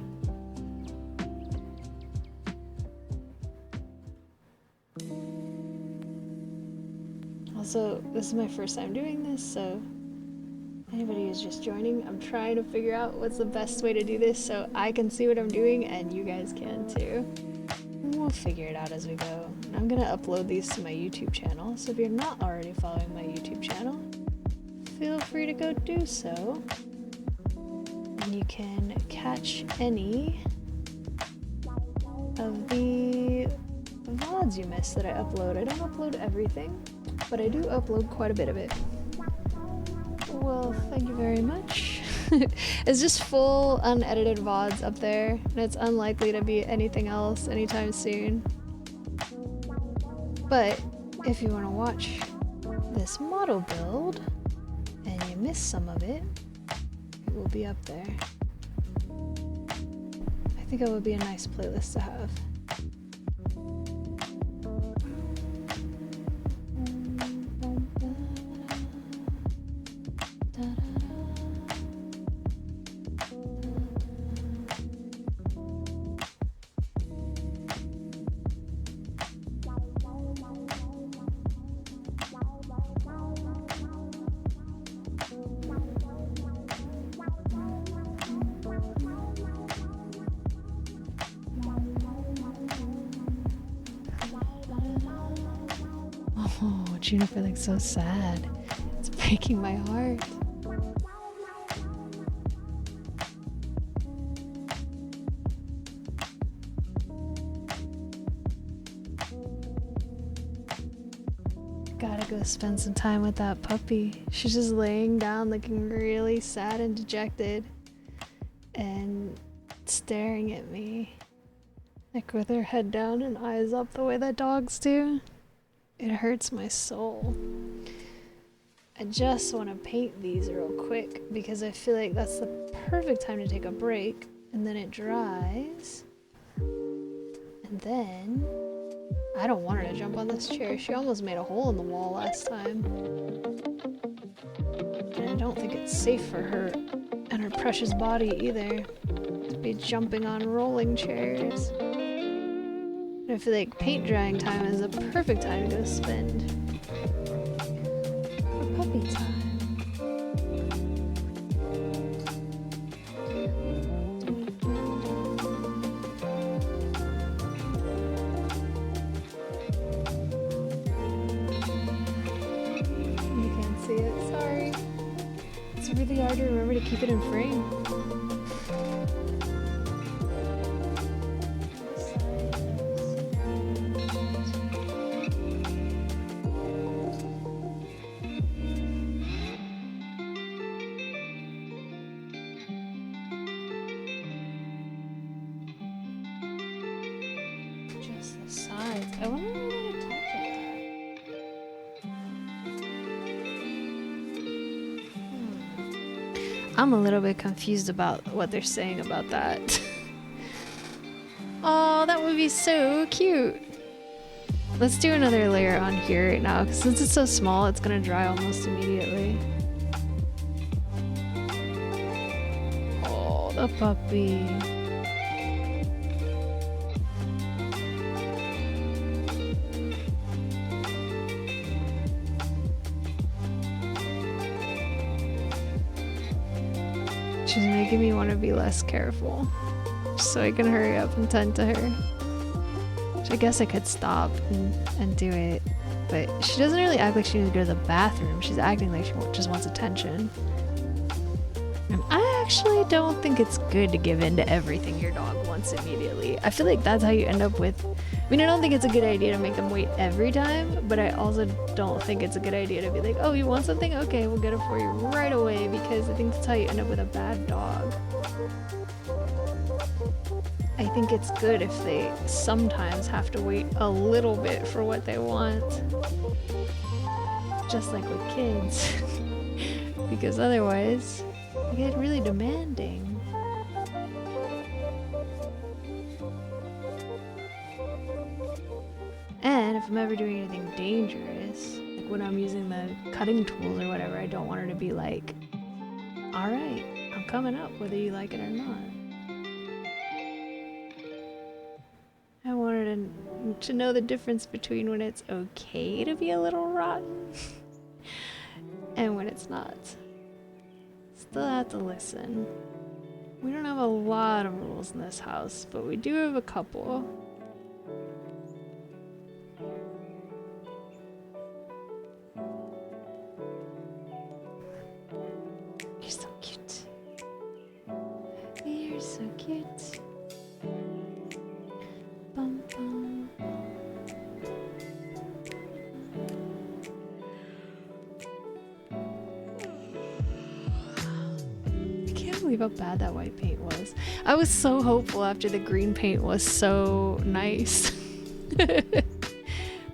Also, this is my first time doing this, so anybody who's just joining, I'm trying to figure out what's the best way to do this so I can see what I'm doing and you guys can too. We'll figure it out as we go. I'm gonna upload these to my YouTube channel, so if you're not already following my YouTube channel, feel free to go do so. And you can catch any of the VODs you missed that I upload. I don't upload everything, but I do upload quite a bit of it. Well, thank you very much. It's just full unedited VODs up there, and it's unlikely to be anything else anytime soon. But if you want to watch this model build, and you missed some of it, it will be up there. I think it would be a nice playlist to have. Oh, Juniper looks so sad. It's breaking my heart. Gotta go spend some time with that puppy. She's just laying down looking really sad and dejected and staring at me, like with her head down and eyes up the way that dogs do. It hurts my soul. I just want to paint these real quick because I feel like that's the perfect time to take a break, and then it dries. And then I don't want her to jump on this chair. She almost made a hole in the wall last time. And I don't think it's safe for her and her precious body either to be jumping on rolling chairs. I feel like paint drying time is the perfect time to go spend for puppy time. You can't see it, sorry. hard to remember to keep it in frame. Just the sides. I wonder where they attach it. I'm a little bit confused about what they're saying about that. Oh, that would be so cute. Let's do another layer on here right now, because since it's so small, it's gonna dry almost immediately. Oh, the puppy. She's making me want to be less careful, just so I can hurry up and tend to her. Which I guess I could stop and do it, but she doesn't really act like she needs to go to the bathroom. She's acting like she just wants attention. And I actually don't think it's good to give in to everything your dog wants immediately. I feel like that's how you end up with... I mean, I don't think it's a good idea to make them wait every time, but I also don't think it's a good idea to be like, oh, you want something? Okay, we'll get it for you right away, because I think that's how you end up with a bad dog. I think it's good if they sometimes have to wait a little bit for what they want. Just like with kids. Because otherwise, they get really demanding. And if I'm ever doing anything dangerous, like when I'm using the cutting tools or whatever, I don't want her to be like, alright, I'm coming up whether you like it or not. I want her to know the difference between when it's okay to be a little rotten and when it's not. Still have to listen. We don't have a lot of rules in this house, but we do have a couple. You're so cute. You're so cute. Bum, bum. I can't believe how bad that white paint was. I was so hopeful after the green paint was so nice.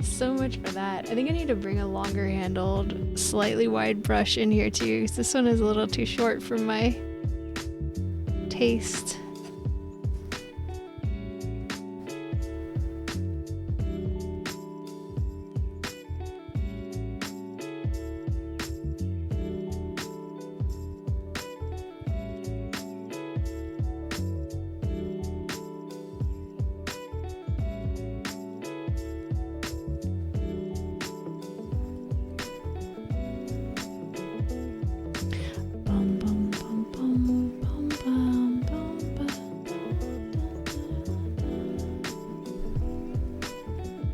So much for that. I think I need to bring a longer handled, slightly wide brush in here too, because this one is a little too short for my taste.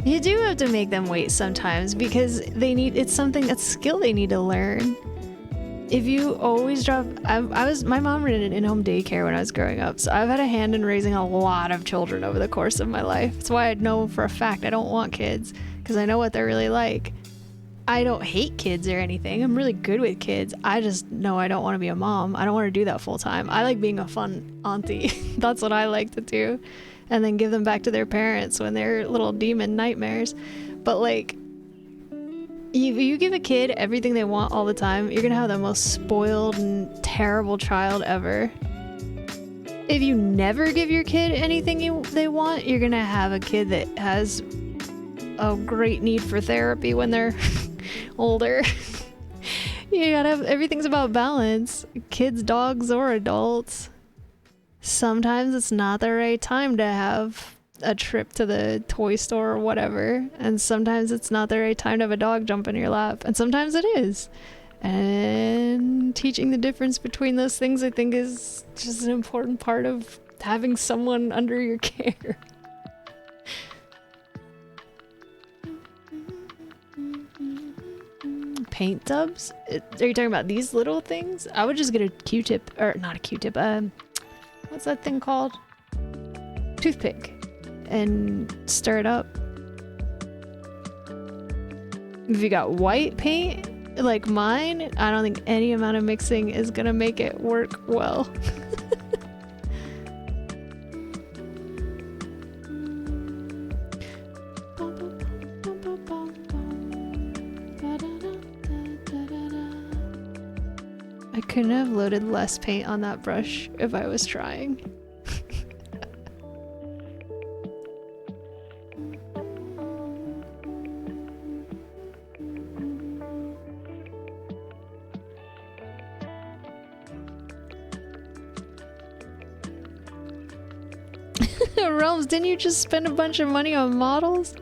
You do have to make them wait sometimes because it's something, that's skill they need to learn. If you always drop, my mom ran an in-home daycare when I was growing up, so I've had a hand in raising a lot of children over the course of my life. That's why I know for a fact I don't want kids, because I know what they're really like. I don't hate kids or anything. I'm really good with kids. I just know I don't want to be a mom. I don't want to do that full time. I like being a fun auntie. That's what I like to do. And then give them back to their parents when they're little demon nightmares. But like, if you give a kid everything they want all the time, you're gonna have the most spoiled and terrible child ever. If you never give your kid anything they want, you're gonna have a kid that has a great need for therapy when they're older. You gotta have, everything's about balance. Kids, dogs, or adults. Sometimes it's not the right time to have a trip to the toy store or whatever, and sometimes it's not the right time to have a dog jump in your lap, and sometimes it is. And teaching the difference between those things, I think, is just an important part of having someone under your care. paint tubs. Are you talking about these little things? I would just get a Q-tip, or not a Q-tip, what's that thing called? Toothpick. And stir it up. If you got white paint, like mine, I don't think any amount of mixing is gonna make it work well. I couldn't have loaded less paint on that brush if I was trying. Realms, didn't you just spend a bunch of money on models?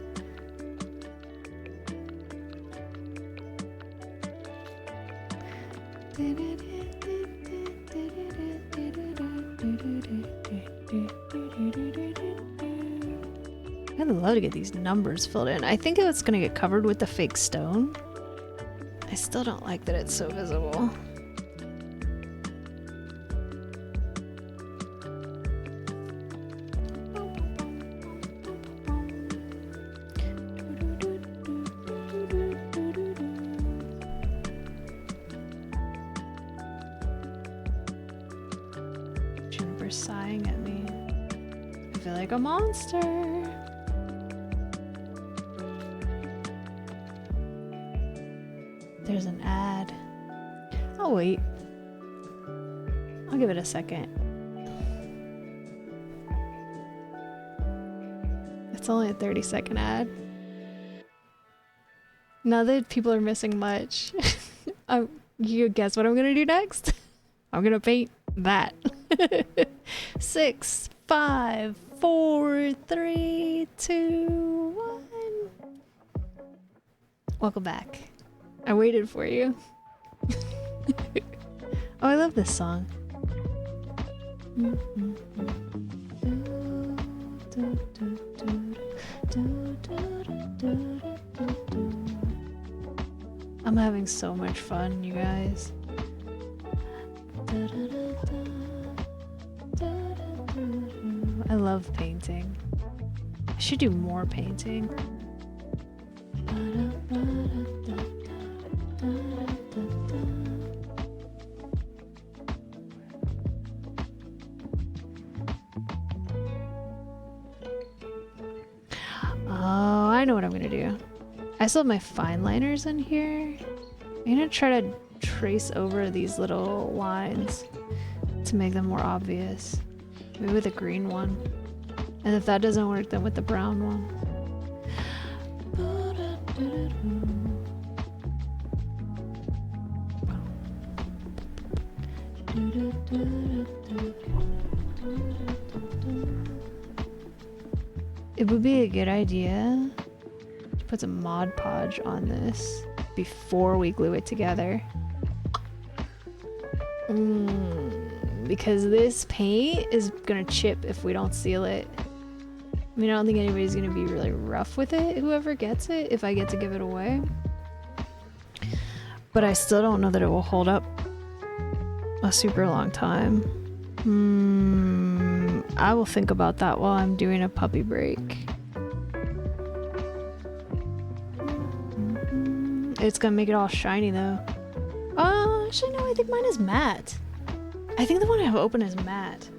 I'd love to get these numbers filled in. I think it's gonna get covered with the fake stone. I still don't like that it's so visible. Juniper's sighing at me. I feel like a monster. There's an ad. I'll wait. I'll give it a second. It's only a 30-second ad. Now that people are missing much, you guess what I'm gonna do next? I'm gonna paint that. 6, 5, 4, 3, 2, 1. Welcome back. I waited for you. Oh, I love this song. I'm having so much fun, you guys. I love painting. I should do more painting. Oh, I know what I'm gonna do. I still have my fine liners in here. I'm gonna try to trace over these little lines to make them more obvious. Maybe with a green one. And if that doesn't work, then with the brown one. It would be a good idea to put some Mod Podge on this before we glue it together. Because this paint is gonna chip if we don't seal it. I mean, I don't think anybody's gonna be really rough with it, whoever gets it, if I get to give it away. But I still don't know that it will hold up a super long time. I will think about that while I'm doing a puppy break. It's gonna make it all shiny though. Actually no, I think mine is matte. I think the one I have open is matte.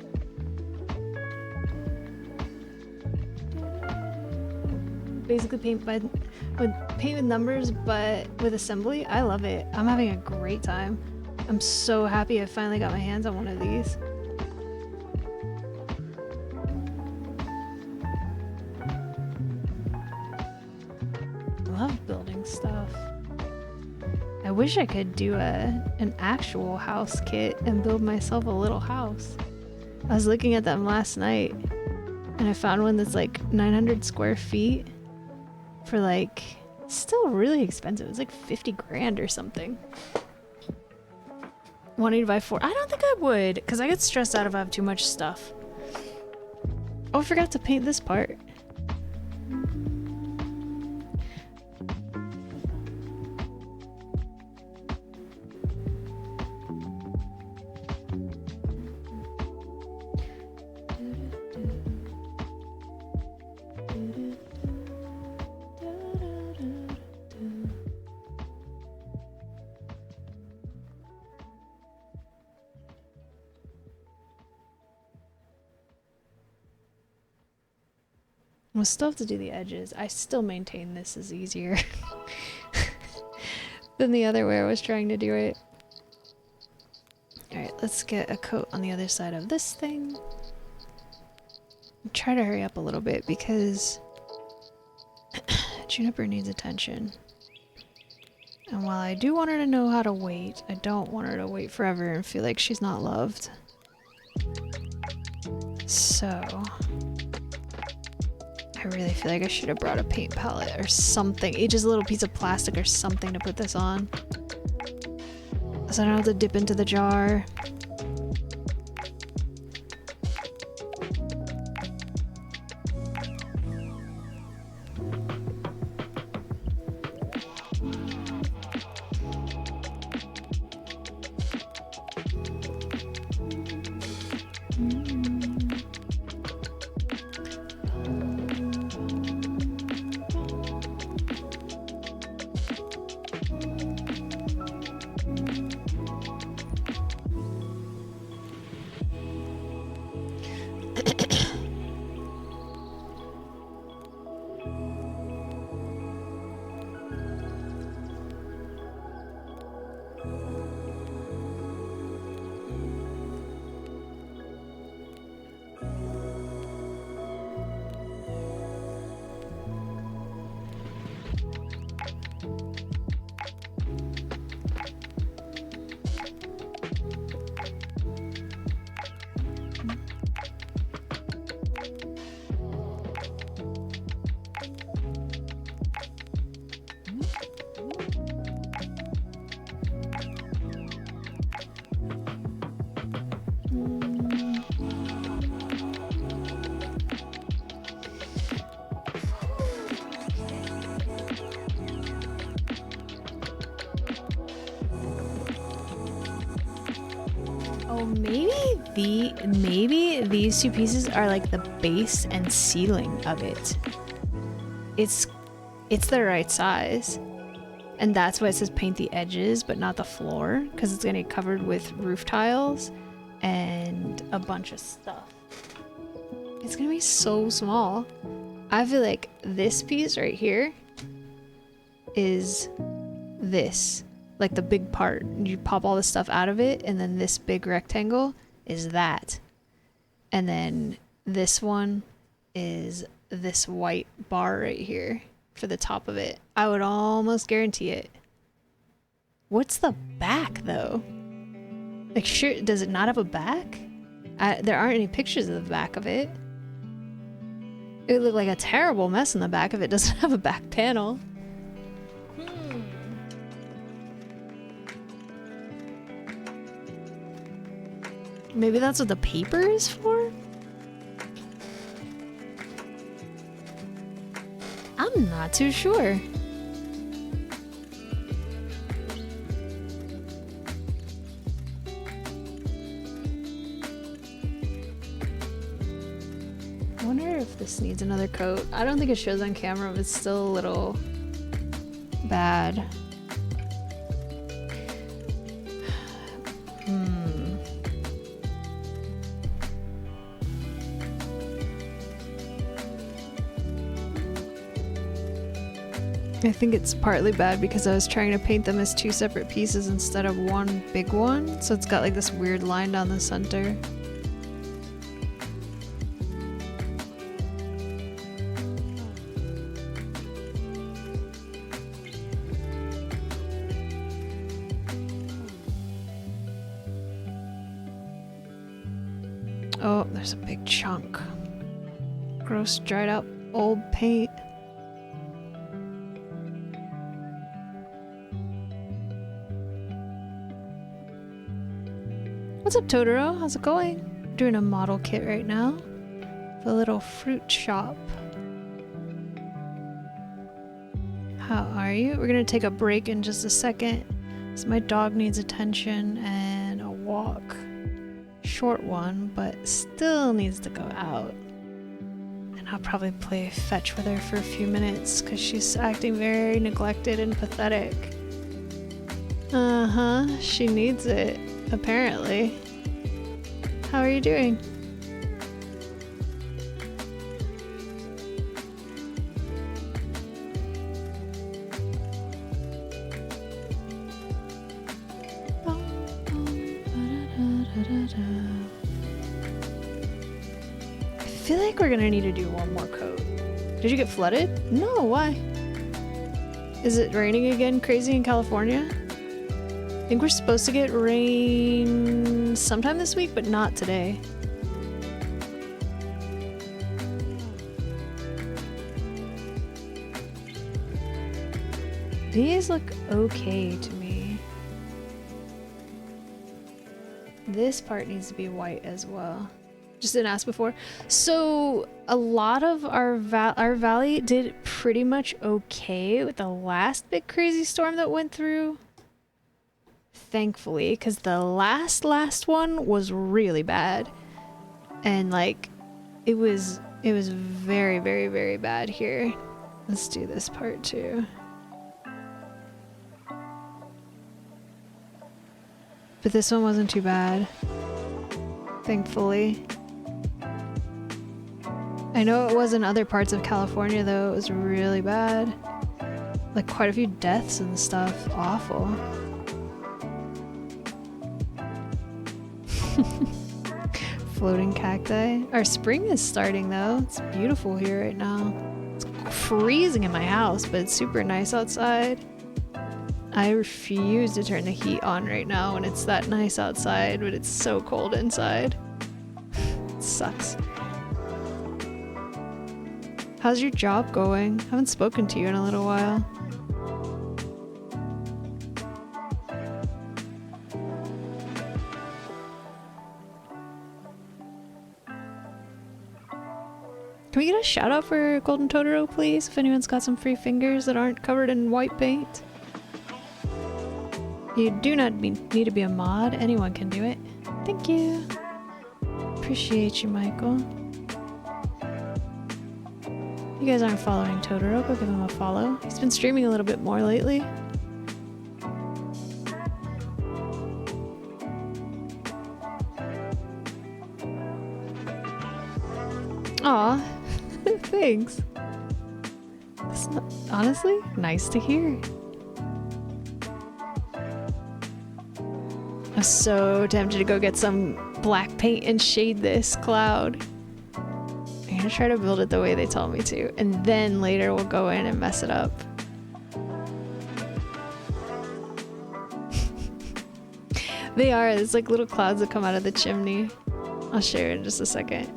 Basically paint with numbers, but with assembly. I love it. I'm having a great time. I'm so happy I finally got my hands on one of these. I love building stuff. I wish I could do an actual house kit and build myself a little house. I was looking at them last night and I found one that's like 900 square feet for like, still really expensive. It's like 50 grand or something. Wanting to buy 4. I don't think I would, because I get stressed out if I have too much stuff. Oh, I forgot to paint this part. We'll still have to do the edges. I still maintain this is easier than the other way I was trying to do it. Alright, let's get a coat on the other side of this thing. Try to hurry up a little bit because Juniper needs attention. And while I do want her to know how to wait, I don't want her to wait forever and feel like she's not loved. So I really feel like I should have brought a paint palette or something. Just a little piece of plastic or something to put this on. So I don't have to dip into the jar. Oh, maybe these two pieces are like the base and ceiling of it. It's the right size. And that's why it says paint the edges, but not the floor, because it's gonna get covered with roof tiles and a bunch of stuff. It's gonna be so small. I feel like this piece right here is this. Like the big part. You pop all the stuff out of it, and then this big rectangle is that. And then this one is this white bar right here for the top of it. I would almost guarantee it. What's the back though? Like, sure, does it not have a back? There aren't any pictures of the back of it. It would look like a terrible mess in the back if it doesn't have a back panel. Maybe that's what the paper is for? I'm not too sure. I wonder if this needs another coat. I don't think it shows on camera, but it's still a little bad. I think it's partly bad because I was trying to paint them as two separate pieces instead of one big one, so it's got like this weird line down the center. Oh, there's a big chunk. Gross, dried up old paint. What's up, Totoro? How's it going? I'm doing a model kit right now. The little fruit shop. How are you? We're gonna take a break in just a second. So my dog needs attention and a walk. Short one, but still needs to go out. And I'll probably play fetch with her for a few minutes because she's acting very neglected and pathetic. Uh-huh, she needs it. Apparently. How are you doing? feel like we're gonna need to do one more coat. Did you get flooded? No, why? Is it raining again crazy in California? I think we're supposed to get rain sometime this week, but not today. These look okay to me. This part needs to be white as well. Just didn't ask before. So a lot of our valley did pretty much okay with the last big crazy storm that went through. Thankfully, because the last one was really bad. And like it was very, very, very bad here. Let's do this part too. But this one wasn't too bad, thankfully. I know it was in other parts of California though, it was really bad. Like quite a few deaths and stuff, awful. Floating cacti. Our spring is starting though, it's beautiful here right now. It's freezing in my house, but it's super nice outside. I refuse to turn the heat on right now when it's that nice outside, but it's so cold inside. It sucks. How's your job going? I haven't spoken to you in a little while. Can we get a shout out for Golden Totoro, please? If anyone's got some free fingers that aren't covered in white paint. You do not need to be a mod. Anyone can do it. Thank you. Appreciate you, Michael. You guys aren't following Totoro, go give him a follow. He's been streaming a little bit more lately. Aw, thanks. That's not, honestly, nice to hear. I'm so tempted to go get some black paint and shade this cloud. I'm gonna try to build it the way they told me to, and then later we'll go in and mess it up. They are, it's like little clouds that come out of the chimney. I'll share it in just a second.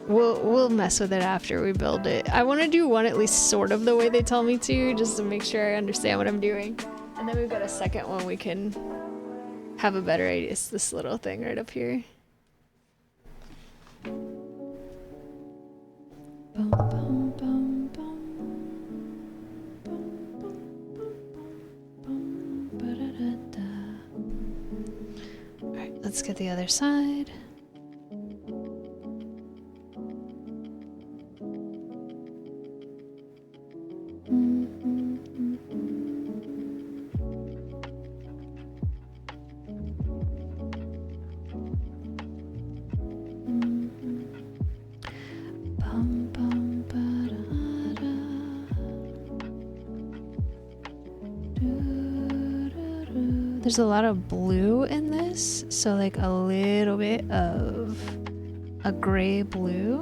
We'll mess with it after we build it. I want to do one at least sort of the way they tell me to, just to make sure I understand what I'm doing. And then we've got a second one we can have a better idea. It's this little thing right up here. Boom, boom, boom, boom. Alright, let's get the other side. There's a lot of blue in this, so like a little bit of a gray blue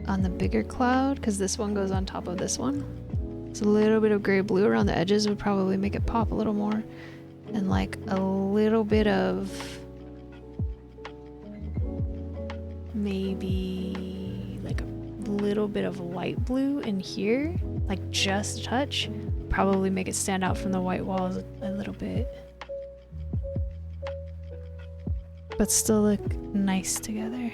on the bigger cloud, because this one goes on top of this one. So a little bit of gray blue around the edges would probably make it pop a little more, and like a little bit of maybe like a little bit of light blue in here, like just a touch. Probably make it stand out from the white walls a little bit, but still look nice together.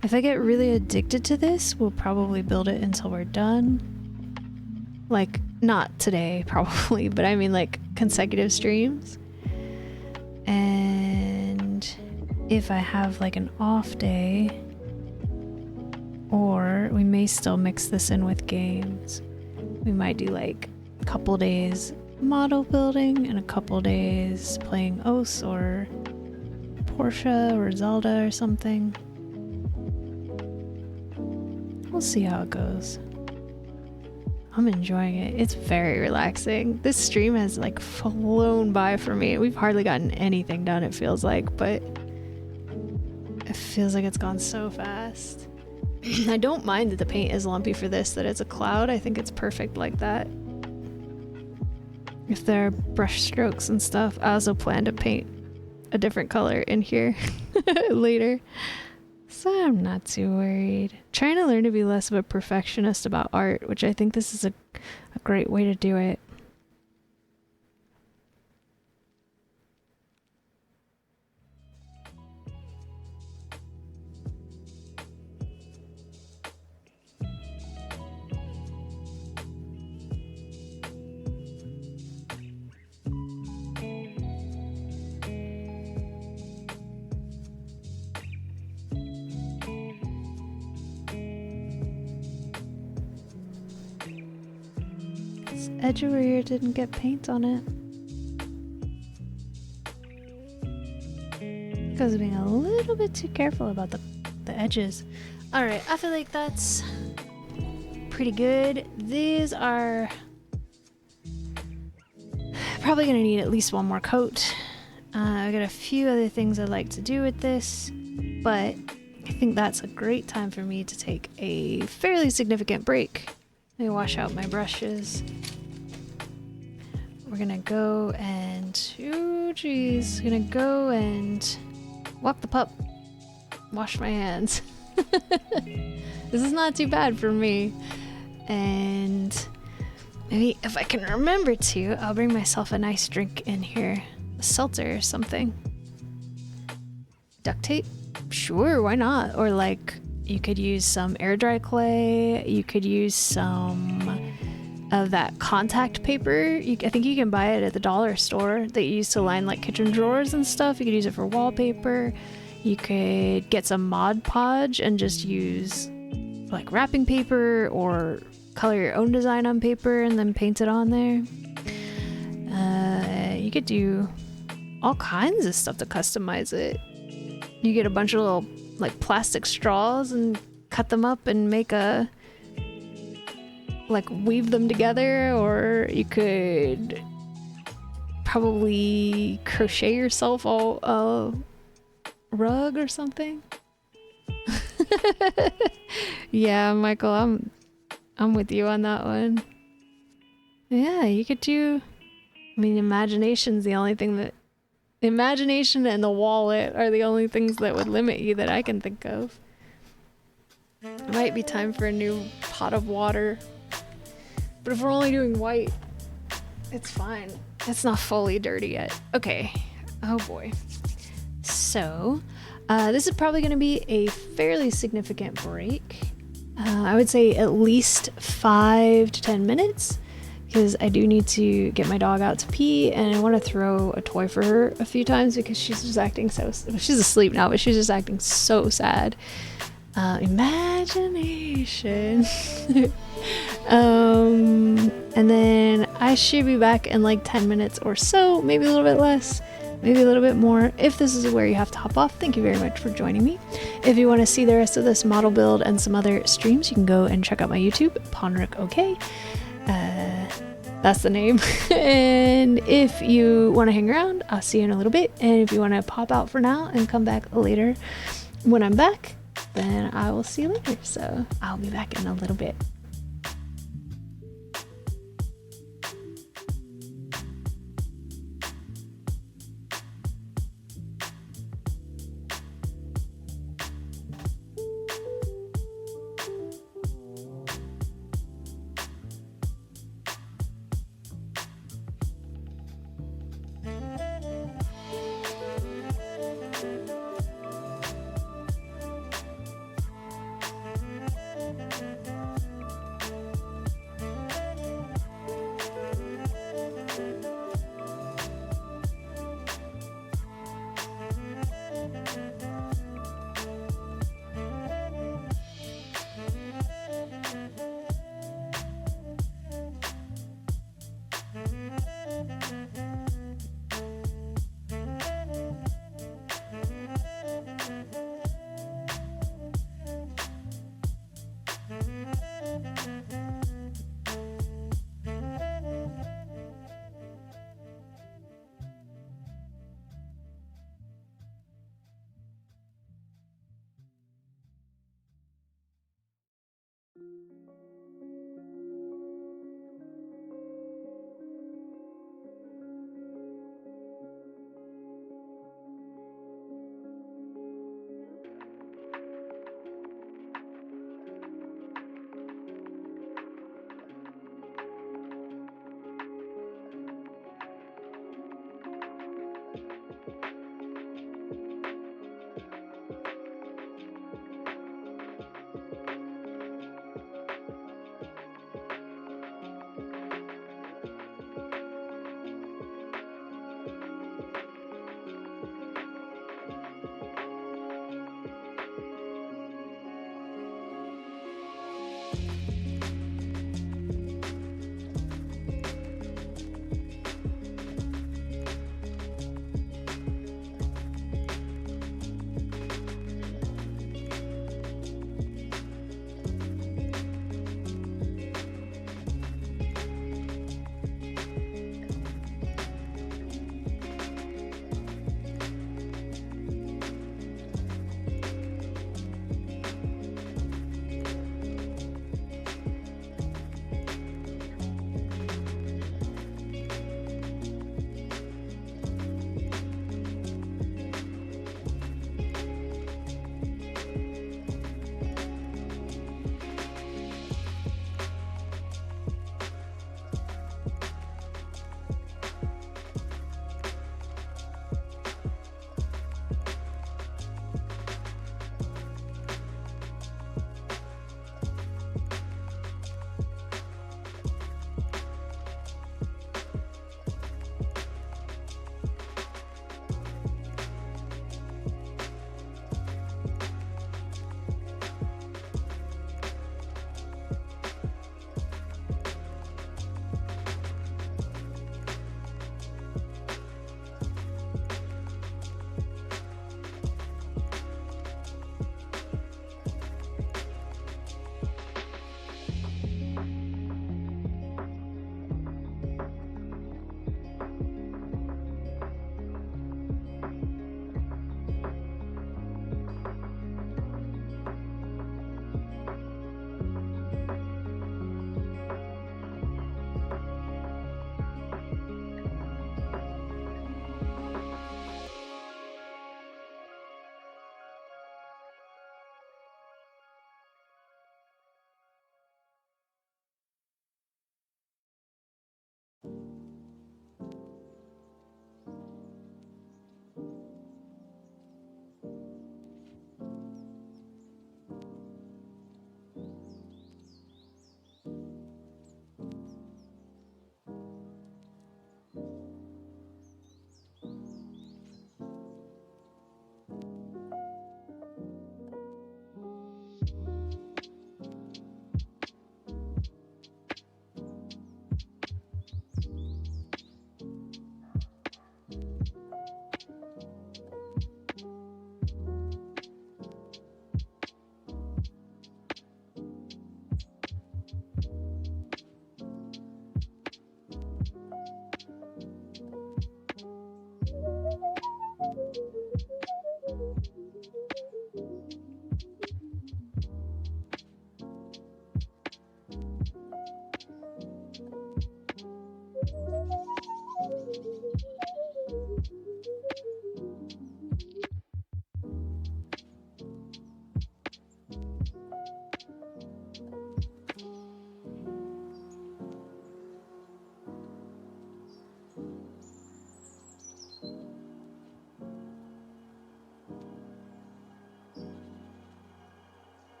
If I get really addicted to this, we'll probably build it until we're done. Like, not today, probably, but I mean like consecutive streams. And if I have like an off day, or we may still mix this in with games. We might do like a couple days model building and a couple days playing OS or Portia or Zelda or something. We'll see how it goes. I'm enjoying it. It's very relaxing. This stream has like flown by for me. We've hardly gotten anything done, it feels like, but it feels like it's gone so fast. I don't mind that the paint is lumpy for this, that it's a cloud. I think it's perfect like that. If there are brush strokes and stuff, I also plan to paint a different color in here later. So I'm not too worried. Trying to learn to be less of a perfectionist about art, which I think this is a great way to do it. Edge over here didn't get paint on it. Because being a little bit too careful about the edges. Alright, I feel like that's pretty good. These are probably gonna need at least one more coat. I've got a few other things I'd like to do with this, but I think that's a great time for me to take a fairly significant break. Let me wash out my brushes. We're gonna go and, oh geez, gonna go and walk the pup, wash my hands. This is not too bad for me. And maybe if I can remember to, I'll bring myself a nice drink in here, a seltzer or something. Duct tape? Sure, why not? Or like, you could use some air dry clay, you could use some of that contact paper. I think you can buy it at the dollar store that you use to line like kitchen drawers and stuff. You could use it for wallpaper. You could get some Mod Podge and just use like wrapping paper or color your own design on paper and then paint it on there. You could do all kinds of stuff to customize it. You get a bunch of little like plastic straws and cut them up and make a like weave them together, or you could probably crochet yourself a rug or something. Yeah, Michael, I'm with you on that one. Yeah, you could do, I mean, imagination's the only thing that, imagination and the wallet are the only things that would limit you that I can think of. It might be time for a new pot of water. But if we're only doing white, it's fine. It's not fully dirty yet. Okay. Oh boy. So, this is probably going to be a fairly significant break. I would say at least 5 to 10 minutes, because I do need to get my dog out to pee, and I want to throw a toy for her a few times because she's just acting so... She's asleep now, but she's just acting so sad. Imagination. And then I should be back in like 10 minutes or so, maybe a little bit less, maybe a little bit more. If this is where you have to hop off, thank you very much for joining me. If you want to see the rest of this model build and some other streams, you can go and check out my YouTube, Ponric OK. That's the name. And if you want to hang around, I'll see you in a little bit. And if you want to pop out for now and come back later when I'm back, then I will see you later. So I'll be back in a little bit.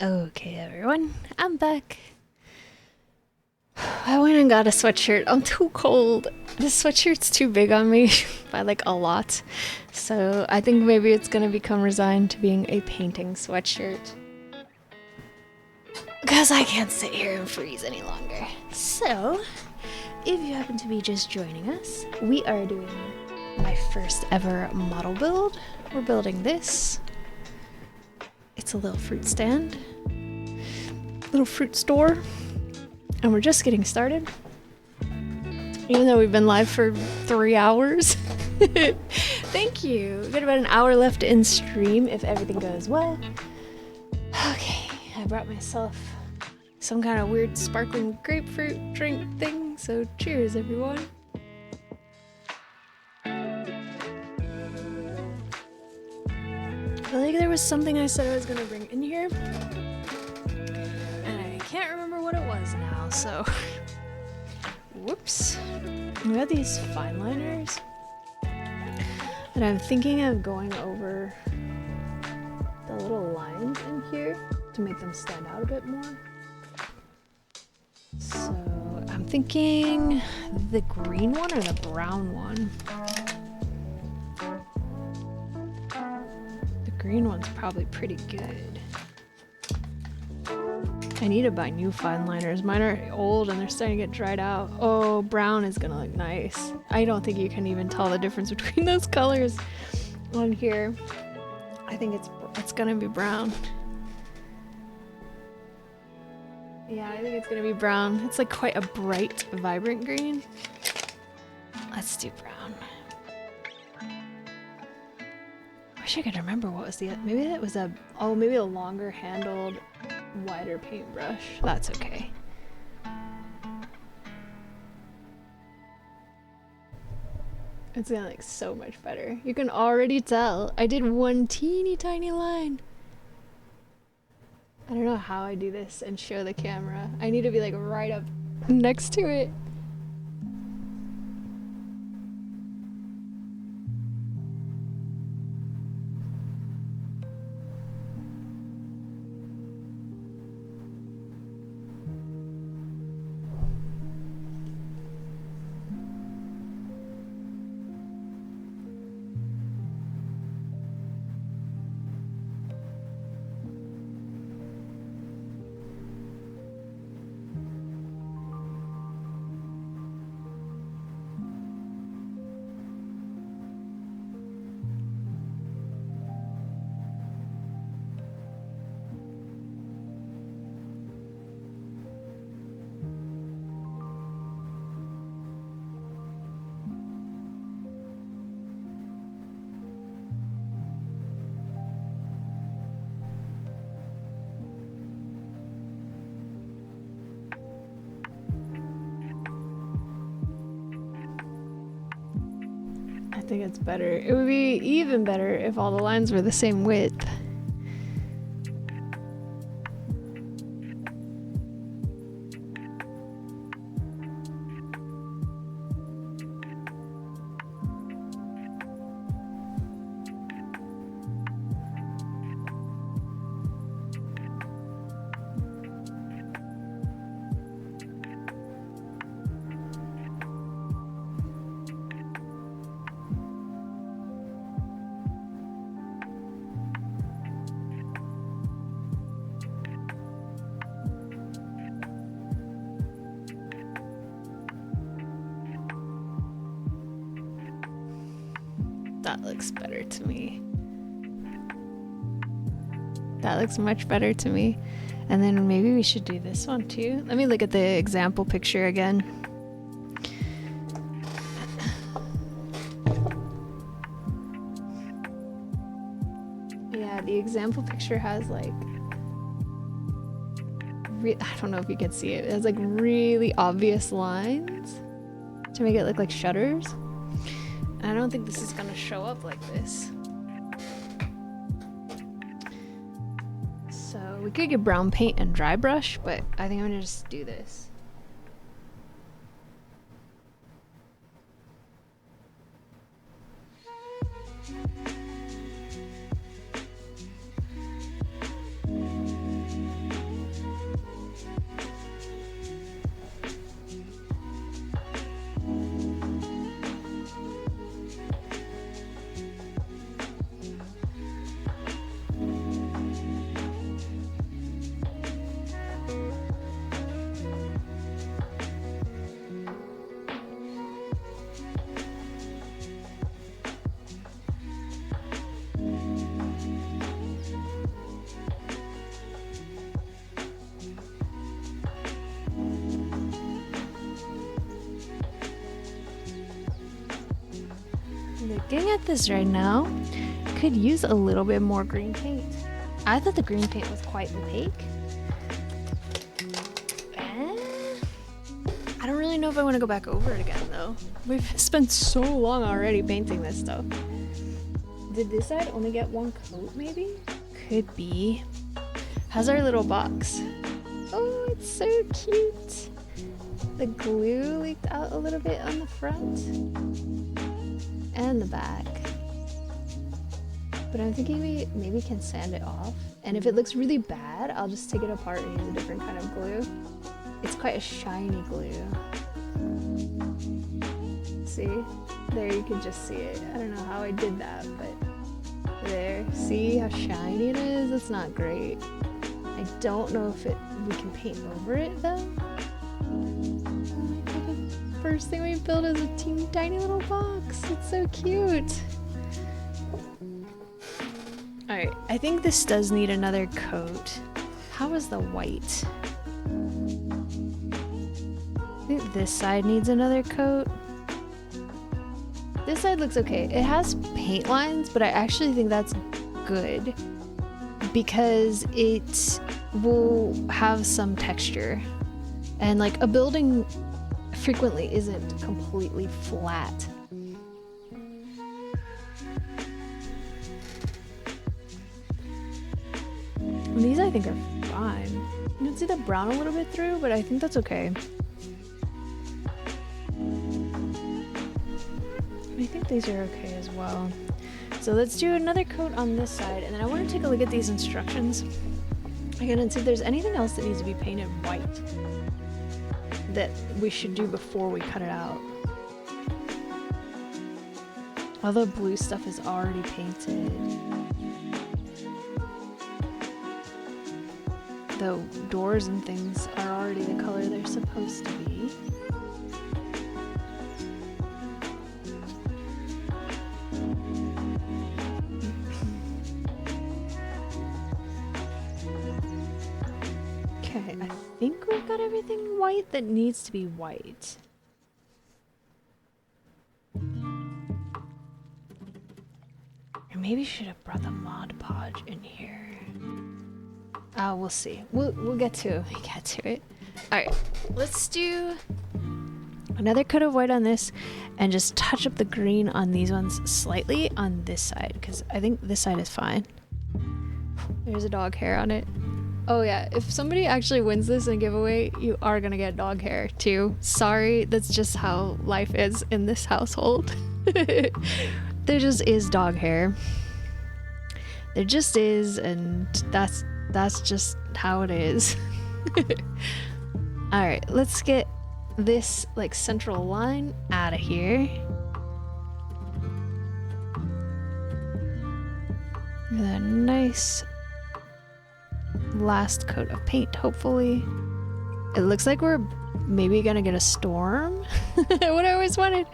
Okay, everyone, I'm back. I went and got a sweatshirt. I'm too cold. This sweatshirt's too big on me by like a lot. So I think maybe it's gonna become resigned to being a painting sweatshirt. Because I can't sit here and freeze any longer. So, if you happen to be just joining us, we are doing my first ever model build. We're building this. It's a little fruit stand. Little fruit store. And we're just getting started. Even though we've been live for 3 hours. Thank you. We've got about an hour left in stream if everything goes well. Okay, I brought myself some kind of weird sparkling grapefruit drink thing, so cheers everyone. I think there was something I said I was gonna bring in here, and I can't remember what it was now, so whoops. We got these fine liners, and I'm thinking of going over the little lines in here to make them stand out a bit more. So I'm thinking the green one or the brown one. Green one's probably pretty good. I need to buy new fine liners. Mine are old and they're starting to get dried out. Oh, brown is gonna look nice. I don't think you can even tell the difference between those colors on here. I think it's gonna be brown. Yeah, I think it's gonna be brown. It's like quite a bright, vibrant green. Let's do brown. I wish I could remember what was maybe that was maybe a longer handled wider paintbrush. That's okay. It's gonna look so much better. You can already tell. I did one teeny tiny line. I don't know how I do this and show the camera. I need to be like right up next to it. I think it's better. It would be even better if all the lines were the same width. That looks better to me. That looks much better to me. And then maybe we should do this one too. Let me look at the example picture again. Yeah, the example picture has like... I don't know if you can see it. It has like really obvious lines to make it look like shutters. I don't think this is gonna show up like this. So we could get brown paint and dry brush, but I think I'm gonna just do this. Looking at this right now, could use a little bit more green paint. I thought the green paint was quite opaque. I don't really know if I want to go back over it again though. We've spent so long already painting this stuff. Did this side only get one coat maybe? Could be. How's our little box? Oh, it's so cute. The glue leaked out a little bit on the front and the back. But I'm thinking we maybe can sand it off. And if it looks really bad, I'll just take it apart and use a different kind of glue. It's quite a shiny glue. See? There, you can just see it. I don't know how I did that, but there. See how shiny it is? It's not great. I don't know if we can paint over it though. The first thing we built is a teeny tiny little box. It's so cute. Alright, I think this does need another coat. How is the white? I think this side needs another coat. This side looks okay. It has paint lines, but I actually think that's good because it will have some texture. And like a building frequently isn't completely flat. And these I think are fine. You can see the brown a little bit through, but I think that's okay. I think these are okay as well. So let's do another coat on this side, and then I want to take a look at these instructions again and see if there's anything else that needs to be painted white that we should do before we cut it out. All the blue stuff is already painted. The doors and things are already the color they're supposed to be. Okay, I think we've got everything white that needs to be white. Or maybe should have brought the Mod Podge in here. We'll see. We'll get to it. Alright, let's do another coat of white on this and just touch up the green on these ones slightly on this side, because I think this side is fine. There's a dog hair on it. Oh yeah, if somebody actually wins this in a giveaway, you are gonna get dog hair too. Sorry, that's just how life is in this household. There just is dog hair. There just is, and that's just how it is. Alright, let's get this like central line out of here. With a nice last coat of paint, hopefully. It looks like we're maybe gonna get a storm. What I always wanted.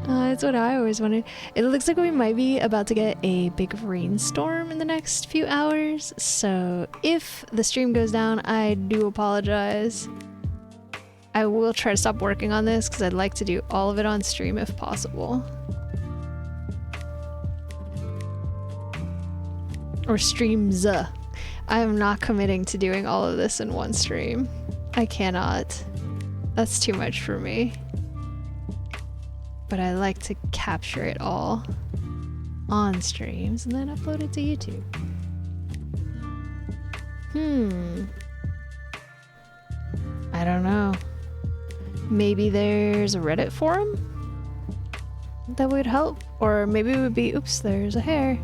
It's what I always wanted. It looks like we might be about to get a big rainstorm in the next few hours. So if the stream goes down, I do apologize. I will try to stop working on this because I'd like to do all of it on stream if possible. Or streams. I am not committing to doing all of this in one stream. I cannot. That's too much for me. But I like to capture it all on streams and then upload it to YouTube. I don't know. Maybe there's a Reddit forum that would help, or maybe it would be, oops, there's a hair.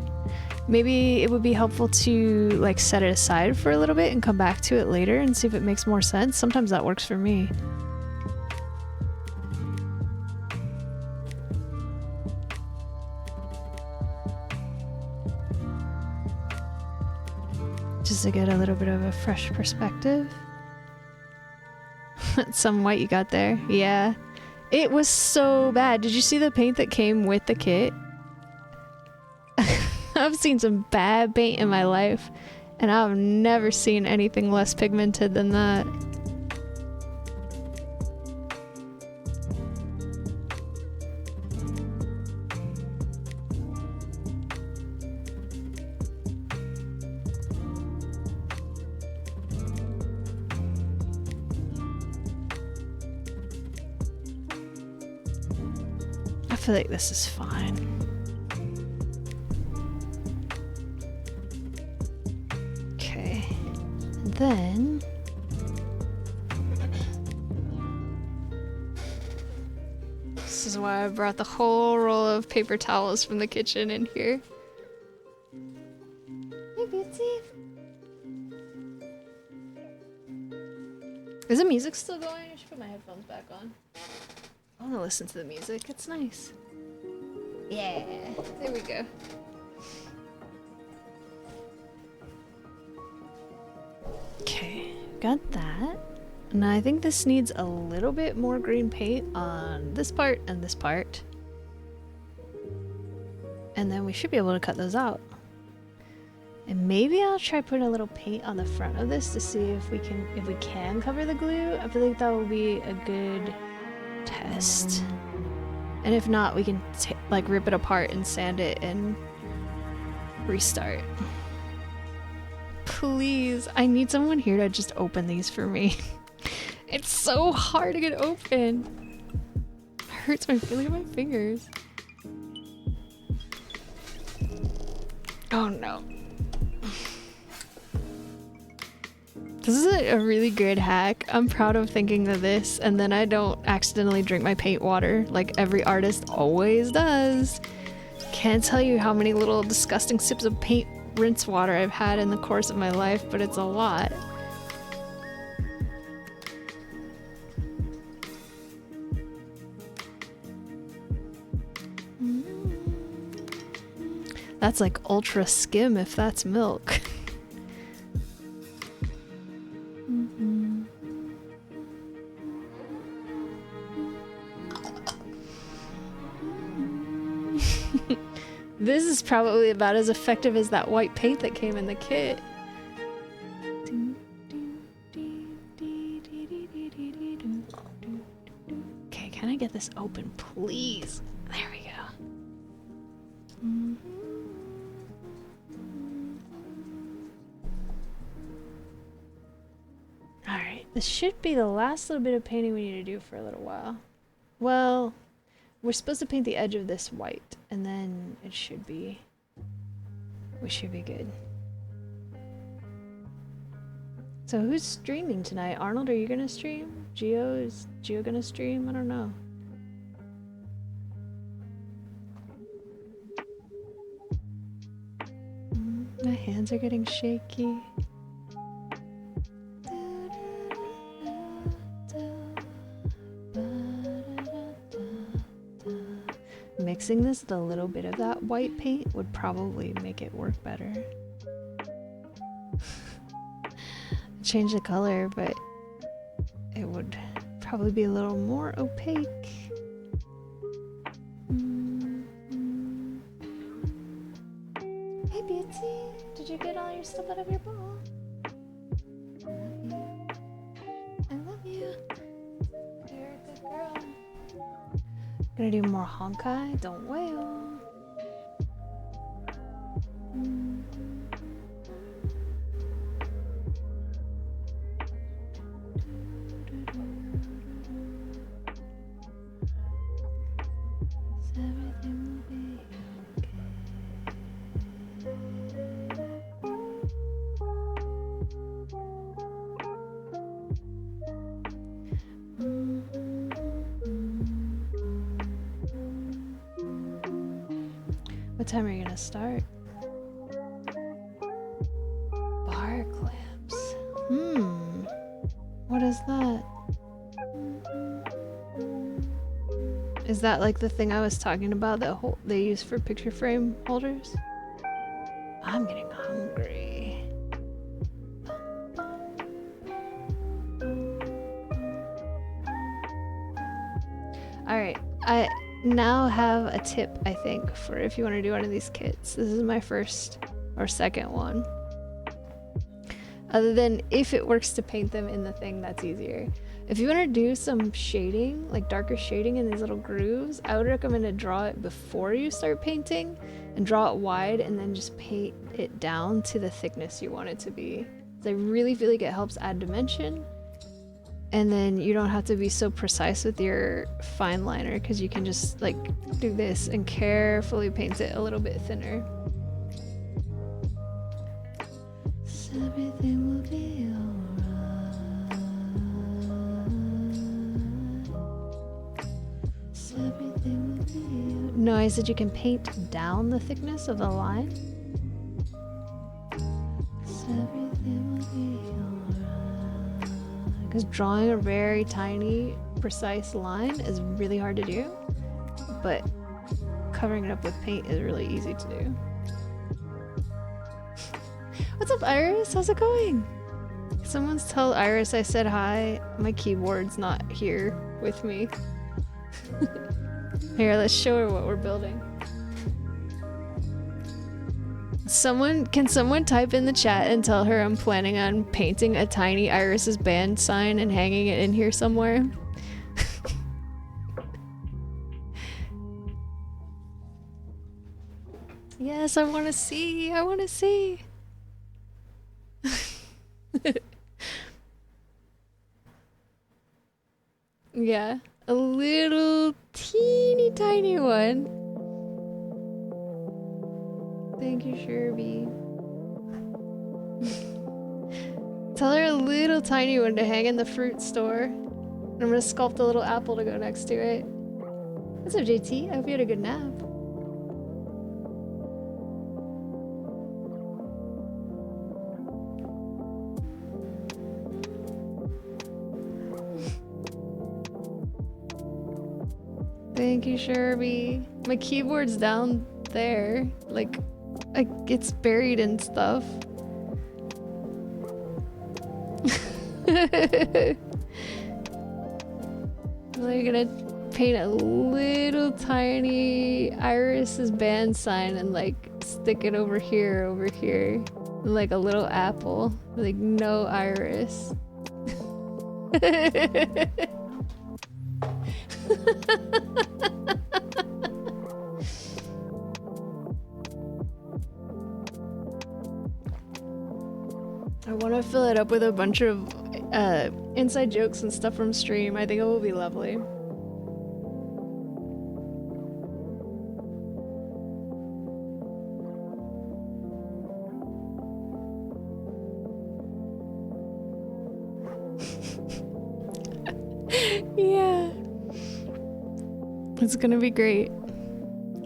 Maybe it would be helpful to like set it aside for a little bit and come back to it later and see if it makes more sense. Sometimes that works for me. Just to get a little bit of a fresh perspective. Some white you got there. Yeah. It was so bad. Did you see the paint that came with the kit? I've seen some bad paint in my life, and I've never seen anything less pigmented than that. I feel like this is fine. Okay. And then this is why I brought the whole roll of paper towels from the kitchen in here. Hey, Bitsy. Is the music still going? I should put my headphones back on. I want to listen to the music. It's nice. Yeah, there we go. Okay, got that. Now I think this needs a little bit more green paint on this part and this part. And then we should be able to cut those out. And maybe I'll try putting a little paint on the front of this to see if we can cover the glue. I feel like that will be a good test. And if not, we can like rip it apart and sand it and restart. Please, I need someone here to just open these for me. It's so hard to get open. It hurts look at my fingers. Oh no. This is a really good hack. I'm proud of thinking of this, and then I don't accidentally drink my paint water like every artist always does. Can't tell you how many little disgusting sips of paint rinse water I've had in the course of my life, but it's a lot. That's like ultra skim if that's milk. This is probably about as effective as that white paint that came in the kit. Okay, can I get this open, please? There we go. Alright, this should be the last little bit of painting we need to do for a little while. Well, we're supposed to paint the edge of this white, and then it should be... we should be good. So who's streaming tonight? Arnold, are you gonna stream? Gio? Is Gio gonna stream? I don't know. My hands are getting shaky. Mixing this with a little bit of that white paint would probably make it work better. Change the color, but it would probably be a little more opaque. Hey Bitsy, did you get all your stuff out of your bowl? I love you. You're a good girl. Gonna do more honkai, don't wail. What time are you gonna start? Bar clamps. What is that? Is that like the thing I was talking about that they use for picture frame holders? I'm getting hungry. Alright, I now have a tip, I think, for if you want to do one of these kits. This is my first or second one. Other than if it works to paint them in the thing, that's easier. If you want to do some shading, like darker shading in these little grooves, I would recommend to draw it before you start painting and draw it wide and then just paint it down to the thickness you want it to be. I really feel like it helps add dimension. And then you don't have to be so precise with your fine liner because you can just like do this and carefully paint it a little bit thinner. So everything will be alright. So everything will be alright. No, I said you can paint down the thickness of the line. So everything will be alright. Because drawing a very tiny, precise line is really hard to do, but covering it up with paint is really easy to do. What's up, Iris? How's it going? Someone's tell Iris I said hi. My keyboard's not here with me. Here, let's show her what we're building. Can someone type in the chat and tell her I'm planning on painting a tiny Iris's band sign and hanging it in here somewhere? Yes, I want to see. I want to see. Yeah, a little teeny tiny one. Thank you, Sherby. Tell her a little tiny one to hang in the fruit store. I'm gonna sculpt a little apple to go next to it. What's up, JT? I hope you had a good nap. Thank you, Sherby. My keyboard's down there. Like, it's buried in stuff. We're gonna paint a little tiny Iris's band sign and like stick it over here, like a little apple, like no Iris. I want to fill it up with a bunch of inside jokes and stuff from stream. I think it will be lovely. Yeah. It's gonna be great.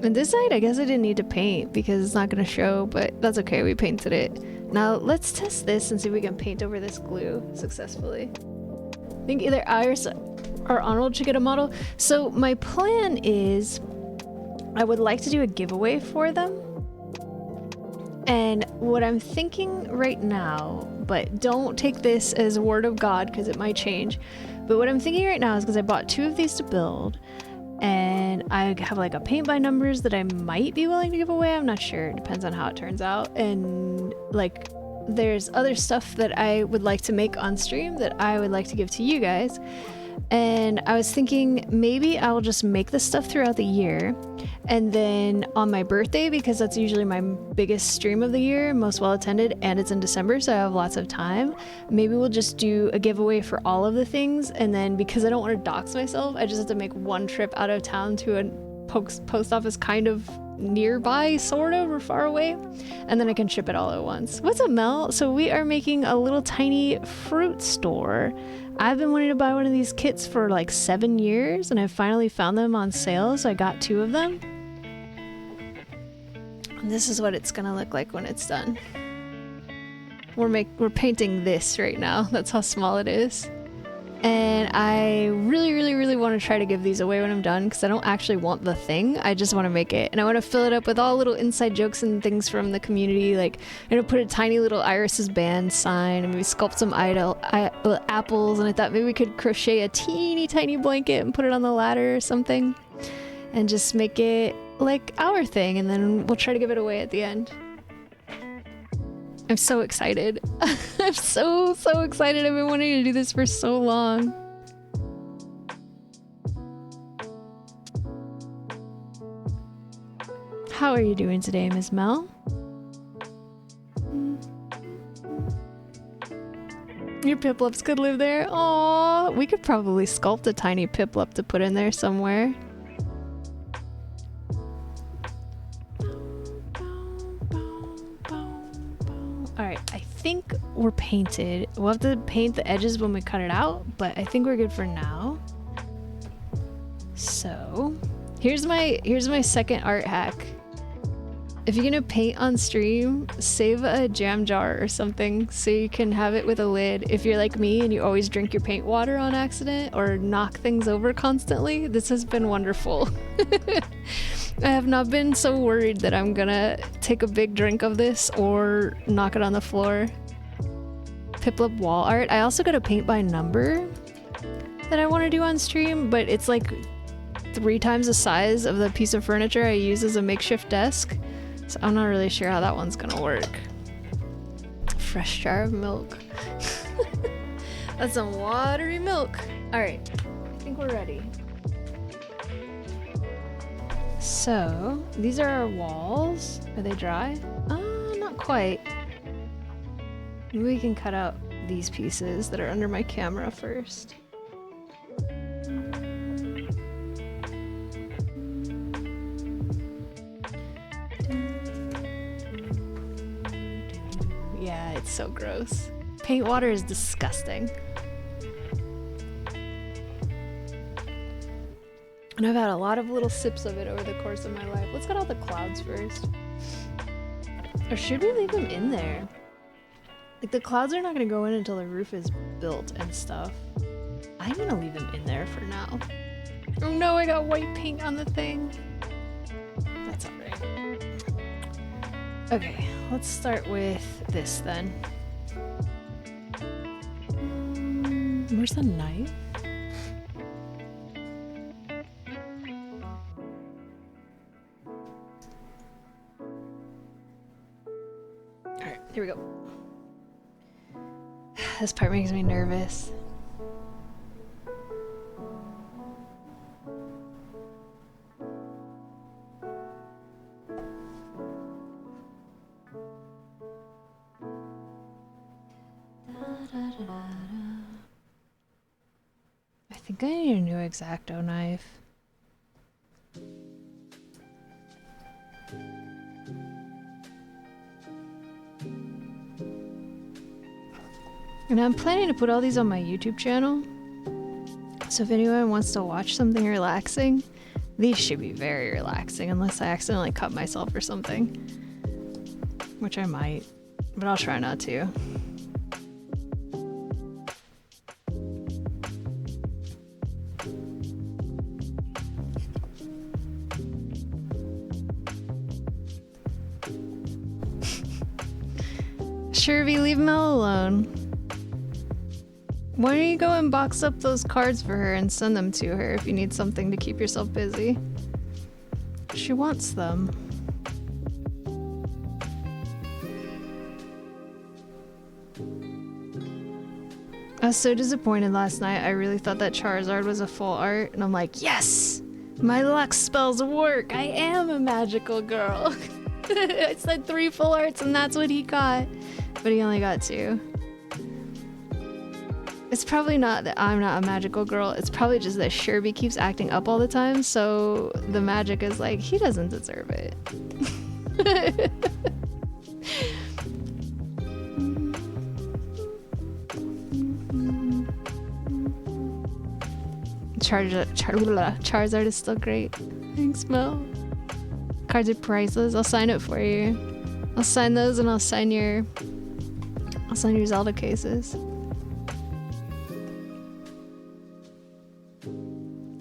And this side, I guess I didn't need to paint because it's not gonna show, but that's okay, we painted it. Now let's test this and see if we can paint over this glue successfully. I think either Iris or Arnold should get a model. So my plan is I would like to do a giveaway for them. And what I'm thinking right now, but don't take this as a word of God because it might change. But what I'm thinking right now is because I bought 2 of these to build and I have like a paint by numbers that I might be willing to give away. I'm not sure. It depends on how it turns out. And like there's other stuff that I would like to make on stream that I would like to give to you guys. And I was thinking maybe I will just make this stuff throughout the year. And then on my birthday, because that's usually my biggest stream of the year, most well attended, and it's in December, so I have lots of time, maybe we'll just do a giveaway for all of the things. And then because I don't want to dox myself, I just have to make one trip out of town to a post office kind of nearby, sort of, or far away, and then I can ship it all at once. What's up, Mel? So we are making a little tiny fruit store. I've been wanting to buy one of these kits for like 7 years, and I finally found them on sale, so I got 2 of them. And this is what it's gonna look like when it's done. We're painting this right now. That's how small it is. And I really want to try to give these away when I'm done because I don't actually want the thing. I just want to make it. And I want to fill it up with all little inside jokes and things from the community. Like, I'm going to put a tiny little Iris's band sign and maybe sculpt some apples. And I thought maybe we could crochet a teeny tiny blanket and put it on the ladder or something. And just make it like our thing. And then we'll try to give it away at the end. I'm so excited. I'm so excited. I've been wanting to do this for so long. How are you doing today, Ms. Mel? Your Piplups could live there? Aww, we could probably sculpt a tiny Piplup to put in there somewhere. Alright, I think we're painted. We'll have to paint the edges when we cut it out, but I think we're good for now. So, here's my second art hack. If you're gonna paint on stream, save a jam jar or something so you can have it with a lid. If you're like me and you always drink your paint water on accident or knock things over constantly, this has been wonderful. I have not been so worried that I'm gonna take a big drink of this or knock it on the floor. Piplup wall art. I also got a paint by number that I want to do on stream, but it's like 3 times the size of the piece of furniture I use as a makeshift desk. So I'm not really sure how that one's gonna work. Fresh jar of milk. That's some watery milk. Alright, I think we're ready. So, these are our walls. Are they dry? Not quite. Maybe we can cut out these pieces that are under my camera first. Yeah, it's so gross. Paint water is disgusting. And I've had a lot of little sips of it over the course of my life. Let's get all the clouds first. Or should we leave them in there? Like, the clouds are not gonna go in until the roof is built and stuff. I'm gonna leave them in there for now. Oh no, I got white paint on the thing. That's alright. Okay, let's start with this then. Where's the knife? Alright, here we go. This part makes me nervous. I think I need a new X-Acto knife. And I'm planning to put all these on my YouTube channel. So if anyone wants to watch something relaxing, these should be very relaxing unless I accidentally cut myself or something. Which I might, but I'll try not to. Shervy, leave Mel alone. Why don't you go and box up those cards for her and send them to her if you need something to keep yourself busy? She wants them. I was so disappointed last night. I really thought that Charizard was a full art, and I'm like, yes! My luck spells work! I am a magical girl! I said 3 full arts and that's what he got. But he only got 2. It's probably not that I'm not a magical girl, it's probably just that Sherby keeps acting up all the time, so the magic is like, he doesn't deserve it. Charizard is still great. Thanks, Mel. Cards are priceless. I'll sign it for you. I'll sign those and I'll sign your Zelda cases.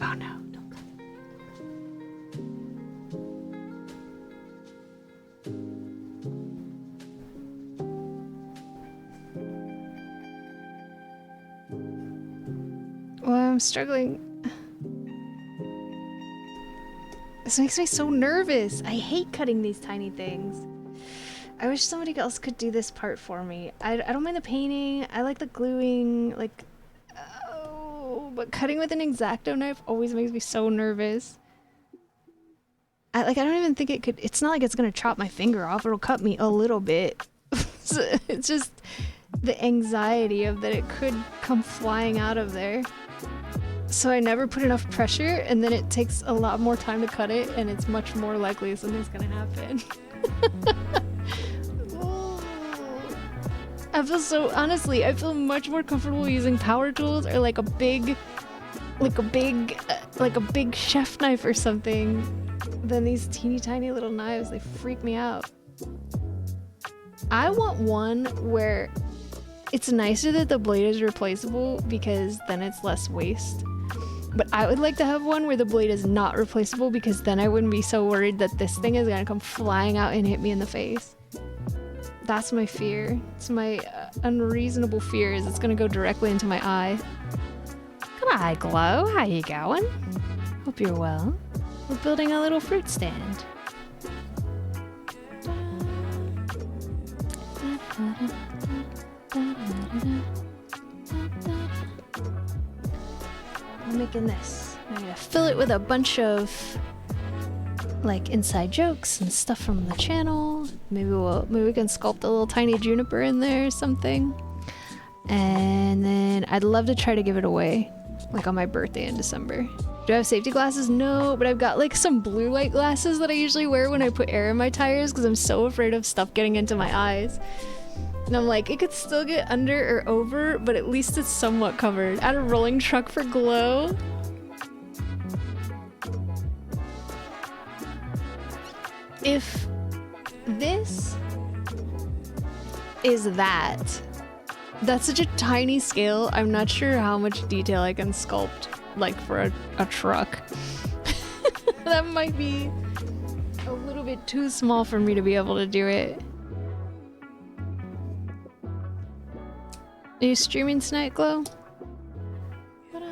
Oh no, don't cut it. Well, I'm struggling. This makes me so nervous. I hate cutting these tiny things. I wish somebody else could do this part for me. I don't mind the painting. I like the gluing. Like, oh, but cutting with an X-Acto knife always makes me so nervous. I don't even think it could. It's not like it's gonna chop my finger off. It'll cut me a little bit. So it's just the anxiety of that it could come flying out of there. So I never put enough pressure, and then it takes a lot more time to cut it, and it's much more likely something's gonna happen. I feel so, honestly, I feel much more comfortable using power tools or like a big chef knife or something than these teeny tiny little knives. They freak me out. I want one where it's nicer that the blade is replaceable because then it's less waste. But I would like to have one where the blade is not replaceable because then I wouldn't be so worried that this thing is gonna come flying out and hit me in the face. That's my fear. It's my unreasonable fear is it's gonna go directly into my eye. Hi, Glow. How you going? Hope you're well. We're building a little fruit stand. I'm making this. I'm gonna fill it with a bunch of like inside jokes and stuff from the channel. Maybe we can sculpt a little tiny juniper in there or something. And then I'd love to try to give it away, like on my birthday in December. Do I have safety glasses? No, but I've got like some blue light glasses that I usually wear when I put air in my tires because I'm so afraid of stuff getting into my eyes. And I'm like, it could still get under or over, but at least it's somewhat covered. Add a rolling truck for glow. If this is that's such a tiny scale. I'm not sure how much detail I can sculpt, like for a truck. That might be a little bit too small for me to be able to do it. Are you streaming tonight, Glow? Ta-da.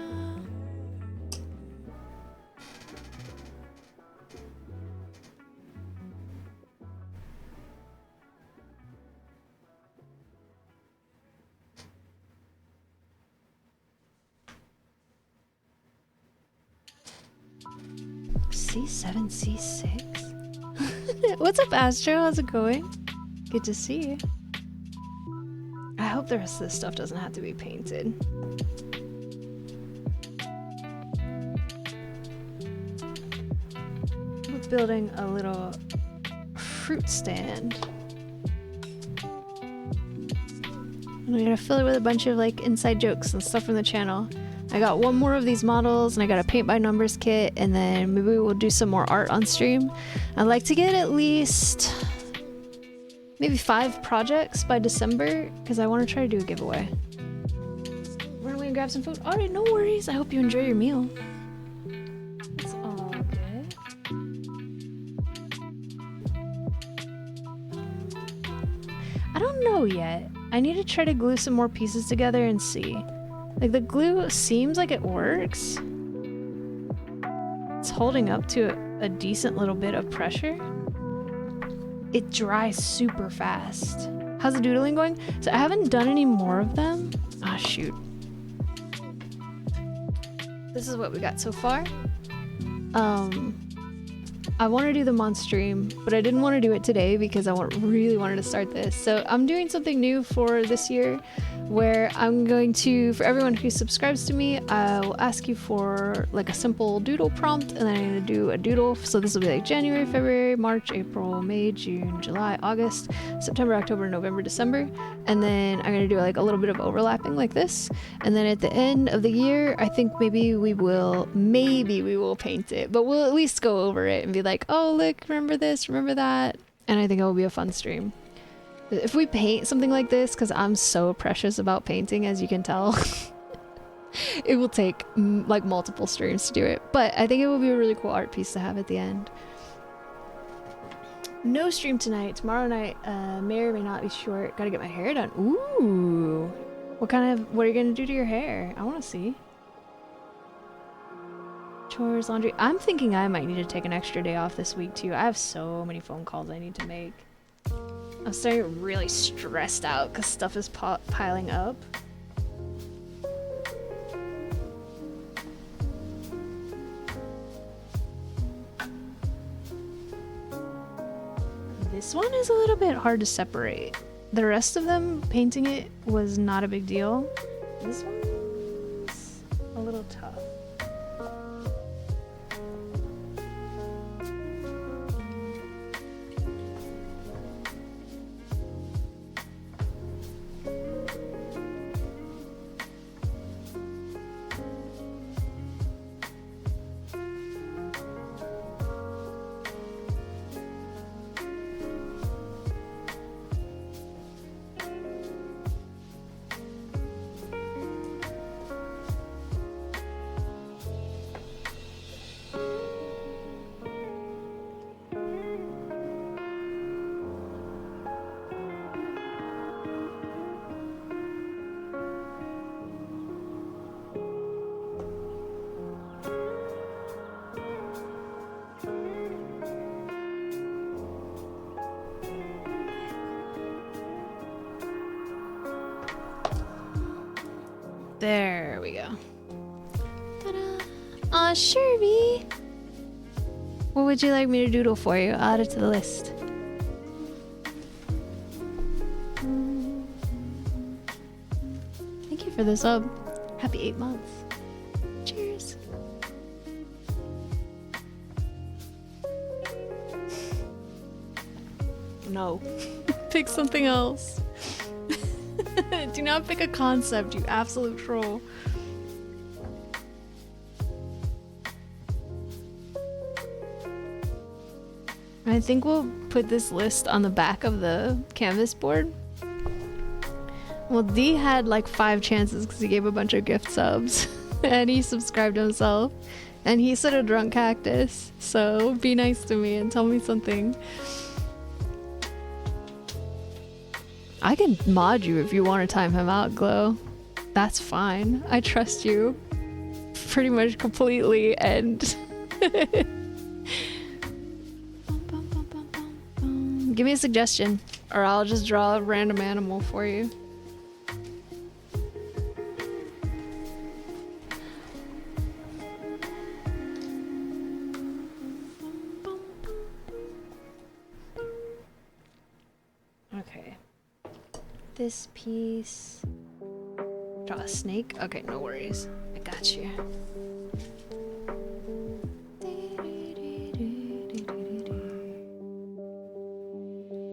C7, C6? What's up, Astro? How's it going? Good to see you. I hope the rest of this stuff doesn't have to be painted. We're building a little fruit stand. And we're gonna fill it with a bunch of like inside jokes and stuff from the channel. I got one more of these models and I got a paint by numbers kit, and then maybe we'll do some more art on stream. I'd like to get at least maybe 5 projects by December because I want to try to do a giveaway. Run away and grab some food. Alright, no worries. I hope you enjoy your meal. It's all good. I don't know yet. I need to try to glue some more pieces together and see. Like, the glue seems like it works. It's holding up to a decent little bit of pressure. It dries super fast. How's the doodling going? So I haven't done any more of them. Ah, shoot. This is what we got so far. I want to do them on stream, but I didn't want to do it today because I really wanted to start this. So I'm doing something new for this year where I'm going to, for everyone who subscribes to me, I will ask you for like a simple doodle prompt, and then I'm going to do a doodle. So this will be like January, February, March, April, May, June, July, August, September, October, November, December. And then I'm going to do like a little bit of overlapping like this. And then at the end of the year, I think maybe we will paint it, but we'll at least go over it and be like, oh, look, remember this, remember that. And I think it will be a fun stream. If we paint something like this, because I'm so precious about painting, as you can tell, it will take like multiple streams to do it. But I think it will be a really cool art piece to have at the end. No stream tonight. Tomorrow night may or may not be short. Gotta get my hair done. Ooh. What are you gonna do to your hair? I wanna see. Chores, laundry. I'm thinking I might need to take an extra day off this week too. I have so many phone calls I need to make. I'm starting really stressed out because stuff is piling up. This one is a little bit hard to separate. The rest of them, painting it was not a big deal. This one's a little tough. There we go. Ta-da! Aw, Sherby! What would you like me to doodle for you? I'll add it to the list. thank you for the sub. Happy 8 months. Cheers. No. Pick something else. Do not pick a concept, you absolute troll. I think we'll put this list on the back of the canvas board. Well, D had like 5 chances because he gave a bunch of gift subs. And he subscribed himself. And he said a drunk cactus. So be nice to me and tell me something. I can mod you if you want to time him out, Glow. That's fine. I trust you. Pretty much completely, and... Give me a suggestion, or I'll just draw a random animal for you. Okay. This piece... Draw a snake? Okay, no worries. I got you.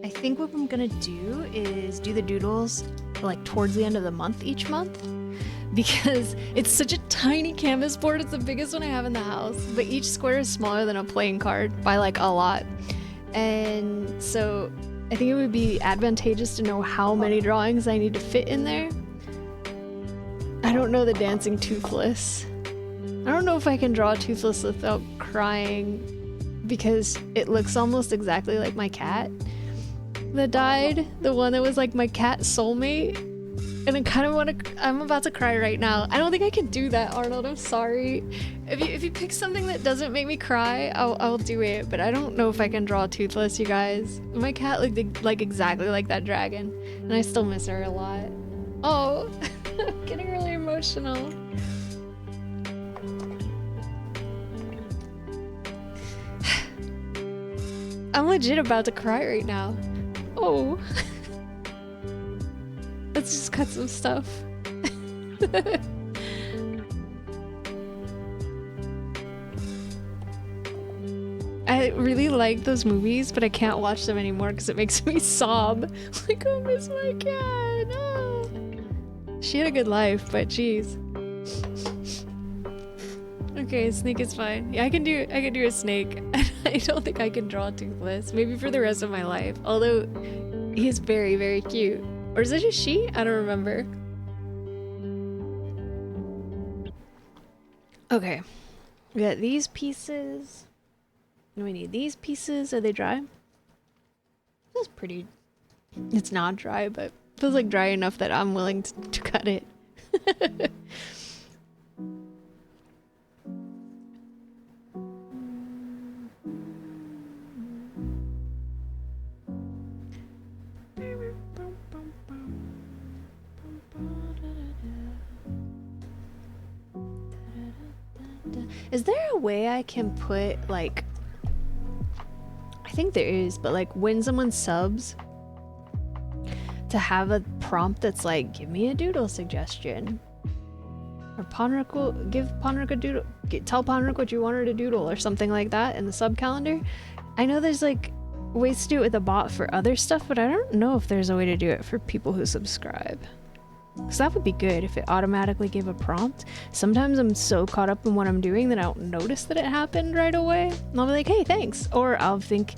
I think what I'm gonna do is do the doodles like towards the end of the month each month, because it's such a tiny canvas board. It's the biggest one I have in the house, but each square is smaller than a playing card by like a lot. And so I think it would be advantageous to know how many drawings I need to fit in there. I don't know the dancing toothless. I don't know if I can draw toothless without crying, because it looks almost exactly like my cat that died, the one that was like my cat soulmate, and I kind of want to. I'm about to cry right now. I don't think I can do that, Arnold. I'm sorry. If you pick something that doesn't make me cry, I'll do it. But I don't know if I can draw toothless, you guys. My cat looked like exactly like that dragon, and I still miss her a lot. Oh, I'm getting really emotional. I'm legit about to cry right now. Oh. Let's just cut some stuff. I really like those movies, but I can't watch them anymore because it makes me sob. Like, I miss my cat. Oh. She had a good life, but geez. Okay, snake is fine. Yeah, I can do a snake. I don't think I can draw toothless. Maybe for the rest of my life. Although he's very, very cute. Or is it just she? I don't remember. Okay. We got these pieces. And we need these pieces. Are they dry? Feels pretty. It's not dry, but feels like dry enough that I'm willing to cut it. Is there a way I can put, like, I think there is, but like when someone subs, to have a prompt that's like, give me a doodle suggestion, or Ponric will give Ponric a doodle, tell Ponric what you want her to doodle, or something like that in the sub calendar. I know there's like ways to do it with a bot for other stuff, but I don't know if there's a way to do it for people who subscribe. Because that would be good if it automatically gave a prompt. Sometimes I'm so caught up in what I'm doing that I don't notice that it happened right away. And I'll be like, hey, thanks. Or I'll think,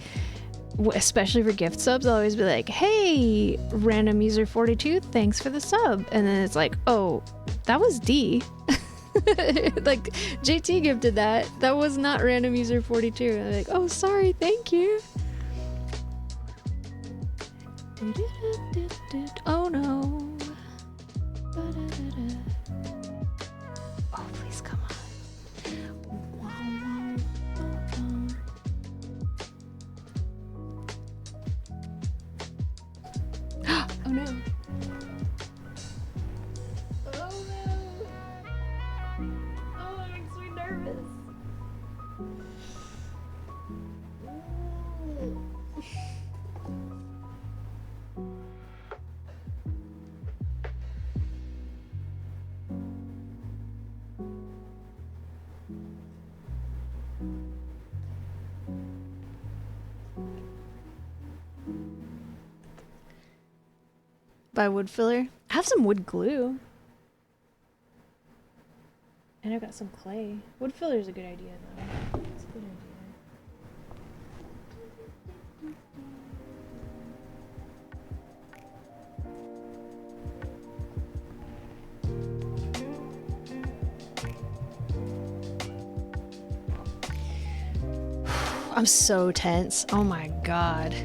especially for gift subs, I'll always be like, hey, random user 42, thanks for the sub. And then it's like, oh, that was D. Like, JT gifted that. That was not random user 42. And I'm like, oh, sorry, thank you. Oh no. Oh, please come on. Oh no. Oh no. Oh, that makes me nervous. Buy wood filler. I have some wood glue. And I've got some clay. Wood filler is a good idea, though. It's a good idea. I'm so tense. Oh my god.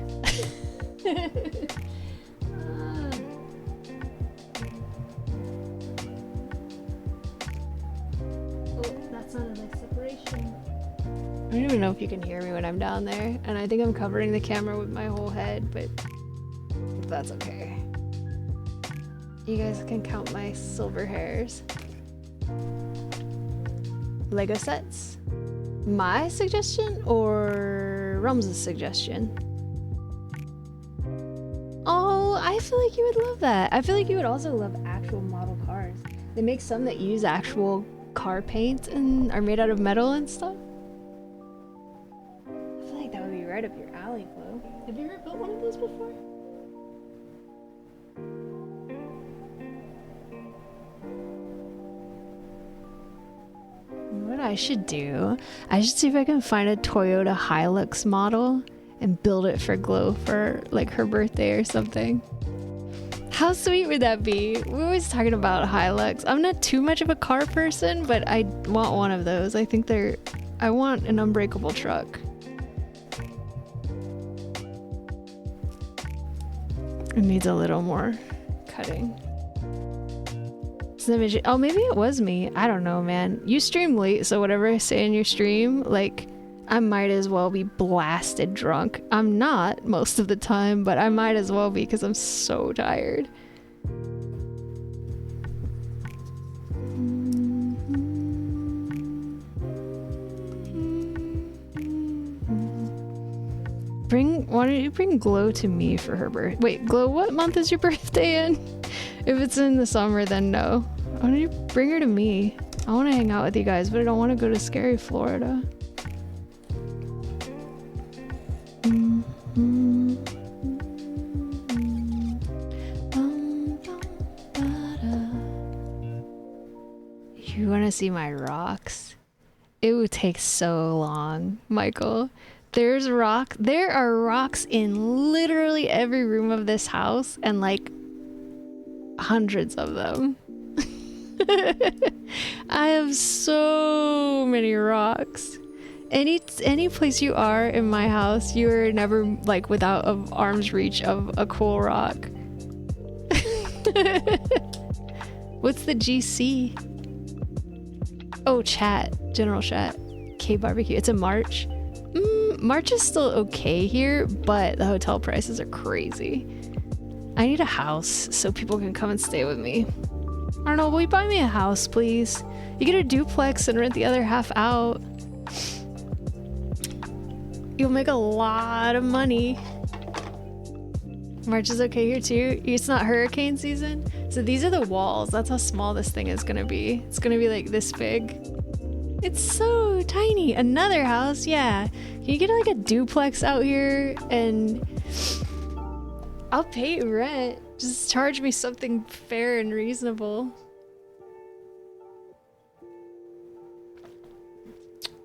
That's not a nice separation. I don't even know if you can hear me when I'm down there, and I think I'm covering the camera with my whole head, but that's okay. You guys can count my silver hairs. Lego sets. My suggestion or Rum's suggestion? Oh, I feel like you would love that. I feel like you would also love actual model cars. They make some that use actual car paint and are made out of metal and stuff. I feel like that would be right up your alley, Chloe. Have you ever built one of those before? What I should do, I should see if I can find a Toyota Hilux model and build it for Glow for like her birthday or something. How sweet would that be? We're always talking about Hilux. I'm not too much of a car person, but I want one of those. I think I want an unbreakable truck. It needs a little more cutting. Oh, maybe it was me. I don't know, man. You stream late, so whatever I say in your stream, like, I might as well be blasted drunk. I'm not most of the time, but I might as well be because I'm so tired. Why don't you bring Glow to me for her birthday? Wait, Glow, what month is your birthday in? If it's in the summer, then no. Why don't you bring her to me? I want to hang out with you guys, but I don't want to go to scary Florida. You want to see my rocks? It would take so long, Michael. There are rocks in literally every room of this house, and like hundreds of them. I have so many rocks. Any place you are in my house, you are never like without of arm's reach of a cool rock. What's the GC? Oh, chat, general chat. K barbecue. It's in March. March is still okay here, but the hotel prices are crazy. I need a house so people can come and stay with me. I don't know, will you buy me a house, please? You get a duplex and rent the other half out. You'll make a lot of money. March is okay here too. It's not hurricane season. So these are the walls. That's how small this thing is gonna be. It's gonna be like this big. It's so tiny. Another house, yeah. Can you get like a duplex out here and I'll pay you rent. Just charge me something fair and reasonable.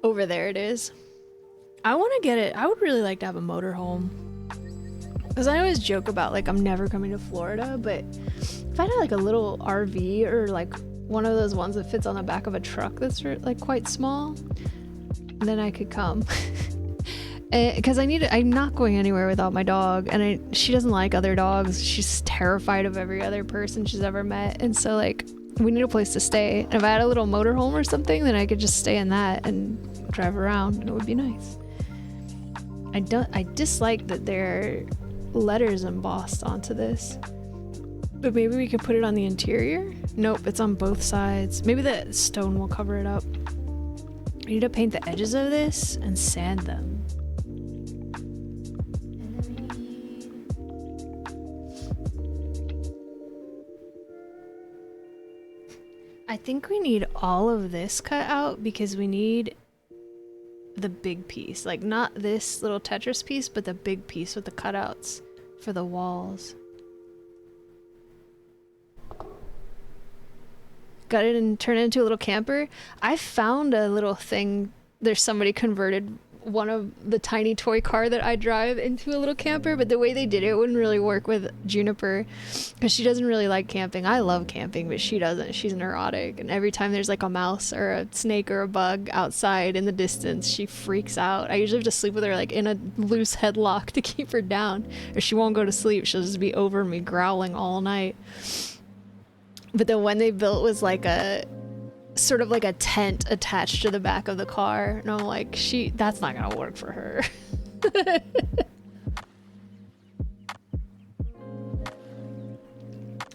Over there it is. I want to get it. I would really like to have a motorhome. Because I always joke about like I'm never coming to Florida, but if I had like a little RV or like one of those ones that fits on the back of a truck that's like quite small, then I could come. Because I'm not going anywhere without my dog, and she doesn't like other dogs. She's terrified of every other person she's ever met, and so like we need a place to stay. And if I had a little motorhome or something, then I could just stay in that and drive around, and it would be nice. I dislike that there are letters embossed onto this. But maybe we could put it on the interior? Nope, it's on both sides. Maybe the stone will cover it up. I need to paint the edges of this and sand them. And then I think we need all of this cut out because we need the big piece. Like not this little Tetris piece, but the big piece with the cutouts for the walls. gut it and turn it into a little camper. I found a little thing. There's somebody converted one of the tiny toy car that I drive into a little camper, but the way they did it wouldn't really work with Juniper because she doesn't really like camping. I love camping, but she doesn't. She's neurotic, and every time there's like a mouse or a snake or a bug outside in the distance, she freaks out. I usually have to sleep with her like in a loose headlock to keep her down, or she won't go to sleep. She'll just be over me growling all night. But the one they built was like a sort of like a tent attached to the back of the car, and I'm like, that's not gonna work for her.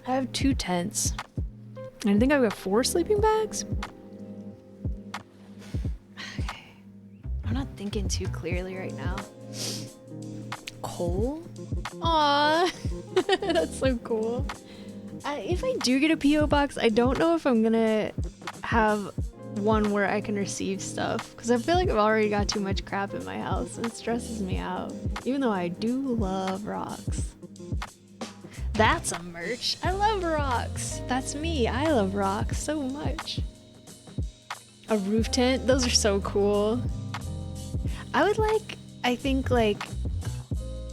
I have 2 tents, and I think I've got 4 sleeping bags. Okay. I'm not thinking too clearly right now. Coal? Aww. That's so cool. If I do get a P.O. box, I don't know if I'm gonna have one where I can receive stuff, because I feel like I've already got too much crap in my house and it stresses me out, even though I do love rocks. That's a merch. I love rocks. That's me. I love rocks so much. A roof tent. Those are so cool. I would I think like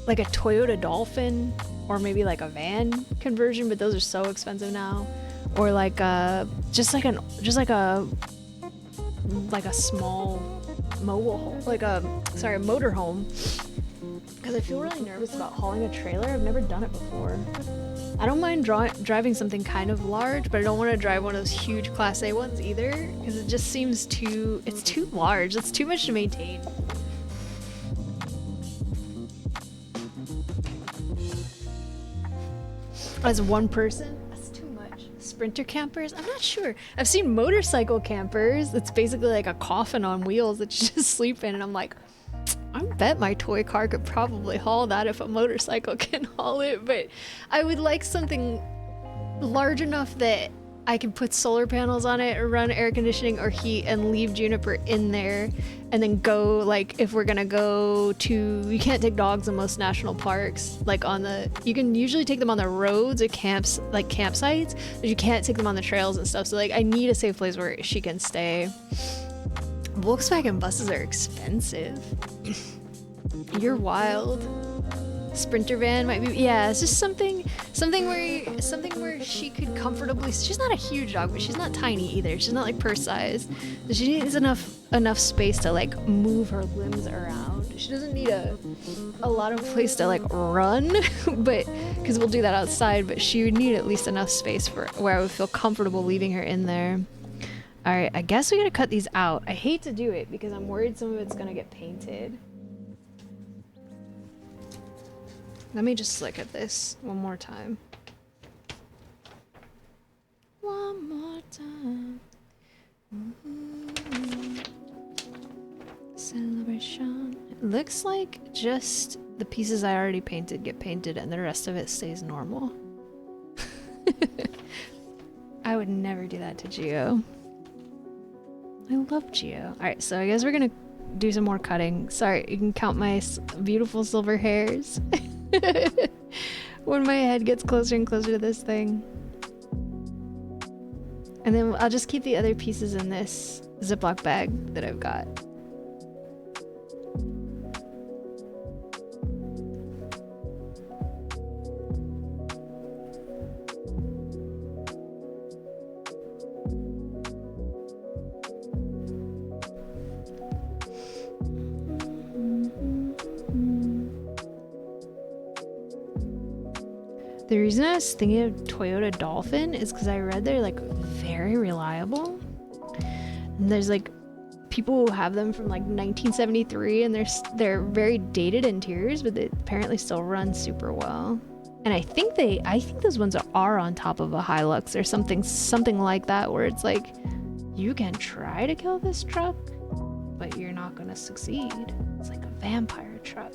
a Toyota Dolphin, or maybe like a van conversion, but those are so expensive now. Or like just like a small mobile home, like a motor home. Because I feel really nervous about hauling a trailer. I've never done it before. I don't mind driving something kind of large, but I don't want to drive one of those huge Class A ones either, because it just seems it's too large. It's too much to maintain. As one person, that's too much. Sprinter campers? I'm not sure. I've seen motorcycle campers. It's basically like a coffin on wheels that you just sleep in, and I'm like, I bet my toy car could probably haul that if a motorcycle can haul it, but I would like something large enough that I can put solar panels on it or run air conditioning or heat and leave Juniper in there, and then go, like, if we're gonna go to, you can't take dogs in most national parks, like you can usually take them on the roads or campsites, but you can't take them on the trails and stuff, so like I need a safe place where she can stay. Volkswagen buses are expensive. You're wild. Sprinter van might be, yeah, it's just something where she could comfortably, she's not a huge dog, but she's not tiny either. She's not like purse size. She needs enough space to like move her limbs around. She doesn't need a lot of place to like run, but because we'll do that outside, but she would need at least enough space for where I would feel comfortable leaving her in there. All right, I guess we gotta cut these out. I hate to do it because I'm worried some of it's gonna get painted. Let me just look at this one more time. One more time. Celebration. It looks like just the pieces I already painted get painted and the rest of it stays normal. I would never do that to Geo. I love Geo. Alright, so I guess we're gonna do some more cutting. Sorry, you can count my beautiful silver hairs. When my head gets closer and closer to this thing. And then I'll just keep the other pieces in this Ziploc bag that I've got. The reason I was thinking of Toyota Dolphin is because I read they're like very reliable. And there's like people who have them from like 1973 and they're very dated interiors, but they apparently still run super well. And I think those ones are on top of a Hilux or something like that, where it's like you can try to kill this truck, but you're not gonna succeed. It's like a vampire truck.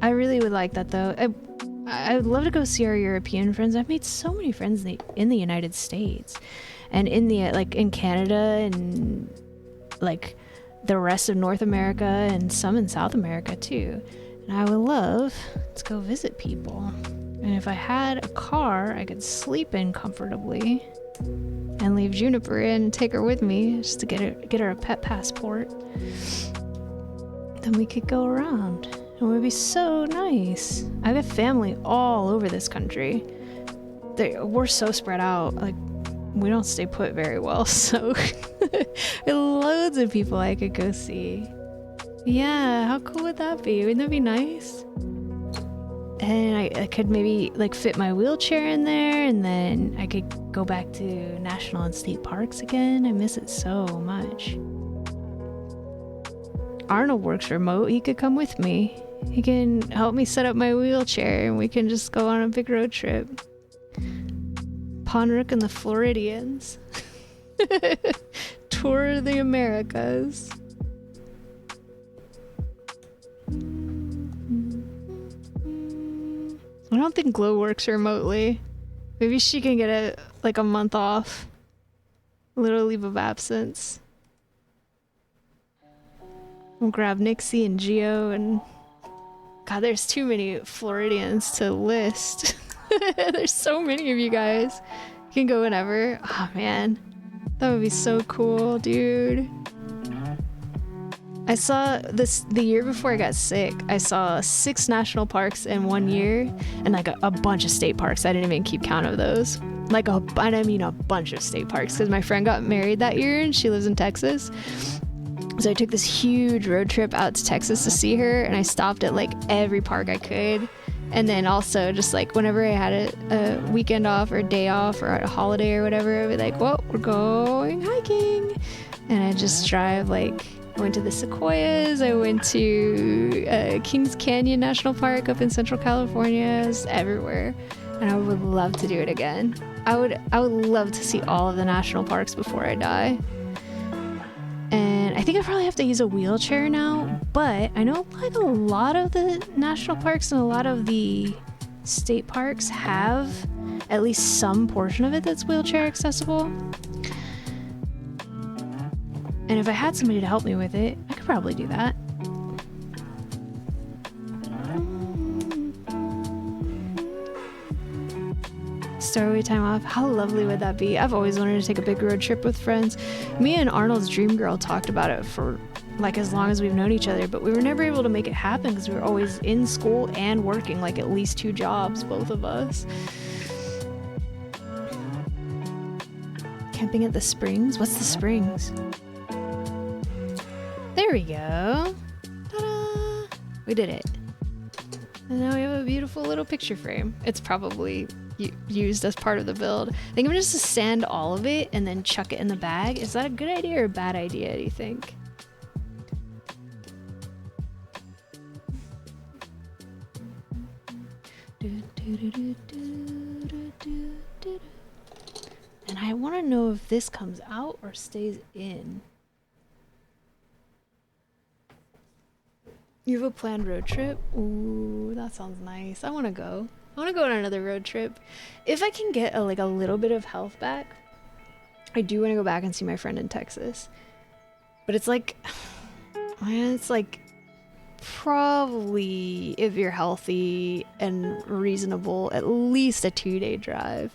I really would like that though. I would love to go see our European friends. I've made so many friends in the United States and in Canada and like the rest of North America and some in South America too. And I would love to go visit people. And if I had a car I could sleep in comfortably and leave Juniper in and take her with me just to get her a pet passport, then we could go around. It would be so nice. I got family all over this country. We're so spread out. Like, we don't stay put very well, so loads of people I could go see. Yeah, how cool would that be? Wouldn't that be nice? And I could maybe like fit my wheelchair in there, and then I could go back to national and state parks again. I miss it so much. Arnold works remote. He could come with me. He can help me set up my wheelchair, and we can just go on a big road trip. Ponrook and the Floridians. Tour the Americas. I don't think Glow works remotely. Maybe she can get a month off. A little leave of absence. We'll grab Nixie and Geo and... God, there's too many Floridians to list. There's so many of you guys. You can go whenever. Oh man, that would be so cool, dude. I saw this the year before I got sick. I saw 6 national parks in 1 year, and like a bunch of state parks. I didn't even keep count of those. Like a bunch of state parks, because my friend got married that year and she lives in Texas. So I took this huge road trip out to Texas to see her, and I stopped at like every park I could. And then also just like whenever I had a weekend off or a day off or a holiday or whatever, I'd be like, well, we're going hiking. And I just drive like, I went to the Sequoias, I went to Kings Canyon National Park up in Central California, just everywhere. And I would love to do it again. I would love to see all of the national parks before I die. And I think I probably have to use a wheelchair now, but I know like a lot of the national parks and a lot of the state parks have at least some portion of it that's wheelchair accessible. And if I had somebody to help me with it, I could probably do that. Stowaway time off. How lovely would that be? I've always wanted to take a big road trip with friends. Me and Arnold's dream girl talked about it for like as long as we've known each other, but we were never able to make it happen because we were always in school and working like at least 2 jobs, both of us. Camping at the Springs? What's the Springs? There we go. Ta-da! We did it. And now we have a beautiful little picture frame. It's probably used as part of the build. I think I'm just to sand all of it and then chuck it in the bag. Is that a good idea or a bad idea, do you think? And I want to know if this comes out or stays in. You have a planned road trip? Ooh, that sounds nice. I want to go. I want to go on another road trip. If I can get a little bit of health back, I do want to go back and see my friend in Texas. But it's like, man, it's like probably, if you're healthy and reasonable, at least a 2-day drive.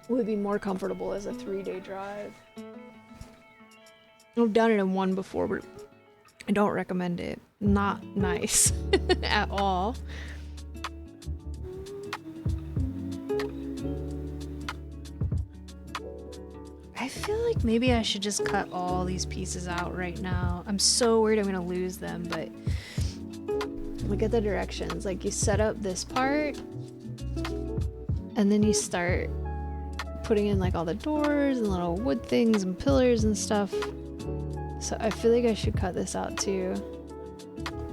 Would be more comfortable as a 3-day drive. I've done it in one before, but I don't recommend it. Not nice at all. I feel like maybe I should just cut all these pieces out right now. I'm so worried I'm gonna lose them, but look at the directions. Like, you set up this part and then you start putting in like all the doors and little wood things and pillars and stuff. So I feel like I should cut this out too.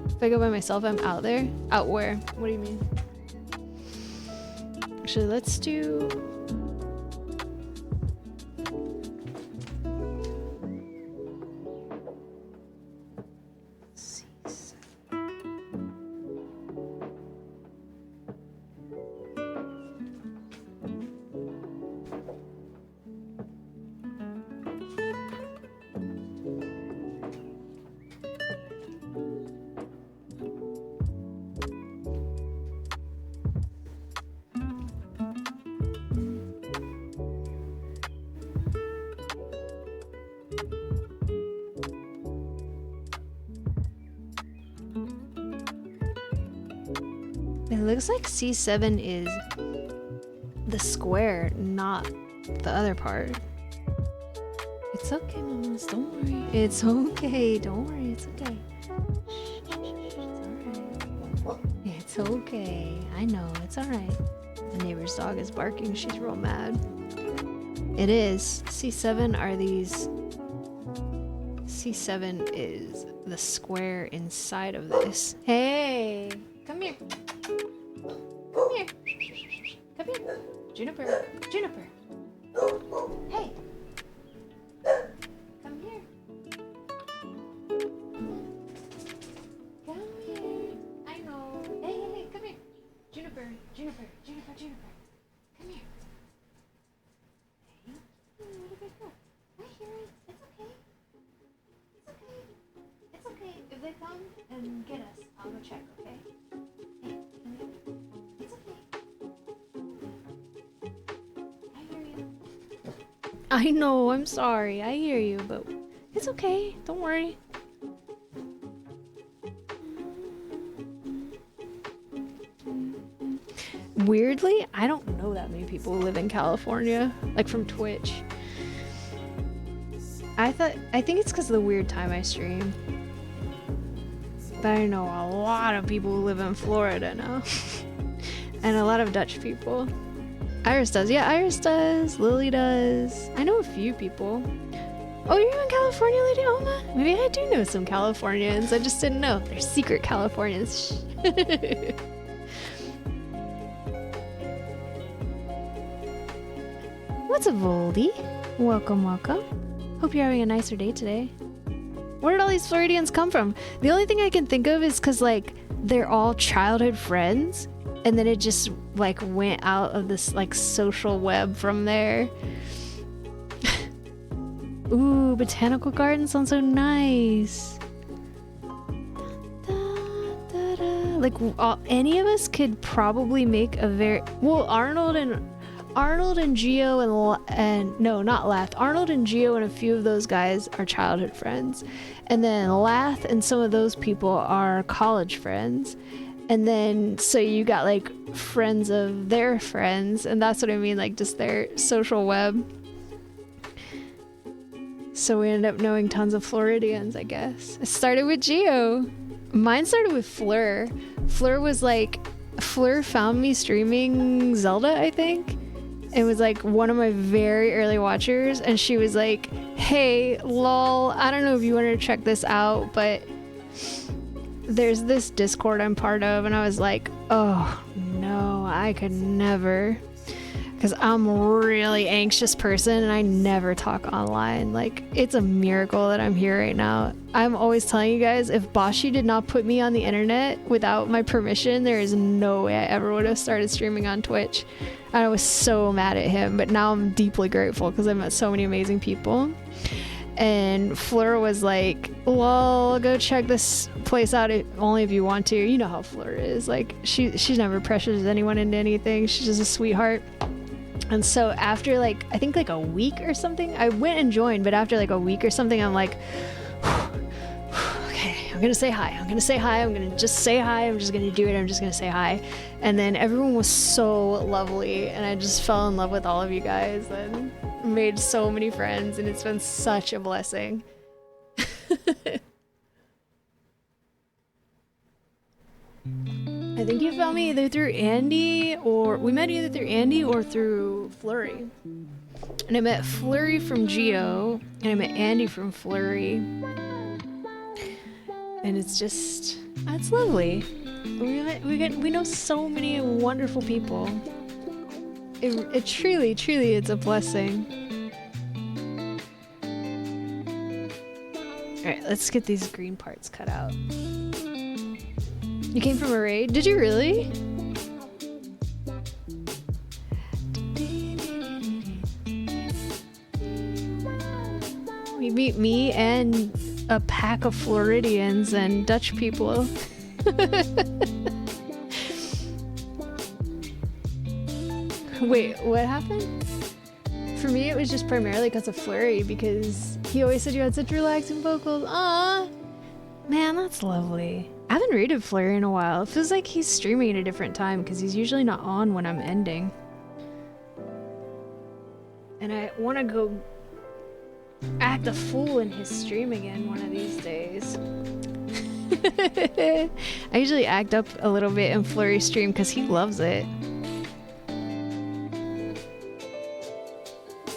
If I go by myself, I'm out there. Out where? What do you mean? Actually, let's do... It looks like C7 is the square, not the other part. It's okay, mamas, don't worry. It's okay, don't worry, it's okay. It's alright. It's okay. I know, it's alright. The neighbor's dog is barking, she's real mad. It is. C7 are these... C7 is the square inside of this. Hey! Come here. Come here. Come here. Juniper. Juniper. Hey! Come here. Come here. I know. Hey, hey, hey, come here. Juniper. Juniper. Juniper. Juniper. Come here. Hey. What a good girl. I hear it. It's okay. It's okay. It's okay. If they come and get us, I'll go check, okay? Hey, come here. It's okay. I hear you. I know, I'm sorry. I hear you, but it's okay. Don't worry. Weirdly, I don't know that many people who live in California, like from Twitch. I think it's because of the weird time I stream. But I know a lot of people who live in Florida now. And a lot of Dutch people. Iris does. Yeah, Iris does. Lily does. I know a few people. Oh, you're in California, Lady Oma? Maybe I do know some Californians. I just didn't know. They're secret Californians. What's up, Voldy? Welcome, welcome. Hope you're having a nicer day today. Where did all these Floridians come from? The only thing I can think of is because, like, they're all childhood friends, and then it just, like, went out of this, like, social web from there. Ooh, botanical garden sounds so nice. Like, any of us could probably make a very... Well, Arnold and Geo and no, not Lath. Arnold and Geo and a few of those guys are childhood friends. And then Lath and some of those people are college friends. And then, so you got like friends of their friends, and that's what I mean, like just their social web. So we ended up knowing tons of Floridians, I guess. It started with Geo. Mine started with Fleur. Fleur found me streaming Zelda, I think. It was like one of my very early watchers, and she was like, hey, lol, I don't know if you wanted to check this out, but there's this Discord I'm part of, and I was like, oh no, I could never, because I'm a really anxious person and I never talk online. Like, it's a miracle that I'm here right now. I'm always telling you guys, if Bashi did not put me on the internet without my permission, there is no way I ever would have started streaming on Twitch. I was so mad at him, but now I'm deeply grateful because I met so many amazing people. And Fleur was like, well, go check this place out only if you want to. You know how Fleur is. Like, she's never pressures anyone into anything. She's just a sweetheart. And so after like, I think like a week or something, I went and joined, but after like a week or something, I'm like, okay, I'm gonna say hi. I'm gonna say hi. I'm gonna just say hi. I'm just gonna do it. I'm just gonna say hi. And then everyone was so lovely, and I just fell in love with all of you guys and made so many friends, and it's been such a blessing. I think you found me either through Andy, or we met either through Andy or through Flurry. And I met Flurry from Geo, and I met Andy from Flurry. And it's just, it's lovely. We know so many wonderful people. It truly, it's a blessing. Alright, let's get these green parts cut out. You came from a raid? Did you really? You meet me and a pack of Floridians and Dutch people. Wait, what happened? For me, it was just primarily because of Flurry, because he always said you had such relaxing vocals. Aww! Man, that's lovely. I haven't raided Flurry in a while. It feels like he's streaming at a different time because he's usually not on when I'm ending. And I want to go act a fool in his stream again one of these days. I usually act up a little bit in Flurry's stream because he loves it.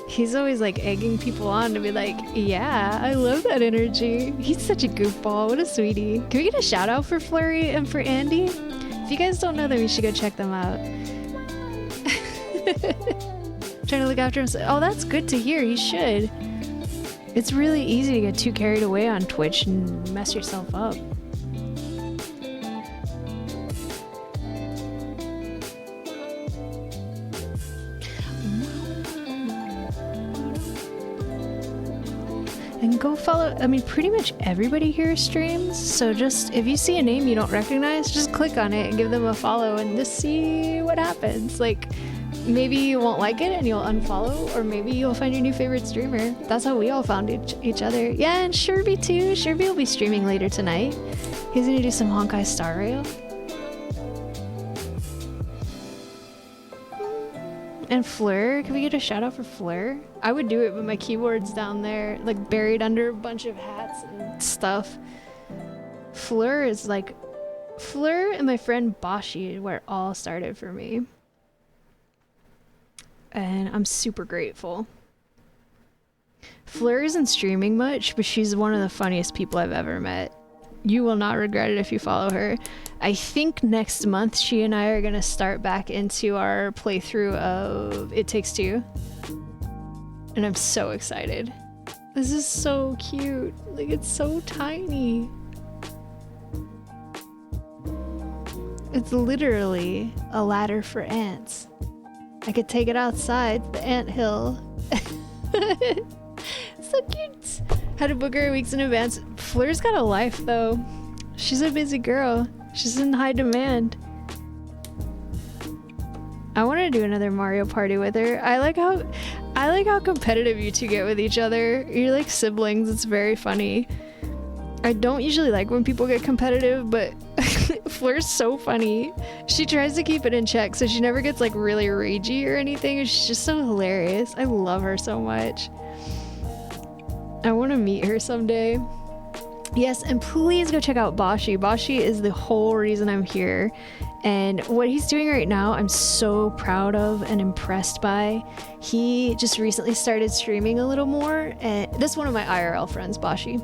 He's always like egging people on to be like, yeah, I love that energy. He's such a goofball. What a sweetie. Can we get a shout out for Flurry and for Andy? If you guys don't know them, you should go check them out. Trying to look after himself. Oh, that's good to hear. He should. It's really easy to get too carried away on Twitch and mess yourself up. And go follow, I mean, pretty much everybody here streams, so just, if you see a name you don't recognize, just click on it and give them a follow and just see what happens. Like, maybe you won't like it and you'll unfollow, or maybe you'll find your new favorite streamer. That's how we all found each other. Yeah, and Sherby too. Sherby will be streaming later tonight. He's gonna do some Honkai Star Rail. And Fleur, can we get a shout out for Fleur? I would do it, but my keyboard's down there, like buried under a bunch of hats and stuff. Fleur is like, Fleur and my friend Bashi, where it all started for me. And I'm super grateful. Fleur isn't streaming much, but she's one of the funniest people I've ever met. You will not regret it if you follow her. I think next month she and I are gonna start back into our playthrough of It Takes Two. And I'm so excited. This is so cute. Like, it's so tiny. It's literally a ladder for ants. I could take it outside the ant hill. So cute. Had to book her weeks in advance. Fleur's got a life though. She's a busy girl. She's in high demand. I want to do another Mario Party with her. I like how competitive you two get with each other. You're like siblings. It's very funny. I don't usually like when people get competitive, but Fleur's so funny. She tries to keep it in check, so she never gets like really ragey or anything. She's just so hilarious. I love her so much. I want to meet her someday. Yes, and please go check out Bashi. Bashi is the whole reason I'm here. And what he's doing right now, I'm so proud of and impressed by. He just recently started streaming a little more. And this is one of my IRL friends, Bashi.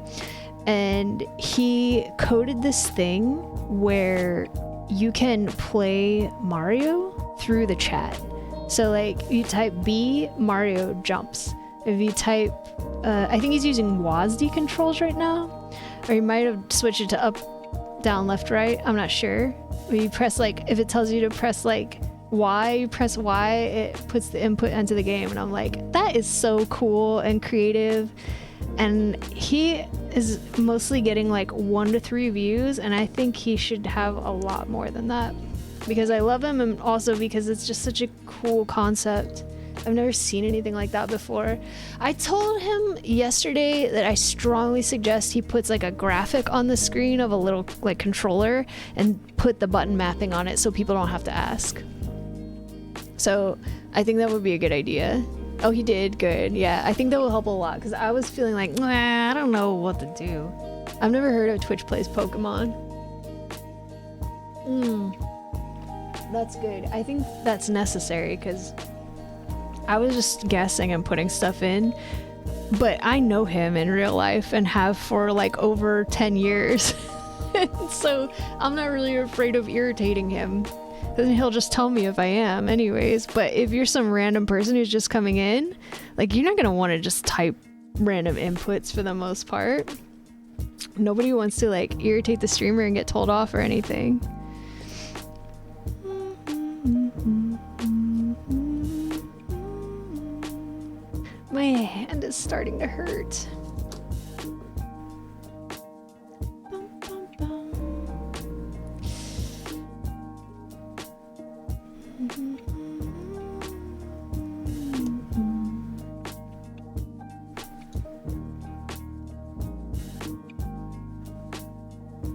And he coded this thing where you can play Mario through the chat. So like you type B, Mario jumps. If you type, I think he's using WASD controls right now. Or you might have switched it to up, down, left, right. I'm not sure. When you press like, if it tells you to press like Y, you press Y, it puts the input into the game. And I'm like, that is so cool and creative. And he is mostly getting like 1 to 3 views. And I think he should have a lot more than that. Because I love him, and also because it's just such a cool concept. I've never seen anything like that before. I told him yesterday that I strongly suggest he puts like a graphic on the screen of a little like controller and put the button mapping on it so people don't have to ask. So I think that would be a good idea. Oh, he did? Good. Yeah, I think that will help a lot because I was feeling like, nah, I don't know what to do. I've never heard of Twitch Plays Pokemon. That's good. I think that's necessary because I was just guessing and putting stuff in, but I know him in real life and have for like over 10 years. So I'm not really afraid of irritating him. Then he'll just tell me if I am anyways. But if you're some random person who's just coming in, like you're not gonna want to just type random inputs for the most part. Nobody wants to like irritate the streamer and get told off or anything. My hand is starting to hurt.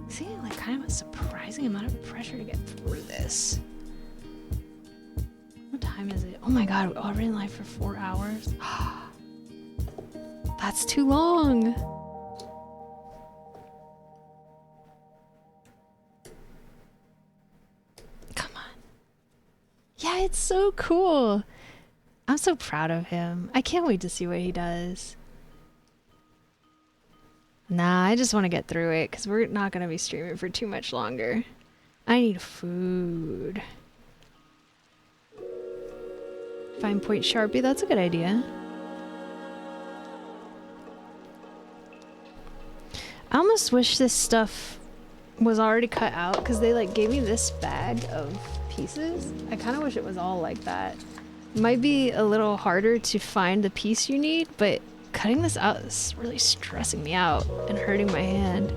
See, like kind of a surprise. amazing amount of pressure to get through this. What time is it? Oh my god, we're already in live for 4 hours. That's too long. Come on. Yeah, it's so cool. I'm so proud of him. I can't wait to see what he does. Nah, I just want to get through it because we're not going to be streaming for too much longer. I need food. Fine point Sharpie, that's a good idea. I almost wish this stuff was already cut out because they like gave me this bag of pieces. I kind of wish it was all like that. Might be a little harder to find the piece you need, but cutting this out is really stressing me out and hurting my hand.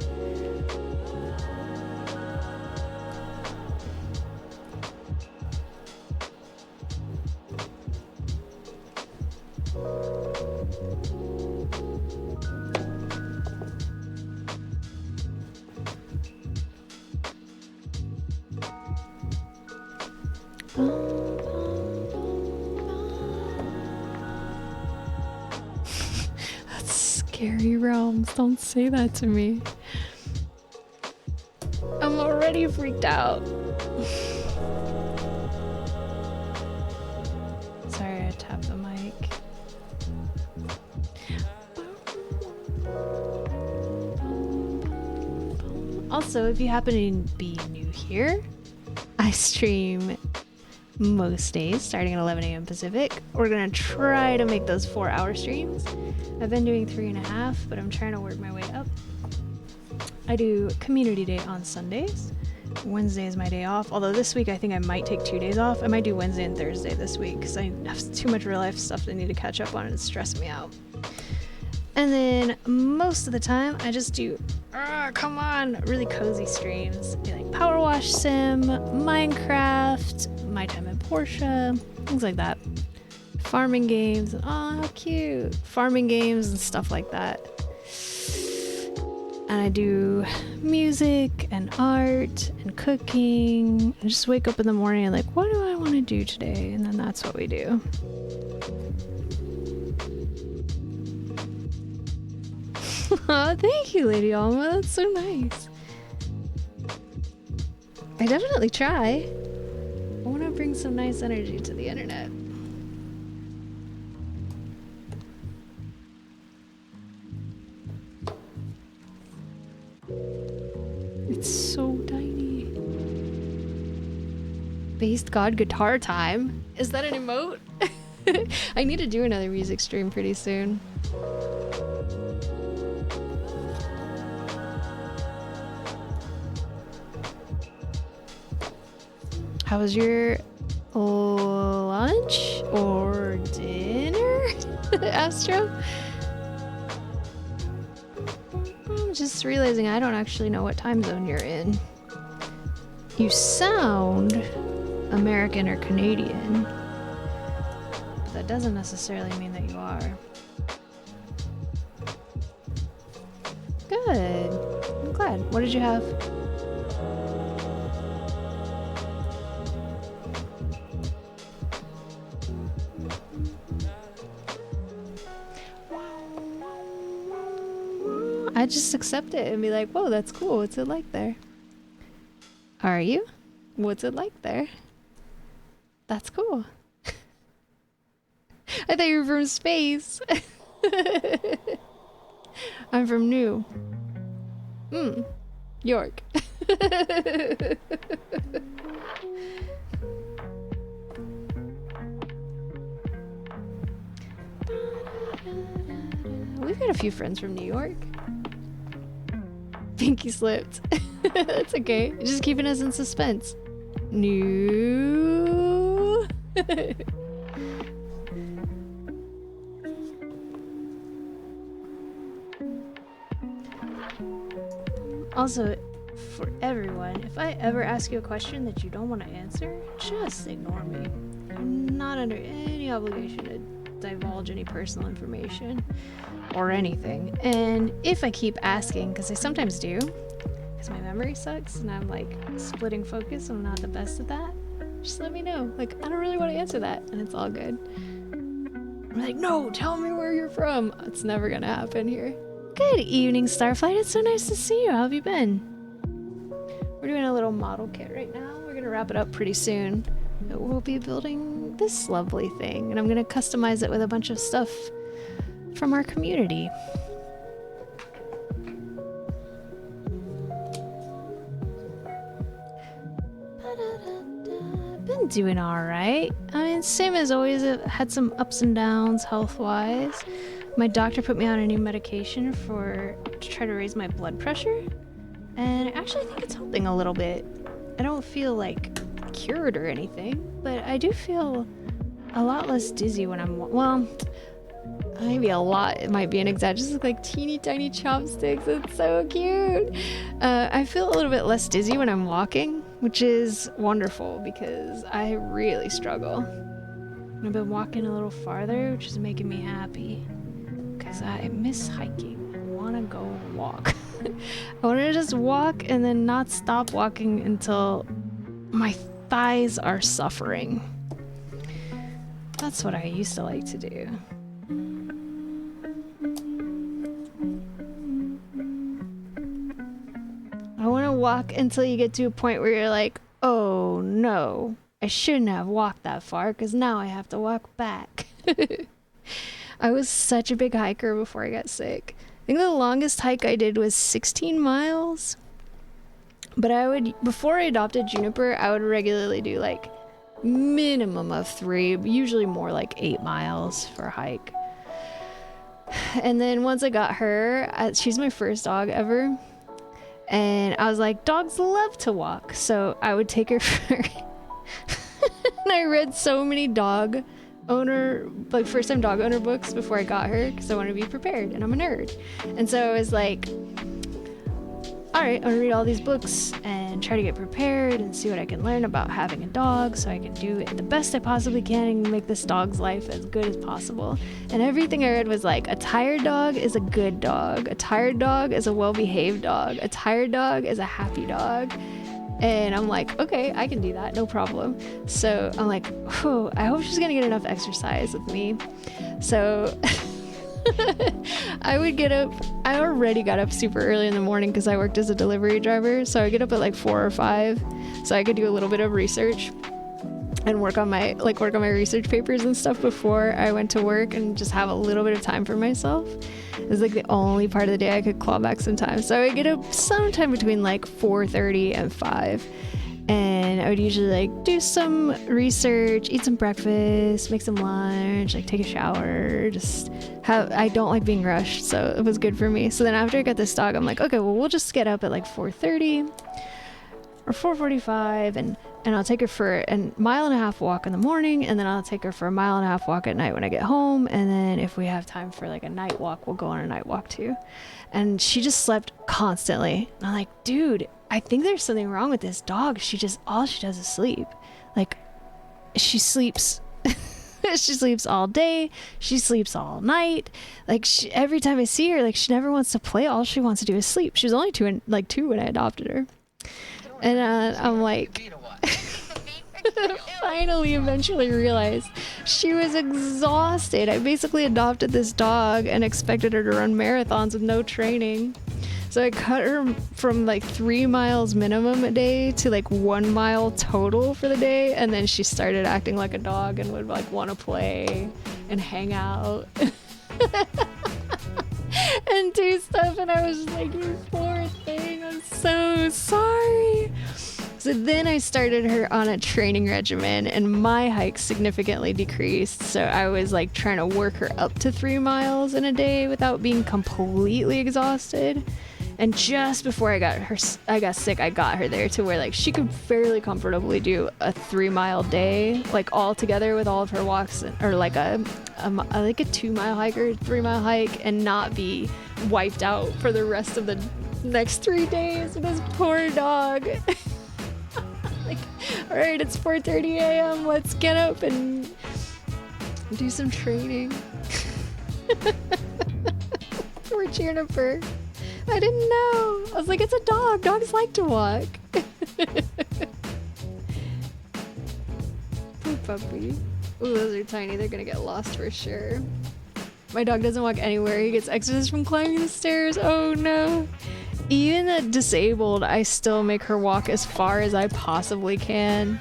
That's scary realms. Don't say that to me. I'm already freaked out. Sorry, I tapped the mic. Also, if you happen to be new here, I stream most days starting at 11 a.m. Pacific. We're gonna try to make those 4-hour streams. I've been doing 3.5, but I'm trying to work my way up. I do community day on Sundays. Wednesday is my day off, although this week I think I might take 2 days off. I might do Wednesday and Thursday this week because I have too much real life stuff that I need to catch up on and it's stressing me out. And then most of the time I just do come on, really cozy streams. Like Power Wash Sim, Minecraft, My Time at Porsche, things like that. Farming games, oh how cute. Farming games and stuff like that. And I do music and art and cooking. I just wake up in the morning and like, what do I want to do today? And then that's what we do. Aw, thank you, Lady Alma. That's so nice. I definitely try. I want to bring some nice energy to the internet. It's so tiny. Based God guitar time? Is that an emote? I need to do another music stream pretty soon. How was your lunch or dinner, Astro? I'm just realizing I don't actually know what time zone you're in. You sound American or Canadian, but that doesn't necessarily mean that you are. Good. I'm glad. What did you have? I just accept it and be like, whoa, that's cool. What's it like there? Are you? What's it like there? That's cool. I thought you were from space. I'm from New. York. We've got a few friends from New York. Pinky slipped. That's okay. Just keeping us in suspense. New. Also, for everyone, if I ever ask you a question that you don't want to answer, just ignore me. I'm not under any obligation to divulge any personal information or anything. And if I keep asking, because I sometimes do, because my memory sucks and I'm like splitting focus and I'm not the best at that, just let me know. Like, I don't really want to answer that, and it's all good. I'm like, no, tell me where you're from. It's never gonna happen here. Good evening, Starflight. It's so nice to see you. How have you been? We're doing a little model kit right now. We're gonna wrap it up pretty soon. We'll be building this lovely thing, and I'm gonna customize it with a bunch of stuff from our community. Been doing all right. I mean, same as always. I've had some ups and downs health-wise. My doctor put me on a new medication to try to raise my blood pressure, and I actually think it's helping a little bit. I don't feel like cured or anything, but I do feel a lot less dizzy when I'm, well, maybe a lot, it might be an exaggeration, just like teeny tiny chopsticks. It's so cute. I feel a little bit less dizzy when I'm walking, which is wonderful because I really struggle. And I've been walking a little farther, which is making me happy because I miss hiking. I want to go walk. I want to just walk and then not stop walking until my thighs are suffering. That's what I used to like to do. I want to walk until you get to a point where you're like, oh no, I shouldn't have walked that far because now I have to walk back. I was such a big hiker before I got sick. I think the longest hike I did was 16 miles. But before I adopted Juniper, I would regularly do like minimum of 3, usually more like 8 miles for a hike. And then once I got her, she's my first dog ever. And I was like, dogs love to walk. So I would take her for... And I read so many dog owner, like first time dog owner books before I got her because I wanted to be prepared and I'm a nerd. And so I was like, all right, I'm gonna read all these books and try to get prepared and see what I can learn about having a dog so I can do it the best I possibly can and make this dog's life as good as possible. And everything I read was like, a tired dog is a good dog. A tired dog is a well-behaved dog. A tired dog is a happy dog. And I'm like, okay, I can do that, no problem. So I'm like, whew, I hope she's gonna get enough exercise with me. So I would get up, I already got up super early in the morning because I worked as a delivery driver. So I get up at like 4 or 5 so I could do a little bit of research and work on my research papers and stuff before I went to work and just have a little bit of time for myself. It was like the only part of the day I could claw back some time. So I would get up sometime between like 4:30 and 5. And I would usually like do some research, eat some breakfast, make some lunch, like take a shower, I don't like being rushed, so it was good for me. So then after I got this dog, I'm like, okay, well, we'll just get up at like 4:30 or 4:45 and I'll take her for a 1.5 mile walk in the morning, and then I'll take her for a 1.5 mile walk at night when I get home. And then if we have time for like a night walk, we'll go on a night walk too. And she just slept constantly. And I'm like, dude, I think there's something wrong with this dog. All she does is sleep. Like, she sleeps. She sleeps all day. She sleeps all night. Like, every time I see her, like, she never wants to play. All she wants to do is sleep. She was only 2 when I adopted her. And I'm like, finally, eventually realized she was exhausted. I basically adopted this dog and expected her to run marathons with no training. So I cut her from like 3 miles minimum a day to like 1 mile total for the day. And then she started acting like a dog and would like want to play and hang out and do stuff. And I was like, you poor thing, I'm so sorry. So then I started her on a training regimen and my hikes significantly decreased. So I was like trying to work her up to 3 miles in a day without being completely exhausted. And just before I got sick, I got her there to where like she could fairly comfortably do a 3 mile day, like all together with all of her walks, or like a 2 mile hike or 3 mile hike, and not be wiped out for the rest of the next 3 days with this poor dog. Like, all right, it's 4:30 a.m. Let's get up and do some training. We're cheering up her. I didn't know. I was like, it's a dog. Dogs like to walk. Poor puppy. Ooh, those are tiny. They're gonna get lost for sure. My dog doesn't walk anywhere. He gets exercise from climbing the stairs. Oh no. Even disabled, I still make her walk as far as I possibly can.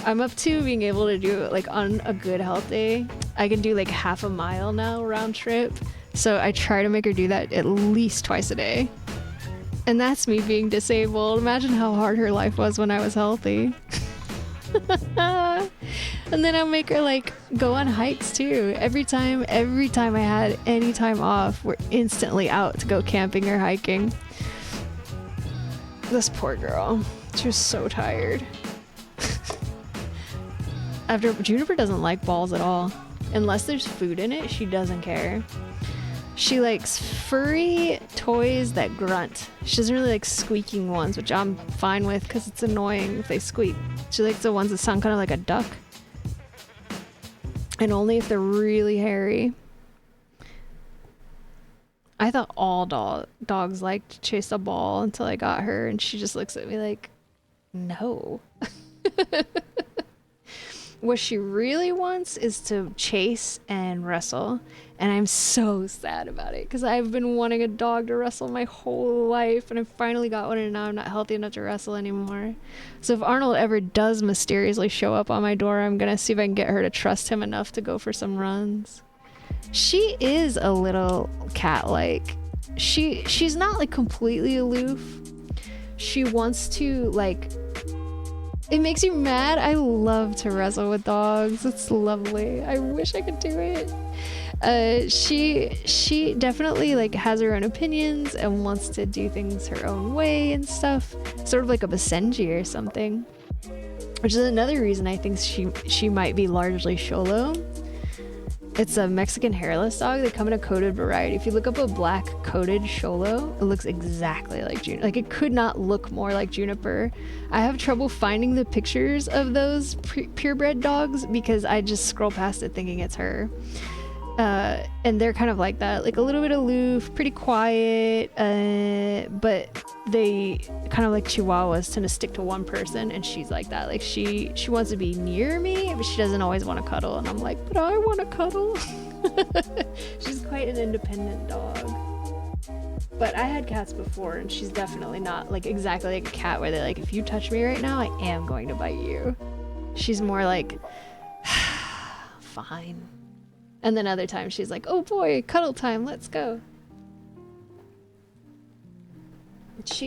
I'm up to being able to do it like on a good health day. I can do like half a mile now round trip. So I try to make her do that at least twice a day. And that's me being disabled. Imagine how hard her life was when I was healthy. And then I'll make her like go on hikes too. Every time I had any time off, we're instantly out to go camping or hiking. This poor girl. She was so tired. After Juniper doesn't like balls at all. Unless there's food in it, she doesn't care. She likes furry toys that grunt. She doesn't really like squeaking ones, which I'm fine with because it's annoying if they squeak. She likes the ones that sound kind of like a duck. And only if they're really hairy. I thought all dogs liked to chase a ball until I got her, and she just looks at me like, no. What she really wants is to chase and wrestle, and I'm so sad about it because I've been wanting a dog to wrestle my whole life, and I finally got one, and now I'm not healthy enough to wrestle anymore. So if Arnold ever does mysteriously show up on my door, I'm gonna see if I can get her to trust him enough to go for some runs. She is a little cat-like. She's not like completely aloof. She wants to like... It makes you mad. I love to wrestle with dogs. It's lovely. I wish I could do it. She definitely like has her own opinions and wants to do things her own way and stuff. Sort of like a Basenji or something. Which is another reason I think she might be largely Xolo. It's a Mexican hairless dog. They come in a coated variety. If you look up a black coated Xolo, it looks exactly like Juniper. Like, it could not look more like Juniper. I have trouble finding the pictures of those purebred dogs because I just scroll past it thinking it's her. And they're kind of like that, like a little bit aloof, pretty quiet, but they kind of like Chihuahuas tend to stick to one person, and she's like that. Like she wants to be near me, but she doesn't always want to cuddle, and I'm like, but I want to cuddle. She's quite an independent dog. But I had cats before, and she's definitely not like exactly like a cat where they're like, if you touch me right now, I am going to bite you. She's more like, fine. And then other times she's like, oh boy, cuddle time, let's go.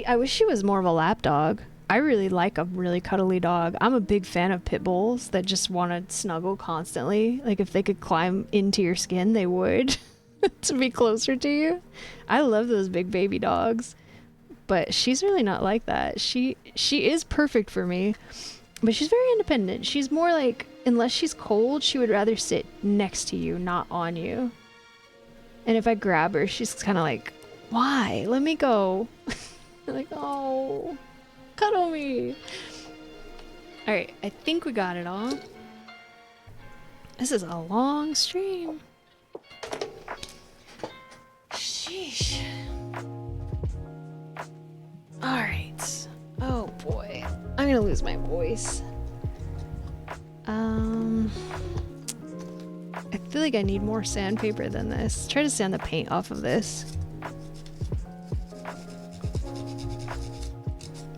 I wish she was more of a lap dog. I really like a really cuddly dog. I'm a big fan of pit bulls that just want to snuggle constantly. Like if they could climb into your skin, they would to be closer to you. I love those big baby dogs. But she's really not like that. She is perfect for me. But she's very independent. She's more like, unless she's cold, she would rather sit next to you, not on you. And if I grab her, she's kind of like, why? Let me go. Like, oh, cuddle me. All right, I think we got it all. This is a long stream. Sheesh. All right. Oh boy, I'm gonna lose my voice. I feel like I need more sandpaper than this. Try to sand the paint off of this.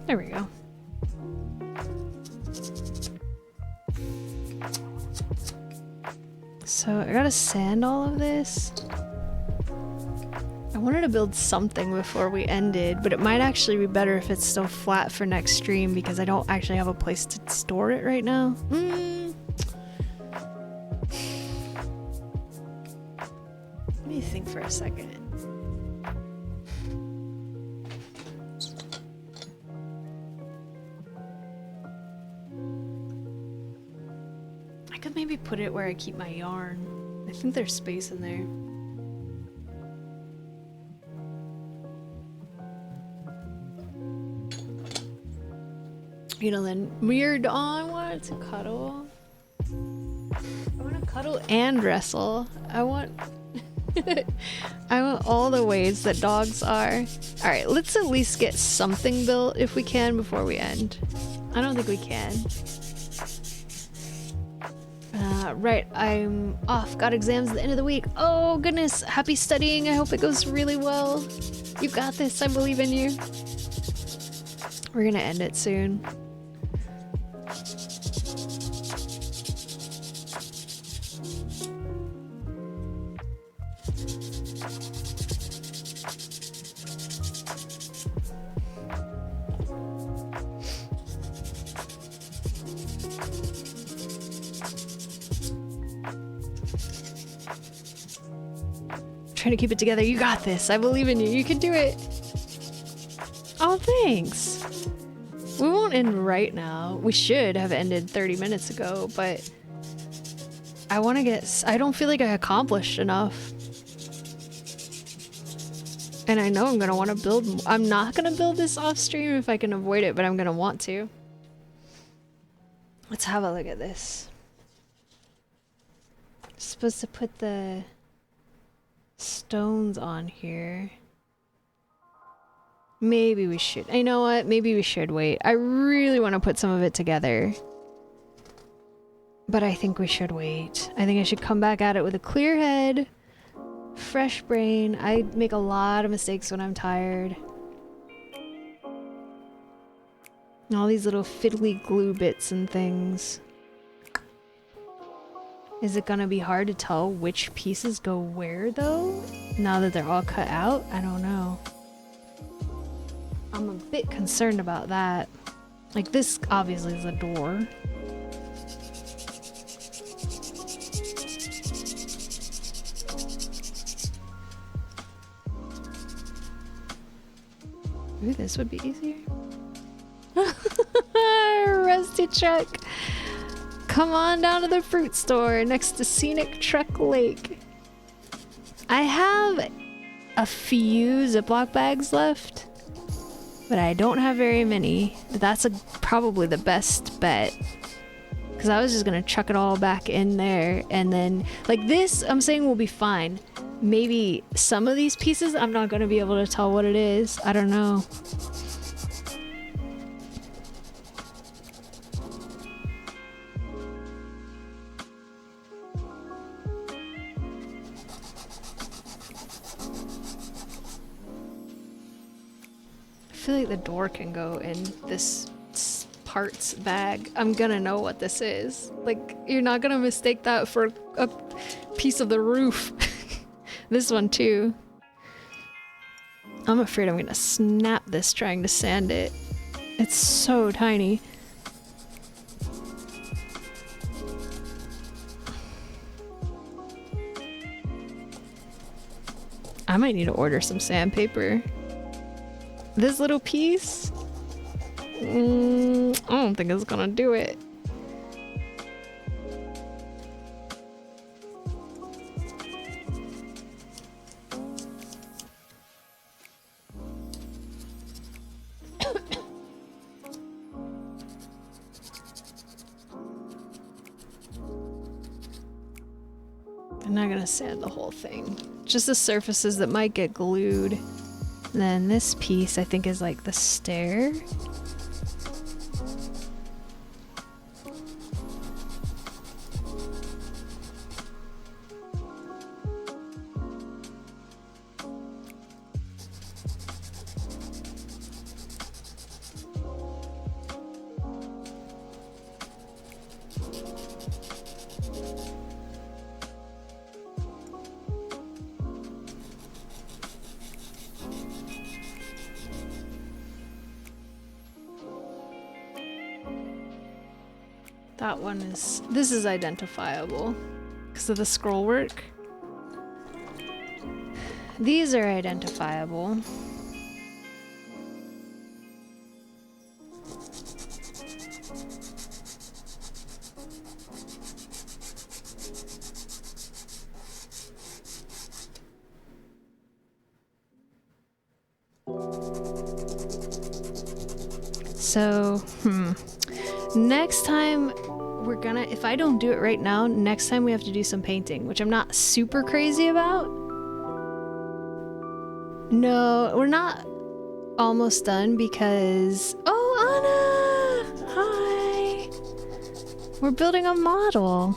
There we go. So I gotta sand all of this. I wanted to build something before we ended, but it might actually be better if it's still flat for next stream because I don't actually have a place to store it right now. Let me think for a second. I could maybe put it where I keep my yarn. I think there's space in there. You know, then Weird On wanted to cuddle. I want to cuddle and wrestle. I want I want all the ways that dogs are. Alright, let's at least get something built if we can before we end. I don't think we can. Right, I'm off. Got exams at the end of the week. Oh goodness, happy studying. I hope it goes really well. You got this, I believe in you. We're gonna end it soon. Trying to keep it together. You got this. I believe in you. You can do it. Oh, thanks. We won't end right now. We should have ended 30 minutes ago, but I want to get... I don't feel like I accomplished enough. And I know I'm going to want to build... I'm not going to build this off stream if I can avoid it, but I'm going to want to. Let's have a look at this. Supposed to put the stones on here. Maybe we should. You know what? Maybe we should wait. I really want to put some of it together. But I think we should wait. I think I should come back at it with a clear head, fresh brain. I make a lot of mistakes when I'm tired. All these little fiddly glue bits and things. Is it gonna be hard to tell which pieces go where though? Now that they're all cut out? I don't know. I'm a bit concerned about that. Like this obviously is a door. Maybe this would be easier. Rusty truck. Come on down to the fruit store next to Scenic Truck Lake. I have a few Ziploc bags left, but I don't have very many. That's probably the best bet. Because I was just going to chuck it all back in there. And then, like this, I'm saying will be fine. Maybe some of these pieces, I'm not going to be able to tell what it is. I don't know. I feel like the door can go in this parts bag. I'm gonna know what this is. Like, you're not gonna mistake that for a piece of the roof. This one too. I'm afraid I'm gonna snap this trying to sand it. It's so tiny. I might need to order some sandpaper. This little piece? I don't think it's gonna do it. I'm not gonna sand the whole thing. Just the surfaces that might get glued. And then this piece I think is like the stair. That one is... This is identifiable because of the scroll work. These are identifiable. So, next time we're gonna, if I don't do it right now, next time we have to do some painting, which I'm not super crazy about, No, we're not almost done because... Oh, Anna! Hi! We're building a model.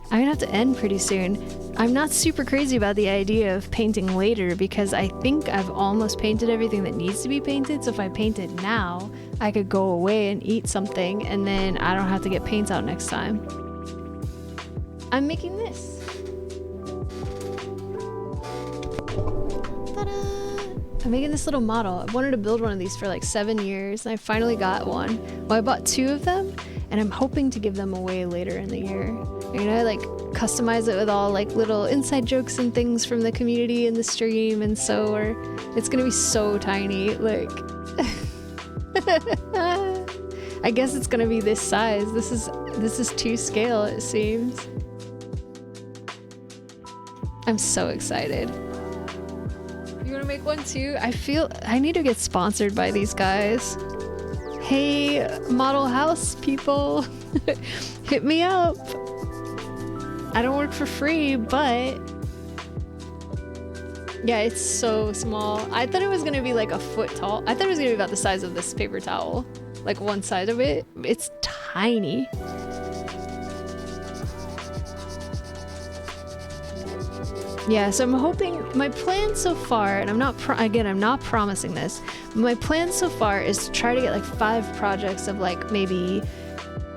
I'm gonna have to end pretty soon. I'm not super crazy about the idea of painting later because I think I've almost painted everything that needs to be painted, so if I paint it now, I could go away and eat something and then I don't have to get paint out next time. I'm making this. Ta-da! I'm making this little model. I've wanted to build one of these for like 7 years and I finally got one. Well, I bought 2 of them and I'm hoping to give them away later in the year. I'm gonna like customize it with all like little inside jokes and things from the community in the stream, and so it's gonna be so tiny, like I guess it's gonna be this size. This is to scale, it seems. I'm so excited. You wanna make one too? I feel I need to get sponsored by these guys. Hey, model house people, hit me up. I don't work for free, but yeah, it's so small. I thought it was gonna be like a foot tall. I thought it was gonna be about the size of this paper towel, like one side of it. It's tiny. Yeah, so I'm hoping, my plan so far, and I'm not promising this, but my plan so far is to try to get like 5 projects of like maybe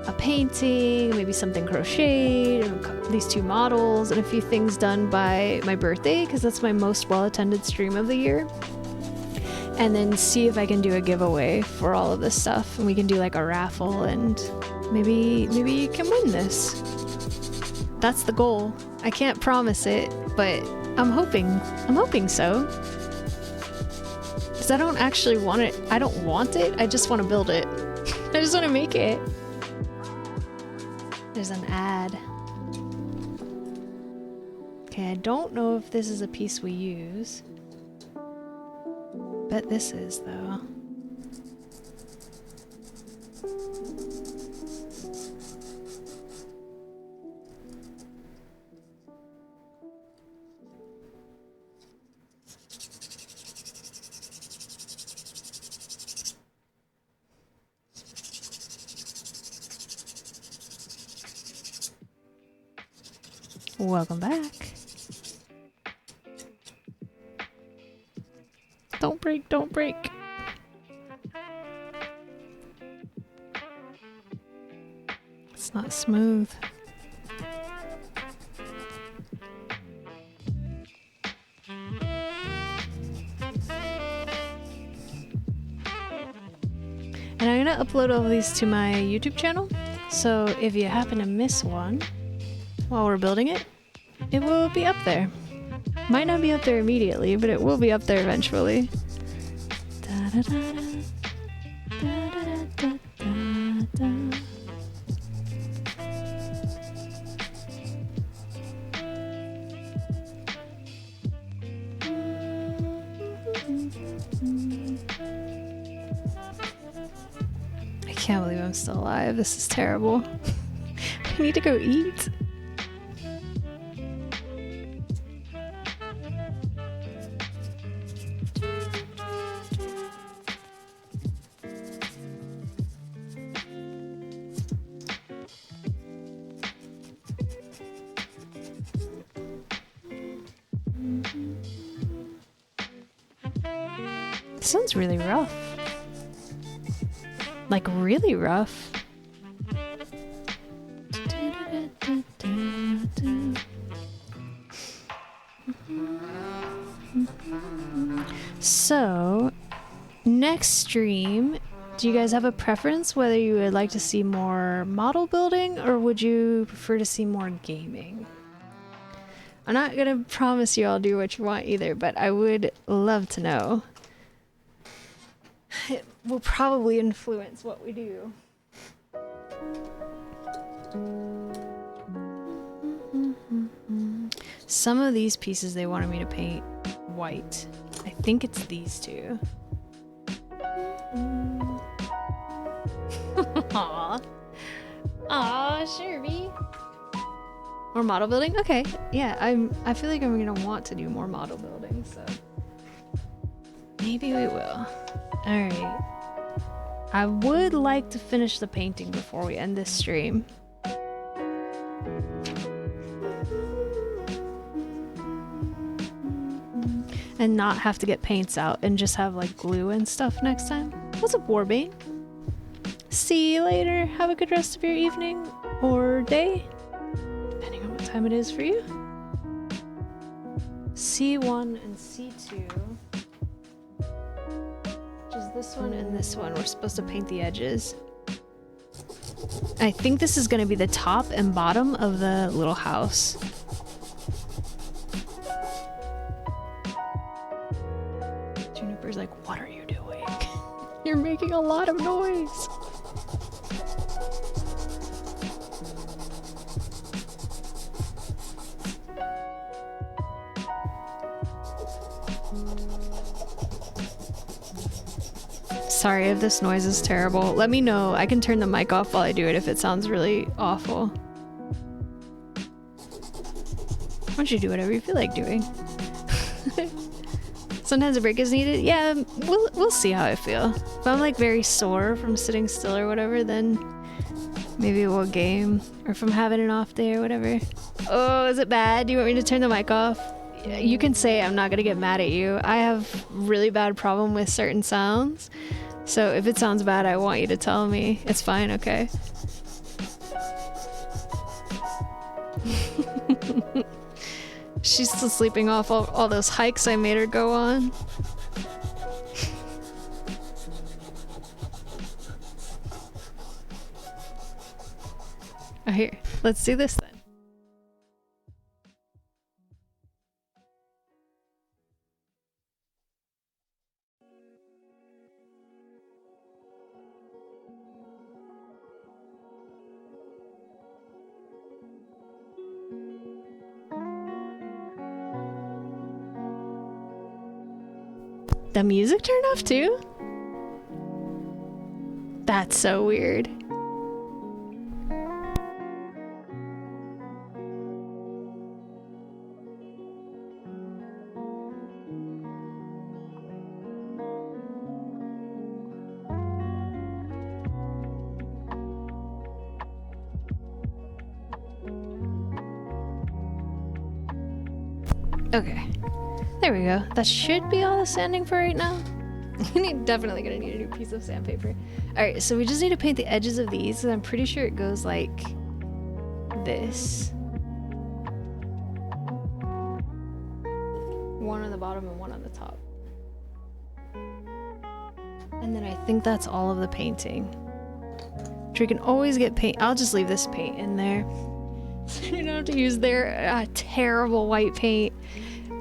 a painting, maybe something crocheted, these 2 models, and a few things done by my birthday, because that's my most well-attended stream of the year. And then see if I can do a giveaway for all of this stuff, and we can do like a raffle, and maybe you can win this. That's the goal. I can't promise it, but I'm hoping so. Because I don't actually want it. I don't want it, I just want to build it. I just want to make it. There's an ad. Okay, I don't know if this is a piece we use. Bet this is, though. Welcome back. Don't break, don't break. It's not smooth. And I'm gonna upload all of these to my YouTube channel, so if you happen to miss one while we're building it, it will be up there. Might not be up there immediately, but it will be up there eventually. I can't believe I'm still alive. This is terrible. I need to go eat. This sounds really rough. Like really rough. So, next stream, do you guys have a preference whether you would like to see more model building or would you prefer to see more gaming? I'm not gonna promise you I'll do what you want either, but I would love to know. It will probably influence what we do. Some of these pieces they wanted me to paint white. I think it's these 2. Aww. Aww, Sherby. More model building? Okay. Yeah, I feel like I'm gonna want to do more model building, so Maybe we will. Alright. I would like to finish the painting before we end this stream. And not have to get paints out and just have like glue and stuff next time. What's up, Warbane? See you later. Have a good rest of your evening or day, depending on what time it is for you. C1 and C2, which is this one and this one. We're supposed to paint the edges. I think this is going to be the top and bottom of the little house. Juniper's like, what are you doing? You're making a lot of noise. Sorry if this noise is terrible. Let me know. I can turn the mic off while I do it if it sounds really awful. Why don't you do whatever you feel like doing? Sometimes a break is needed. Yeah, we'll see how I feel. If I'm like very sore from sitting still or whatever, then maybe we'll game. Or if I'm having an off day or whatever. Oh, is it bad? Do you want me to turn the mic off? You can say I'm not gonna get mad at you. I have really bad problem with certain sounds. So if it sounds bad, I want you to tell me. It's fine, okay? She's still sleeping off all those hikes I made her go on. Oh, here, let's do this then. The music turned off too? That's so weird. Okay. There we go. That should be all the sanding for right now. Definitely gonna need a new piece of sandpaper. Alright, so we just need to paint the edges of these, because I'm pretty sure it goes like this. One on the bottom and one on the top. And then I think that's all of the painting. Which we can always get paint. I'll just leave this paint in there. So you don't have to use their terrible white paint.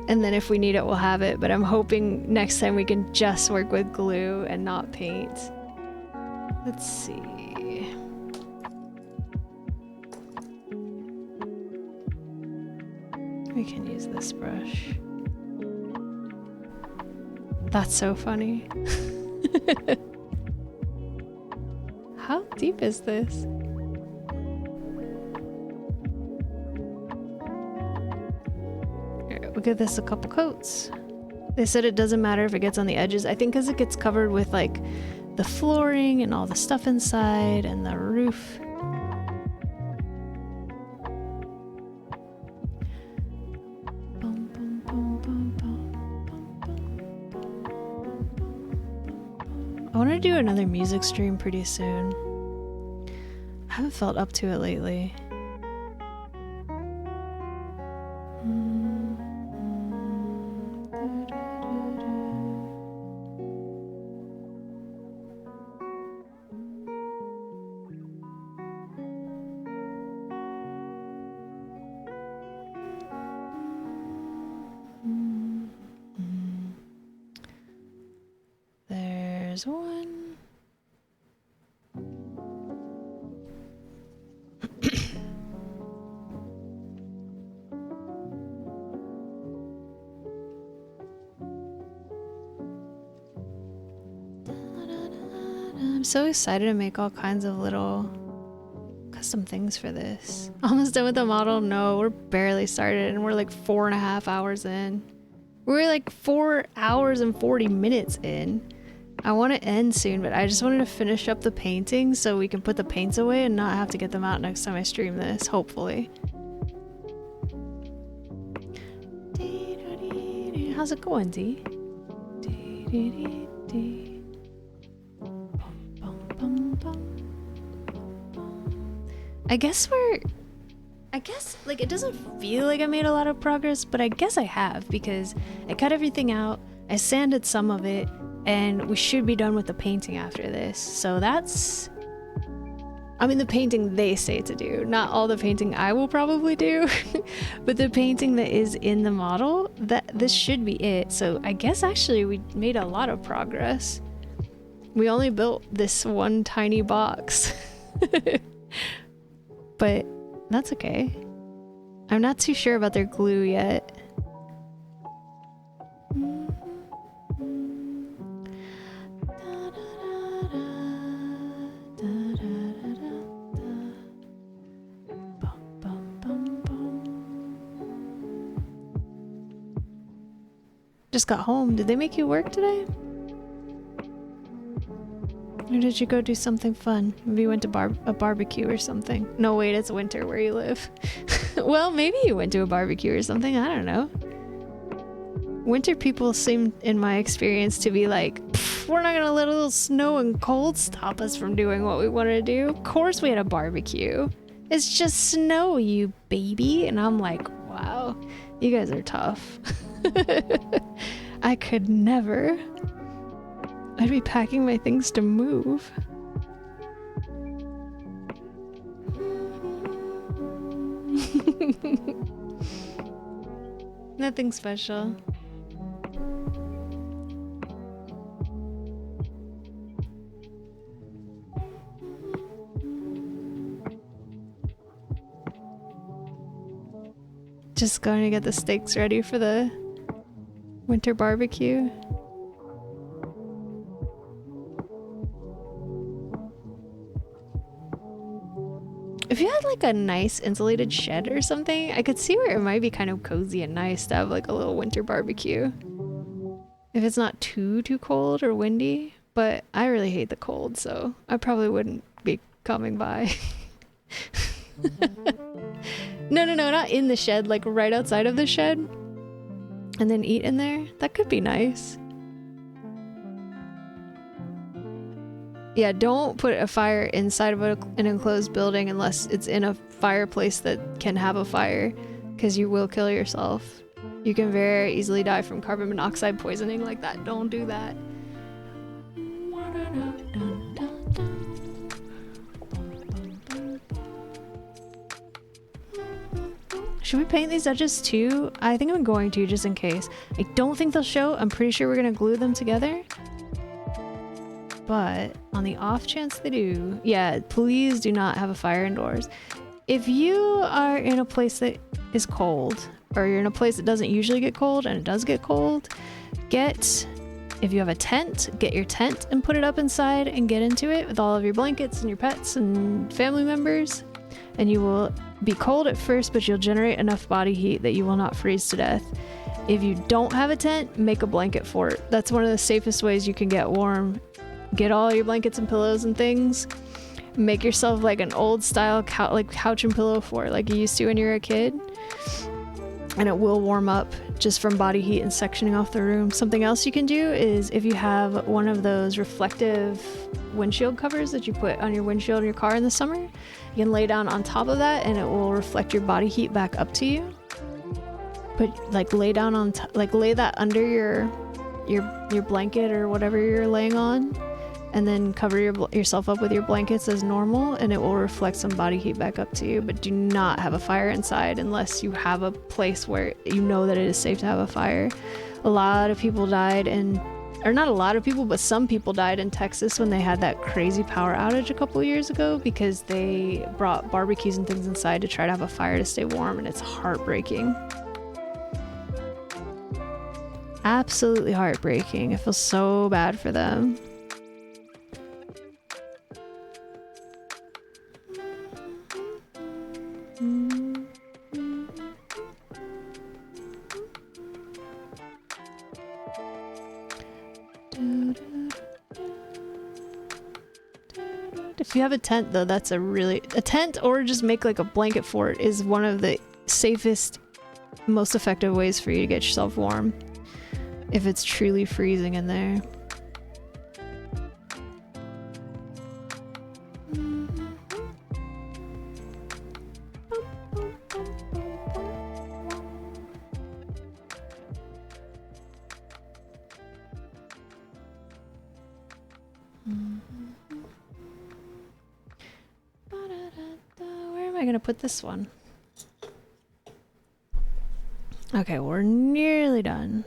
And then if we need it, we'll have it. But I'm hoping next time we can just work with glue and not paint. Let's see. We can use this brush. That's so funny. How deep is this? We'll give this a couple coats. They said it doesn't matter if it gets on the edges. I think because it gets covered with like the flooring and all the stuff inside and the roof. I want to do another music stream pretty soon. I haven't felt up to it lately. There's one. I'm so excited to make all kinds of little custom things for this. Almost done with the model? No, we're barely started and we're like 4.5 hours in. We're like 4 hours and 40 minutes in. I want to end soon, but I just wanted to finish up the painting so we can put the paints away and not have to get them out next time I stream this, hopefully. How's it going, D? I guess, like, it doesn't feel like I made a lot of progress, but I guess I have, because I cut everything out, I sanded some of it, and we should be done with the painting after this. So that's... I mean, the painting they say to do, not all the painting I will probably do, but the painting that is in the model, this should be it. So I guess actually we made a lot of progress. We only built this one tiny box. But that's okay. I'm not too sure about their glue yet. Just got home. Did they make you work today? Or did you go do something fun? Maybe you went to a barbecue or something. No, wait, it's winter where you live. Well, maybe you went to a barbecue or something. I don't know. Winter people seem, in my experience, to be like, we're not gonna let a little snow and cold stop us from doing what we want to do. Of course we had a barbecue. It's just snow, you baby. And I'm like, wow, you guys are tough. I could never. I'd be packing my things to move. Nothing special. Just going to get the steaks ready for the winter barbecue. If you had like a nice insulated shed or something, I could see where it might be kind of cozy and nice to have like a little winter barbecue. If it's not too cold or windy, but I really hate the cold, so I probably wouldn't be coming by. No, not in the shed, like right outside of the shed. And then eat in there. That could be nice. Yeah, don't put a fire inside of an enclosed building unless it's in a fireplace that can have a fire, because you will kill yourself. You can very easily die from carbon monoxide poisoning like that. Don't do that. Should we paint these edges too? I think I'm going to, just in case. I don't think they'll show. I'm pretty sure we're gonna glue them together. But on the off chance they do, yeah, please do not have a fire indoors. If you are in a place that is cold, or you're in a place that doesn't usually get cold and it does get cold, if you have a tent, get your tent and put it up inside and get into it with all of your blankets and your pets and family members. And you will be cold at first, but you'll generate enough body heat that you will not freeze to death. If you don't have a tent, make a blanket fort. That's one of the safest ways you can get warm. Get all your blankets and pillows and things. Make yourself like an old style couch and pillow fort like you used to when you were a kid. And it will warm up just from body heat and sectioning off the room. Something else you can do is if you have one of those reflective windshield covers that you put on your windshield in your car in the summer, you can lay down on top of that and it will reflect your body heat back up to you. But like lay down on lay that under your blanket or whatever you're laying on, and then cover yourself up with your blankets as normal, and it will reflect some body heat back up to you. But do not have a fire inside unless you have a place where you know that it is safe to have a fire. A lot of people died or not a lot of people, but some people died in Texas when they had that crazy power outage a couple years ago because they brought barbecues and things inside to try to have a fire to stay warm, and it's heartbreaking. Absolutely heartbreaking. I feel so bad for them. If you have a tent though, that's a tent, or just make like a blanket fort is one of the safest, most effective ways for you to get yourself warm if it's truly freezing in there. Where am I gonna put this one? Okay, we're nearly done.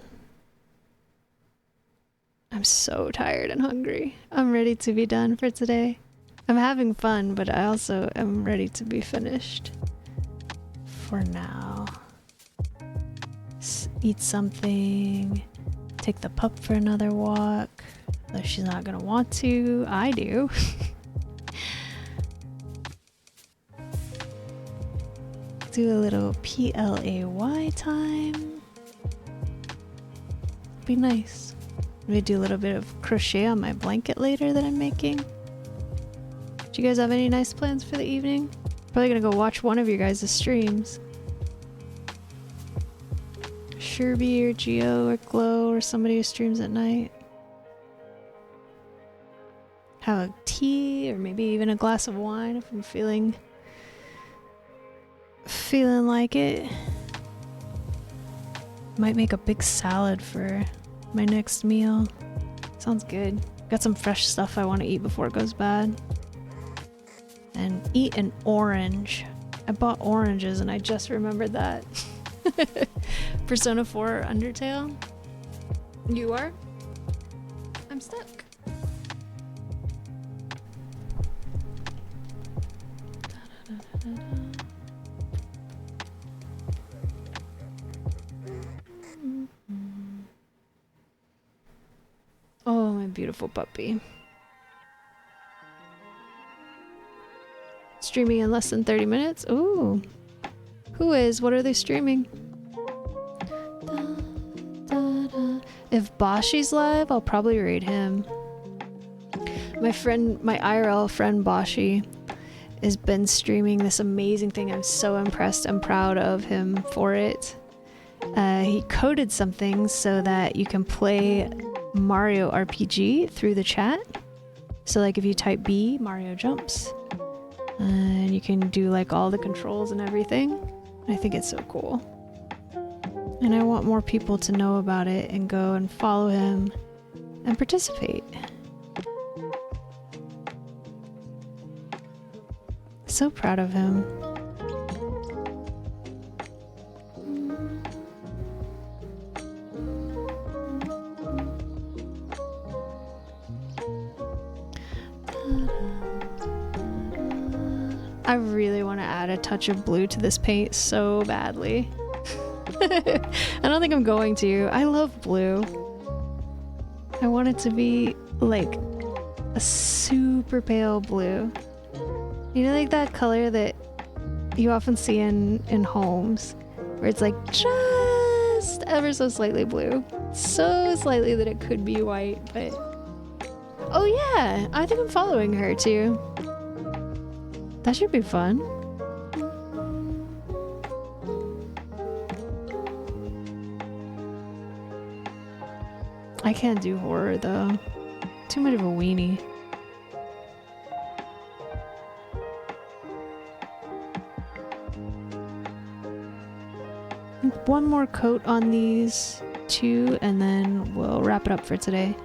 I'm so tired and hungry. I'm ready to be done for today. I'm having fun, but I also am ready to be finished. For now. Eat something. Take the pup for another walk. Though she's not gonna want to. I do. Do a little PLAY time. Be nice. Maybe do a little bit of crochet on my blanket later that I'm making. Do you guys have any nice plans for the evening? Probably gonna go watch one of your guys' streams. Sherby or Geo or Glow or somebody who streams at night. Have a tea or maybe even a glass of wine if I'm feeling like it. Might make a big salad for my next meal. Sounds good. Got some fresh stuff I want to eat before it goes bad. And eat an orange. I bought oranges and I just remembered that. Persona 4 or Undertale? You are? I'm stuck. Oh, my beautiful puppy. Streaming in less than 30 minutes? Ooh. Who is? What are they streaming? If Boshi's live, I'll probably raid him. My IRL friend Boshi has been streaming this amazing thing. I'm so impressed and proud of him for it. He coded something so that you can play Mario RPG through the chat. So like if you type B, Mario jumps. And you can do like all the controls and everything. I think it's so cool. And I want more people to know about it and go and follow him and participate. So proud of him. I really want to add a touch of blue to this paint so badly. I don't think I'm going to. I love blue. I want it to be like a super pale blue. You know, like that color that you often see in homes, where it's like just ever so slightly blue. So slightly that it could be white, but... Oh yeah, I think I'm following her too. That should be fun. I can't do horror though. Too much of a weenie. One more coat on these two and then we'll wrap it up for today.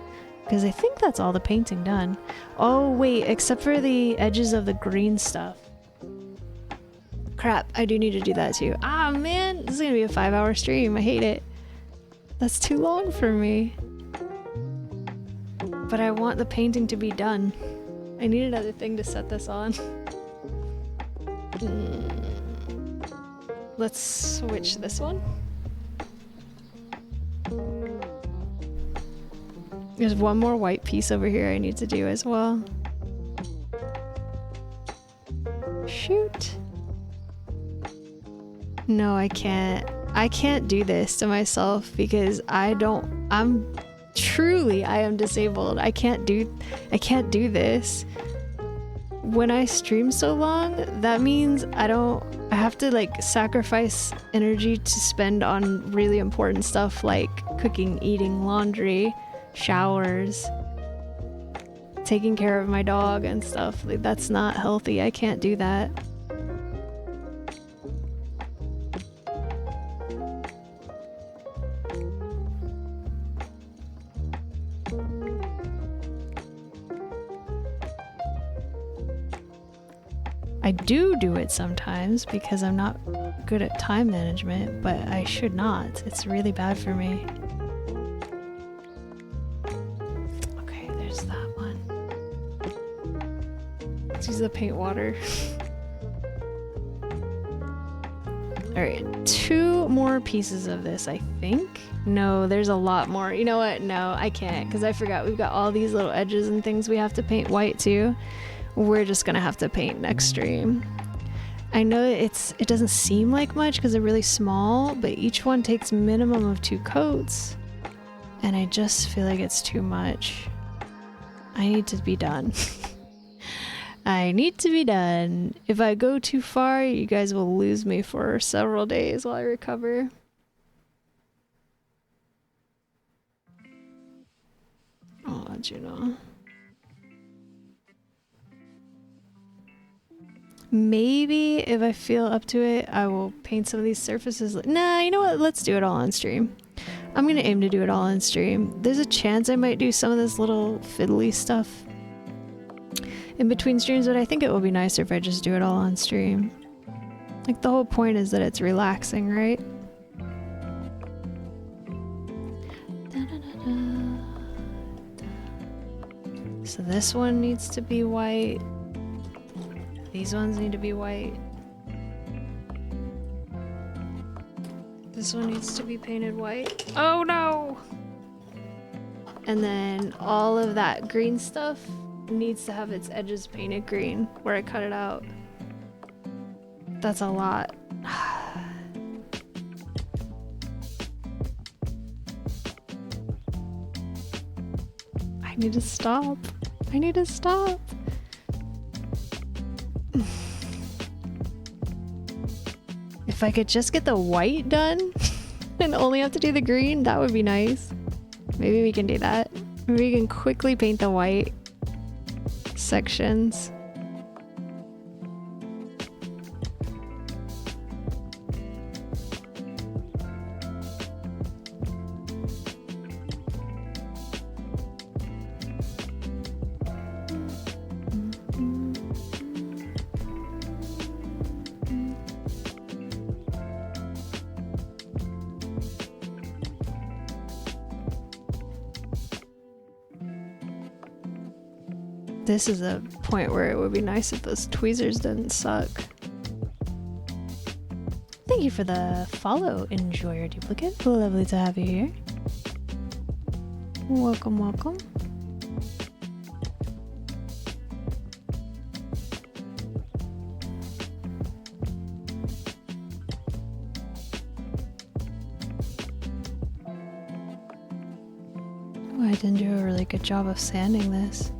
Because I think that's all the painting done. Oh wait, except for the edges of the green stuff. Crap, I do need to do that too. Ah man, this is gonna be a 5-hour stream. I hate it. That's too long for me. But I want the painting to be done. I need another thing to set this on. Let's switch this one. There's one more white piece over here I need to do as well. Shoot. No, I can't. I can't do this to myself because I am disabled. I can't do this. when I stream so long, that means I have to like sacrifice energy to spend on really important stuff like cooking, eating, laundry, showers, taking care of my dog and stuff. Like, that's not healthy. I can't do that. I do it sometimes because I'm not good at time management, but I should not. It's really bad for me. Okay, there's that one. Let's use the paint water. Alright, 2 more pieces of this, I think. No, there's a lot more. You know what? No, I can't, because I forgot we've got all these little edges and things we have to paint white too. We're just gonna have to paint next stream. I know it doesn't seem like much because they're really small, but each one takes minimum of 2 coats. And I just feel like it's too much. I need to be done. I need to be done. If I go too far, you guys will lose me for several days while I recover. Oh, Juno. Maybe if I feel up to it, I will paint some of these surfaces. Nah, you know what? Let's do it all on stream. I'm gonna aim to do it all on stream. There's a chance I might do some of this little fiddly stuff in between streams, but I think it will be nicer if I just do it all on stream. Like, the whole point is that it's relaxing, right? So this one needs to be white. These ones need to be white. This one needs to be painted white. Oh no! And then all of that green stuff needs to have its edges painted green where I cut it out. That's a lot. I need to stop. I need to stop. If I could just get the white done and only have to do the green, that would be nice. Maybe we can do that. Maybe we can quickly paint the white sections. This is a point where it would be nice if those tweezers didn't suck. Thank you for the follow, Enjoy Your Duplicate. Lovely to have you here. Welcome, welcome. Oh, I didn't do a really good job of sanding this.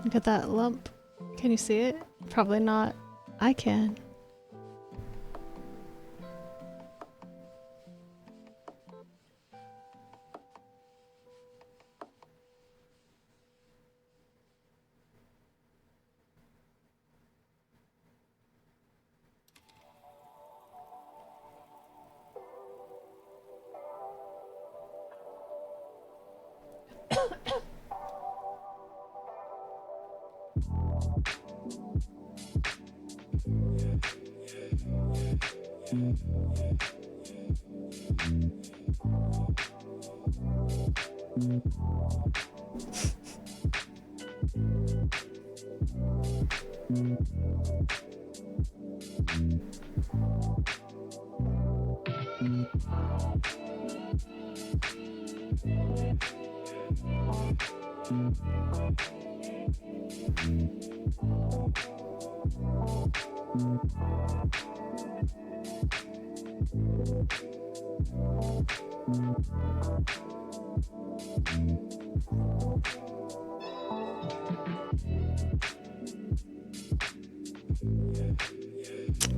Look at that lump. Can you see it? Probably not. I can.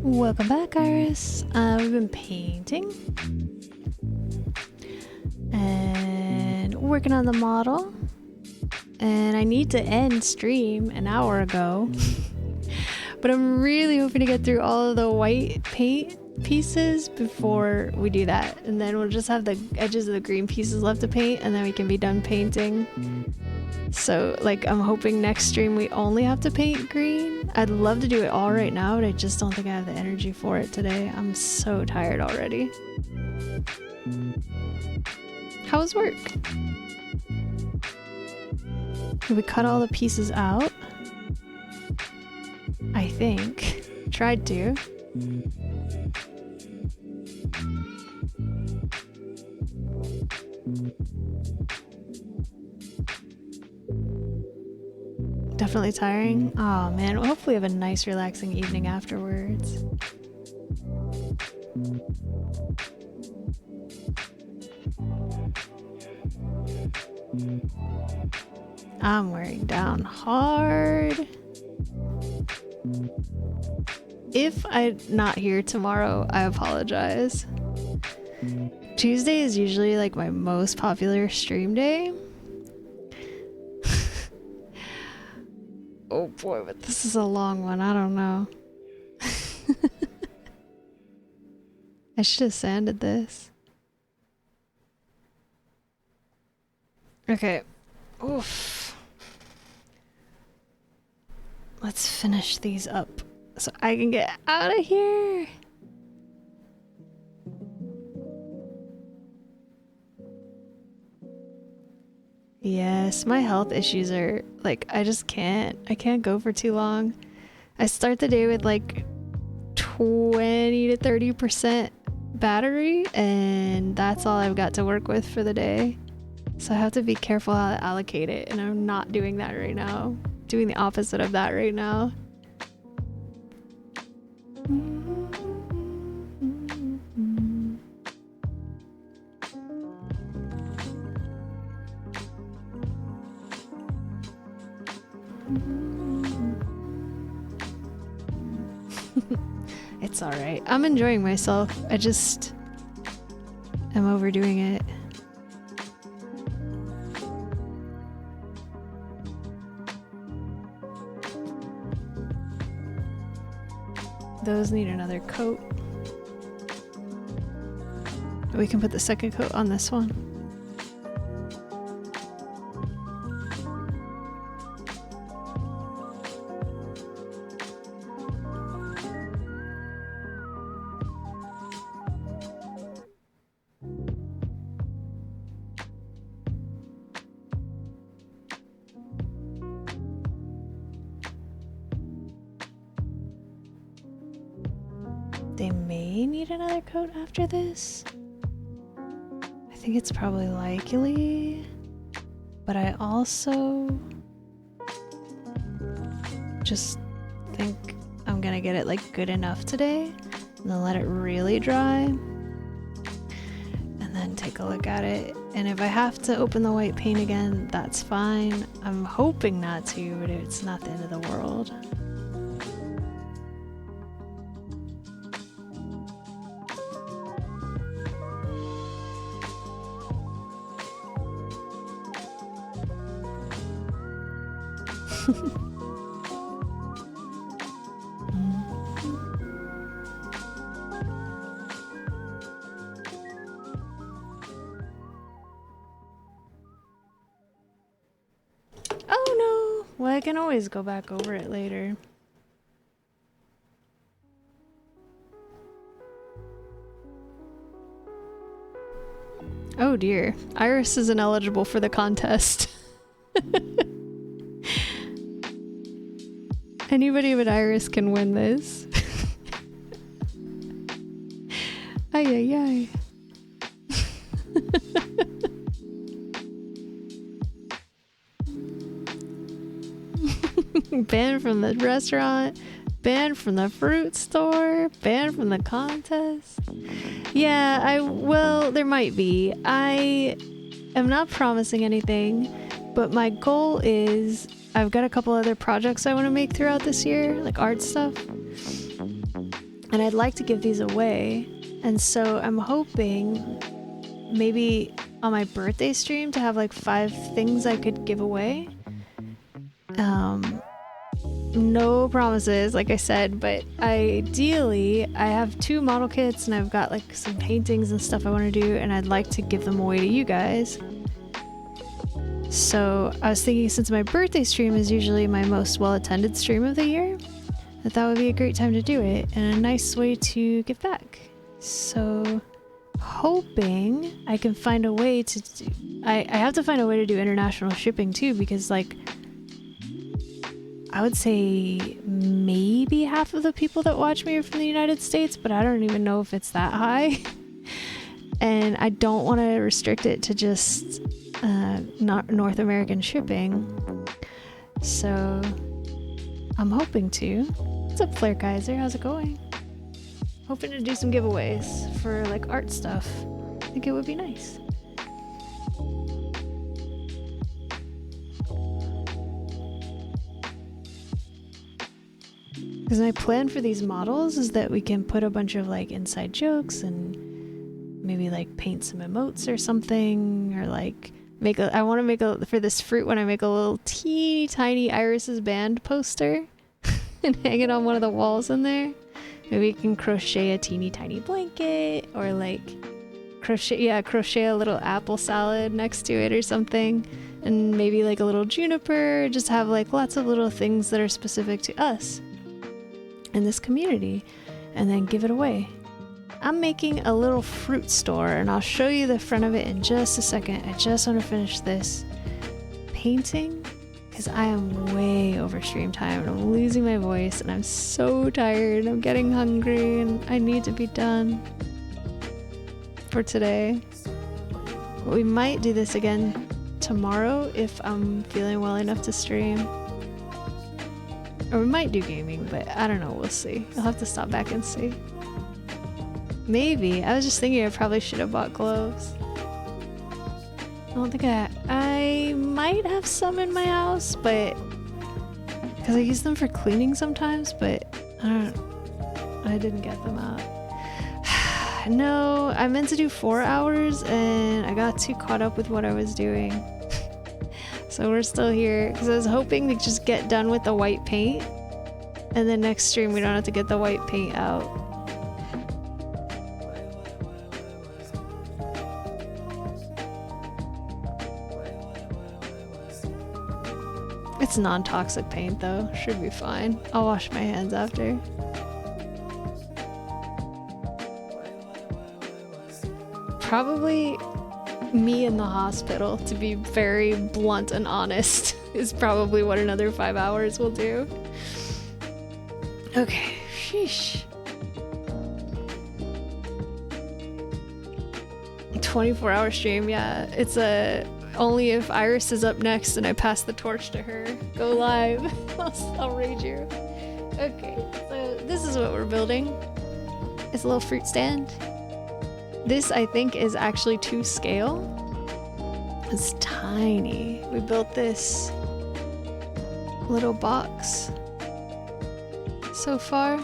Welcome back, Iris. We've been painting and working on the model, and I need to end stream an hour ago, but I'm really hoping to get through all of the white paint pieces before we do that, and then we'll just have the edges of the green pieces left to paint, and then we can be done painting. So, like, I'm hoping next stream we only have to paint green. I'd love to do it all right now, but I just don't think I have the energy for it today. I'm so tired already. How was work? Did we cut all the pieces out? I think. Tried to. Definitely tiring. Oh man, well, hopefully we have a nice relaxing evening afterwards. I'm wearing down hard. If I'm not here tomorrow, I apologize. Tuesday is usually like my most popular stream day. Oh boy, but this is a long one. I don't know. I should have sanded this. Okay. Oof. Let's finish these up so I can get out of here. Yes, my health issues are like, I can't go for too long. I start the day with like 20 to 30% battery, and that's all I've got to work with for the day. So I have to be careful how I allocate it, and I'm not doing that right now. Doing the opposite of that right now. It's alright. I'm enjoying myself. I just am overdoing it. Those need another coat. We can put the second coat on this one. They may need another coat after this. I think it's probably likely, but I also just think I'm gonna get it like good enough today and then let it really dry and then take a look at it. And if I have to open the white paint again, that's fine. I'm hoping not to, but it's not the end of the world. Oh no! Well, I can always go back over it later. Oh dear. Iris is ineligible for the contest. Anybody but Iris can win this. Ay ay ay. Banned from the restaurant, banned from the fruit store, banned from the contest. Yeah, well, there might be. I am not promising anything, but my goal is I've got a couple other projects I want to make throughout this year, like art stuff. And I'd like to give these away. And so I'm hoping maybe on my birthday stream to have like 5 things I could give away. No promises, like I said, but ideally I have 2 model kits and I've got like some paintings and stuff I want to do, and I'd like to give them away to you guys. So I was thinking, since my birthday stream is usually my most well-attended stream of the year, that would be a great time to do it and a nice way to give back. So hoping I can find a way to do... I have to find a way to do international shipping too, because like I would say maybe half of the people that watch me are from the United States, but I don't even know if it's that high. And I don't want to restrict it to just not North American shipping. So I'm hoping to. What's up, Flair Kaiser? How's it going? Hoping to do some giveaways for like art stuff. I think it would be nice. Because my plan for these models is that we can put a bunch of like inside jokes and maybe like paint some emotes or something, or like I want to make for this fruit one, I make a little teeny tiny Iris's band poster and hang it on one of the walls in there. Maybe we can crochet a teeny tiny blanket, or like crochet a little apple salad next to it or something, and maybe like a little juniper. Just have like lots of little things that are specific to us in this community, and then give it away. I'm making a little fruit store, and I'll show you the front of it in just a second. I just want to finish this painting because I am way over stream time and I'm losing my voice and I'm so tired. I'm getting hungry and I need to be done for today. We might do this again tomorrow if I'm feeling well enough to stream. Or we might do gaming, but I don't know, we'll see. I'll have to stop back and see. Maybe. I was just thinking I probably should have bought gloves. I don't think I might have some in my house, but because I use them for cleaning sometimes, but I didn't get them out. No, I meant to do 4 hours and I got too caught up with what I was doing. So we're still here because I was hoping to just get done with the white paint, and then next stream we don't have to get the white paint out. It's non-toxic paint though, should be fine. I'll wash my hands after. Probably me in the hospital, to be very blunt and honest, is probably what another 5 hours will do. Okay, sheesh. 24-hour stream, yeah. It's only if Iris is up next and I pass the torch to her. Go live. I'll raid you. Okay, so this is what we're building. It's a little fruit stand. This, I think, is actually to scale. It's tiny. We built this little box so far.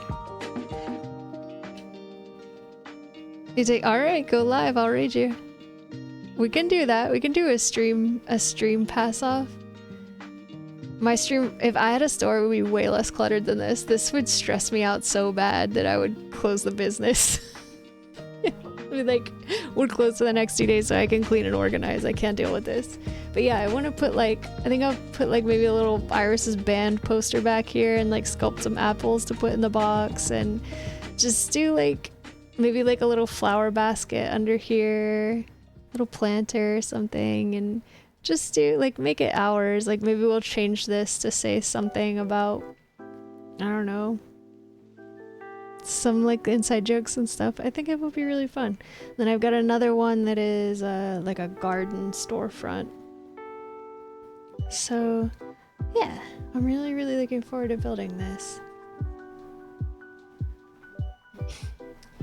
You say, alright, go live, I'll raid you. We can do that. We can do a stream pass off. My stream, if I had a store, it would be way less cluttered than this. This would stress me out so bad that I would close the business. Like, we're closed for the next 2 days so I can clean and organize. I can't deal with this. But yeah, I want to put like, I think I'll put like maybe a little Iris's band poster back here and like sculpt some apples to put in the box, and just do like maybe like a little flower basket under here. little planter or something, and just do like make it ours. Like maybe we'll change this to say something about, I don't know, some like inside jokes and stuff. I think it will be really fun. Then I've got another one that is like a garden storefront. So yeah, I'm really looking forward to building this.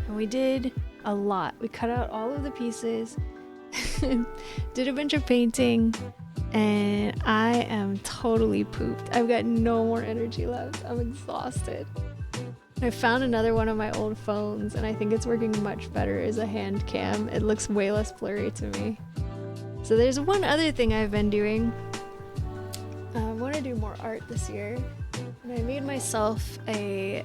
And we did a lot. We cut out all of the pieces, did a bunch of painting, and I am totally pooped. I've got no more energy left. I'm exhausted. I found another one of my old phones, and I think it's working much better as a hand cam. It looks way less blurry to me. So there's one other thing I've been doing. I want to do more art this year, and I made myself a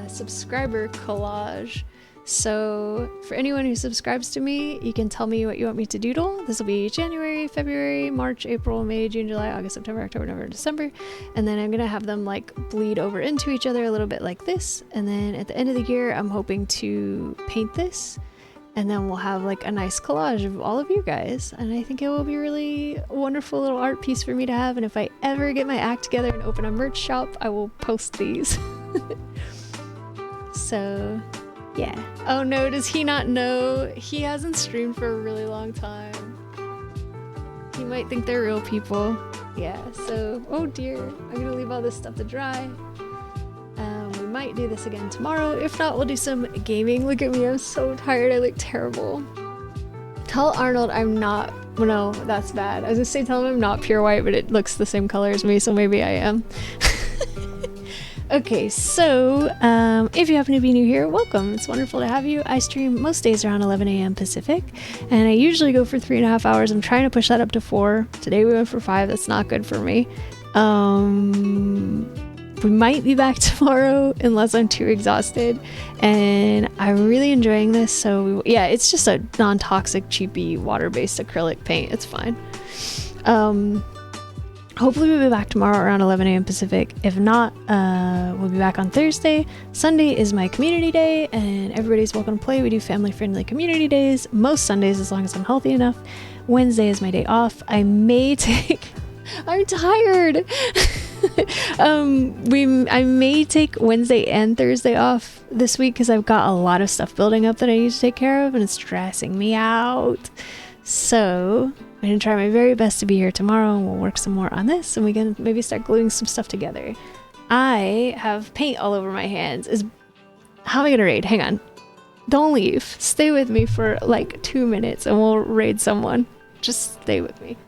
subscriber collage. So for anyone who subscribes to me, you can tell me what you want me to doodle. This will be January, February, March, April, May, June, July, August, September, October, November, December. And then I'm going to have them like bleed over into each other a little bit like this. And then at the end of the year, I'm hoping to paint this. And then we'll have like a nice collage of all of you guys. And I think it will be really a wonderful little art piece for me to have. And if I ever get my act together and open a merch shop, I will post these. So yeah. Oh no, does he not know? He hasn't streamed for a really long time. He might think they're real people. Yeah, so, oh dear. I'm gonna leave all this stuff to dry. We might do this again tomorrow. If not, we'll do some gaming. Look at me, I'm so tired. I look terrible. Tell Arnold I'm not, no, that's bad. I was gonna say tell him I'm not pure white, but it looks the same color as me, so maybe I am. Okay, so if you happen to be new here, welcome. It's wonderful to have you. I stream most days around 11 a.m. Pacific, and I usually go for 3.5 hours. I'm trying to push that up to 4. Today we went for 5. That's not good for me. We might be back tomorrow unless I'm too exhausted, and I'm really enjoying this. So yeah, it's just a non-toxic, cheapy, water-based acrylic paint. It's fine. Hopefully we'll be back tomorrow around 11 a.m. Pacific. If not, we'll be back on Thursday. Sunday is my community day, and everybody's welcome to play. We do family-friendly community days most Sundays as long as I'm healthy enough. Wednesday is my day off. I may take... I'm tired! I may take Wednesday and Thursday off this week because I've got a lot of stuff building up that I need to take care of, and it's stressing me out. So I'm going to try my very best to be here tomorrow, and we'll work some more on this, and we can maybe start gluing some stuff together. I have paint all over my hands. How am I going to raid? Hang on. Don't leave. Stay with me for like 2 minutes, and we'll raid someone. Just stay with me.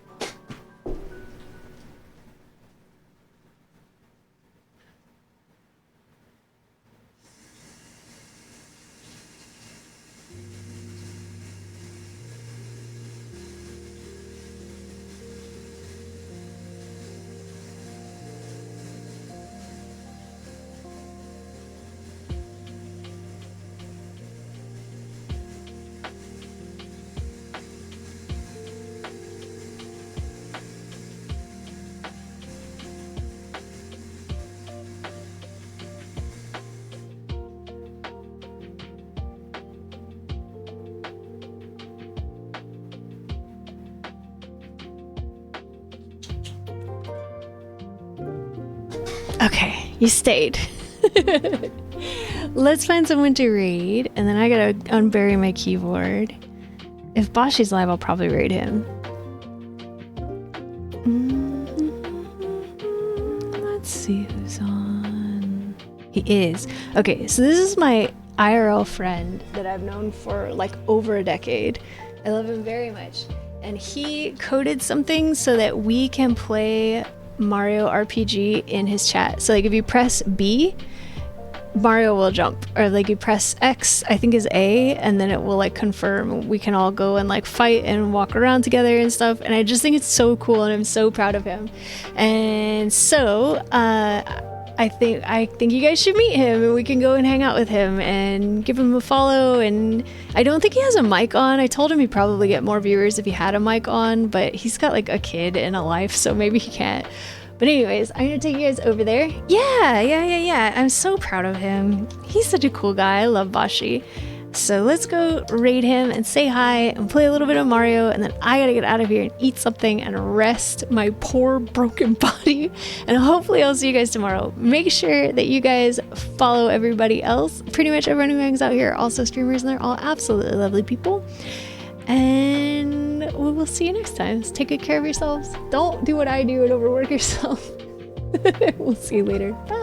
Okay, you stayed. Let's find someone to raid, and then I gotta unbury my keyboard. If Bashi's live, I'll probably raid him. Let's see who's on. He is. Okay, so this is my IRL friend that I've known for like over a decade. I love him very much. And he coded something so that we can play Mario RPG in his chat. So like if you press B, Mario will jump, or like you press X, I think is A, and then it will like confirm. We can all go and like fight and walk around together and stuff, and I just think it's so cool, and I'm so proud of him. And so I think you guys should meet him, and we can go and hang out with him and give him a follow. And I don't think he has a mic on. I told him he'd probably get more viewers if he had a mic on, but he's got like a kid and a life, so maybe he can't. But anyways, I'm gonna take you guys over there. Yeah. I'm so proud of him. He's such a cool guy. I love Bashi. So let's go raid him and say hi and play a little bit of Mario, and then I gotta get out of here and eat something and rest my poor broken body. And hopefully I'll see you guys tomorrow. Make sure that you guys follow everybody else. Pretty much everyone who hangs out here are also streamers, and they're all absolutely lovely people. And we will see you next time. So take good care of yourselves. Don't do what I do and overwork yourself. We'll see you later. Bye.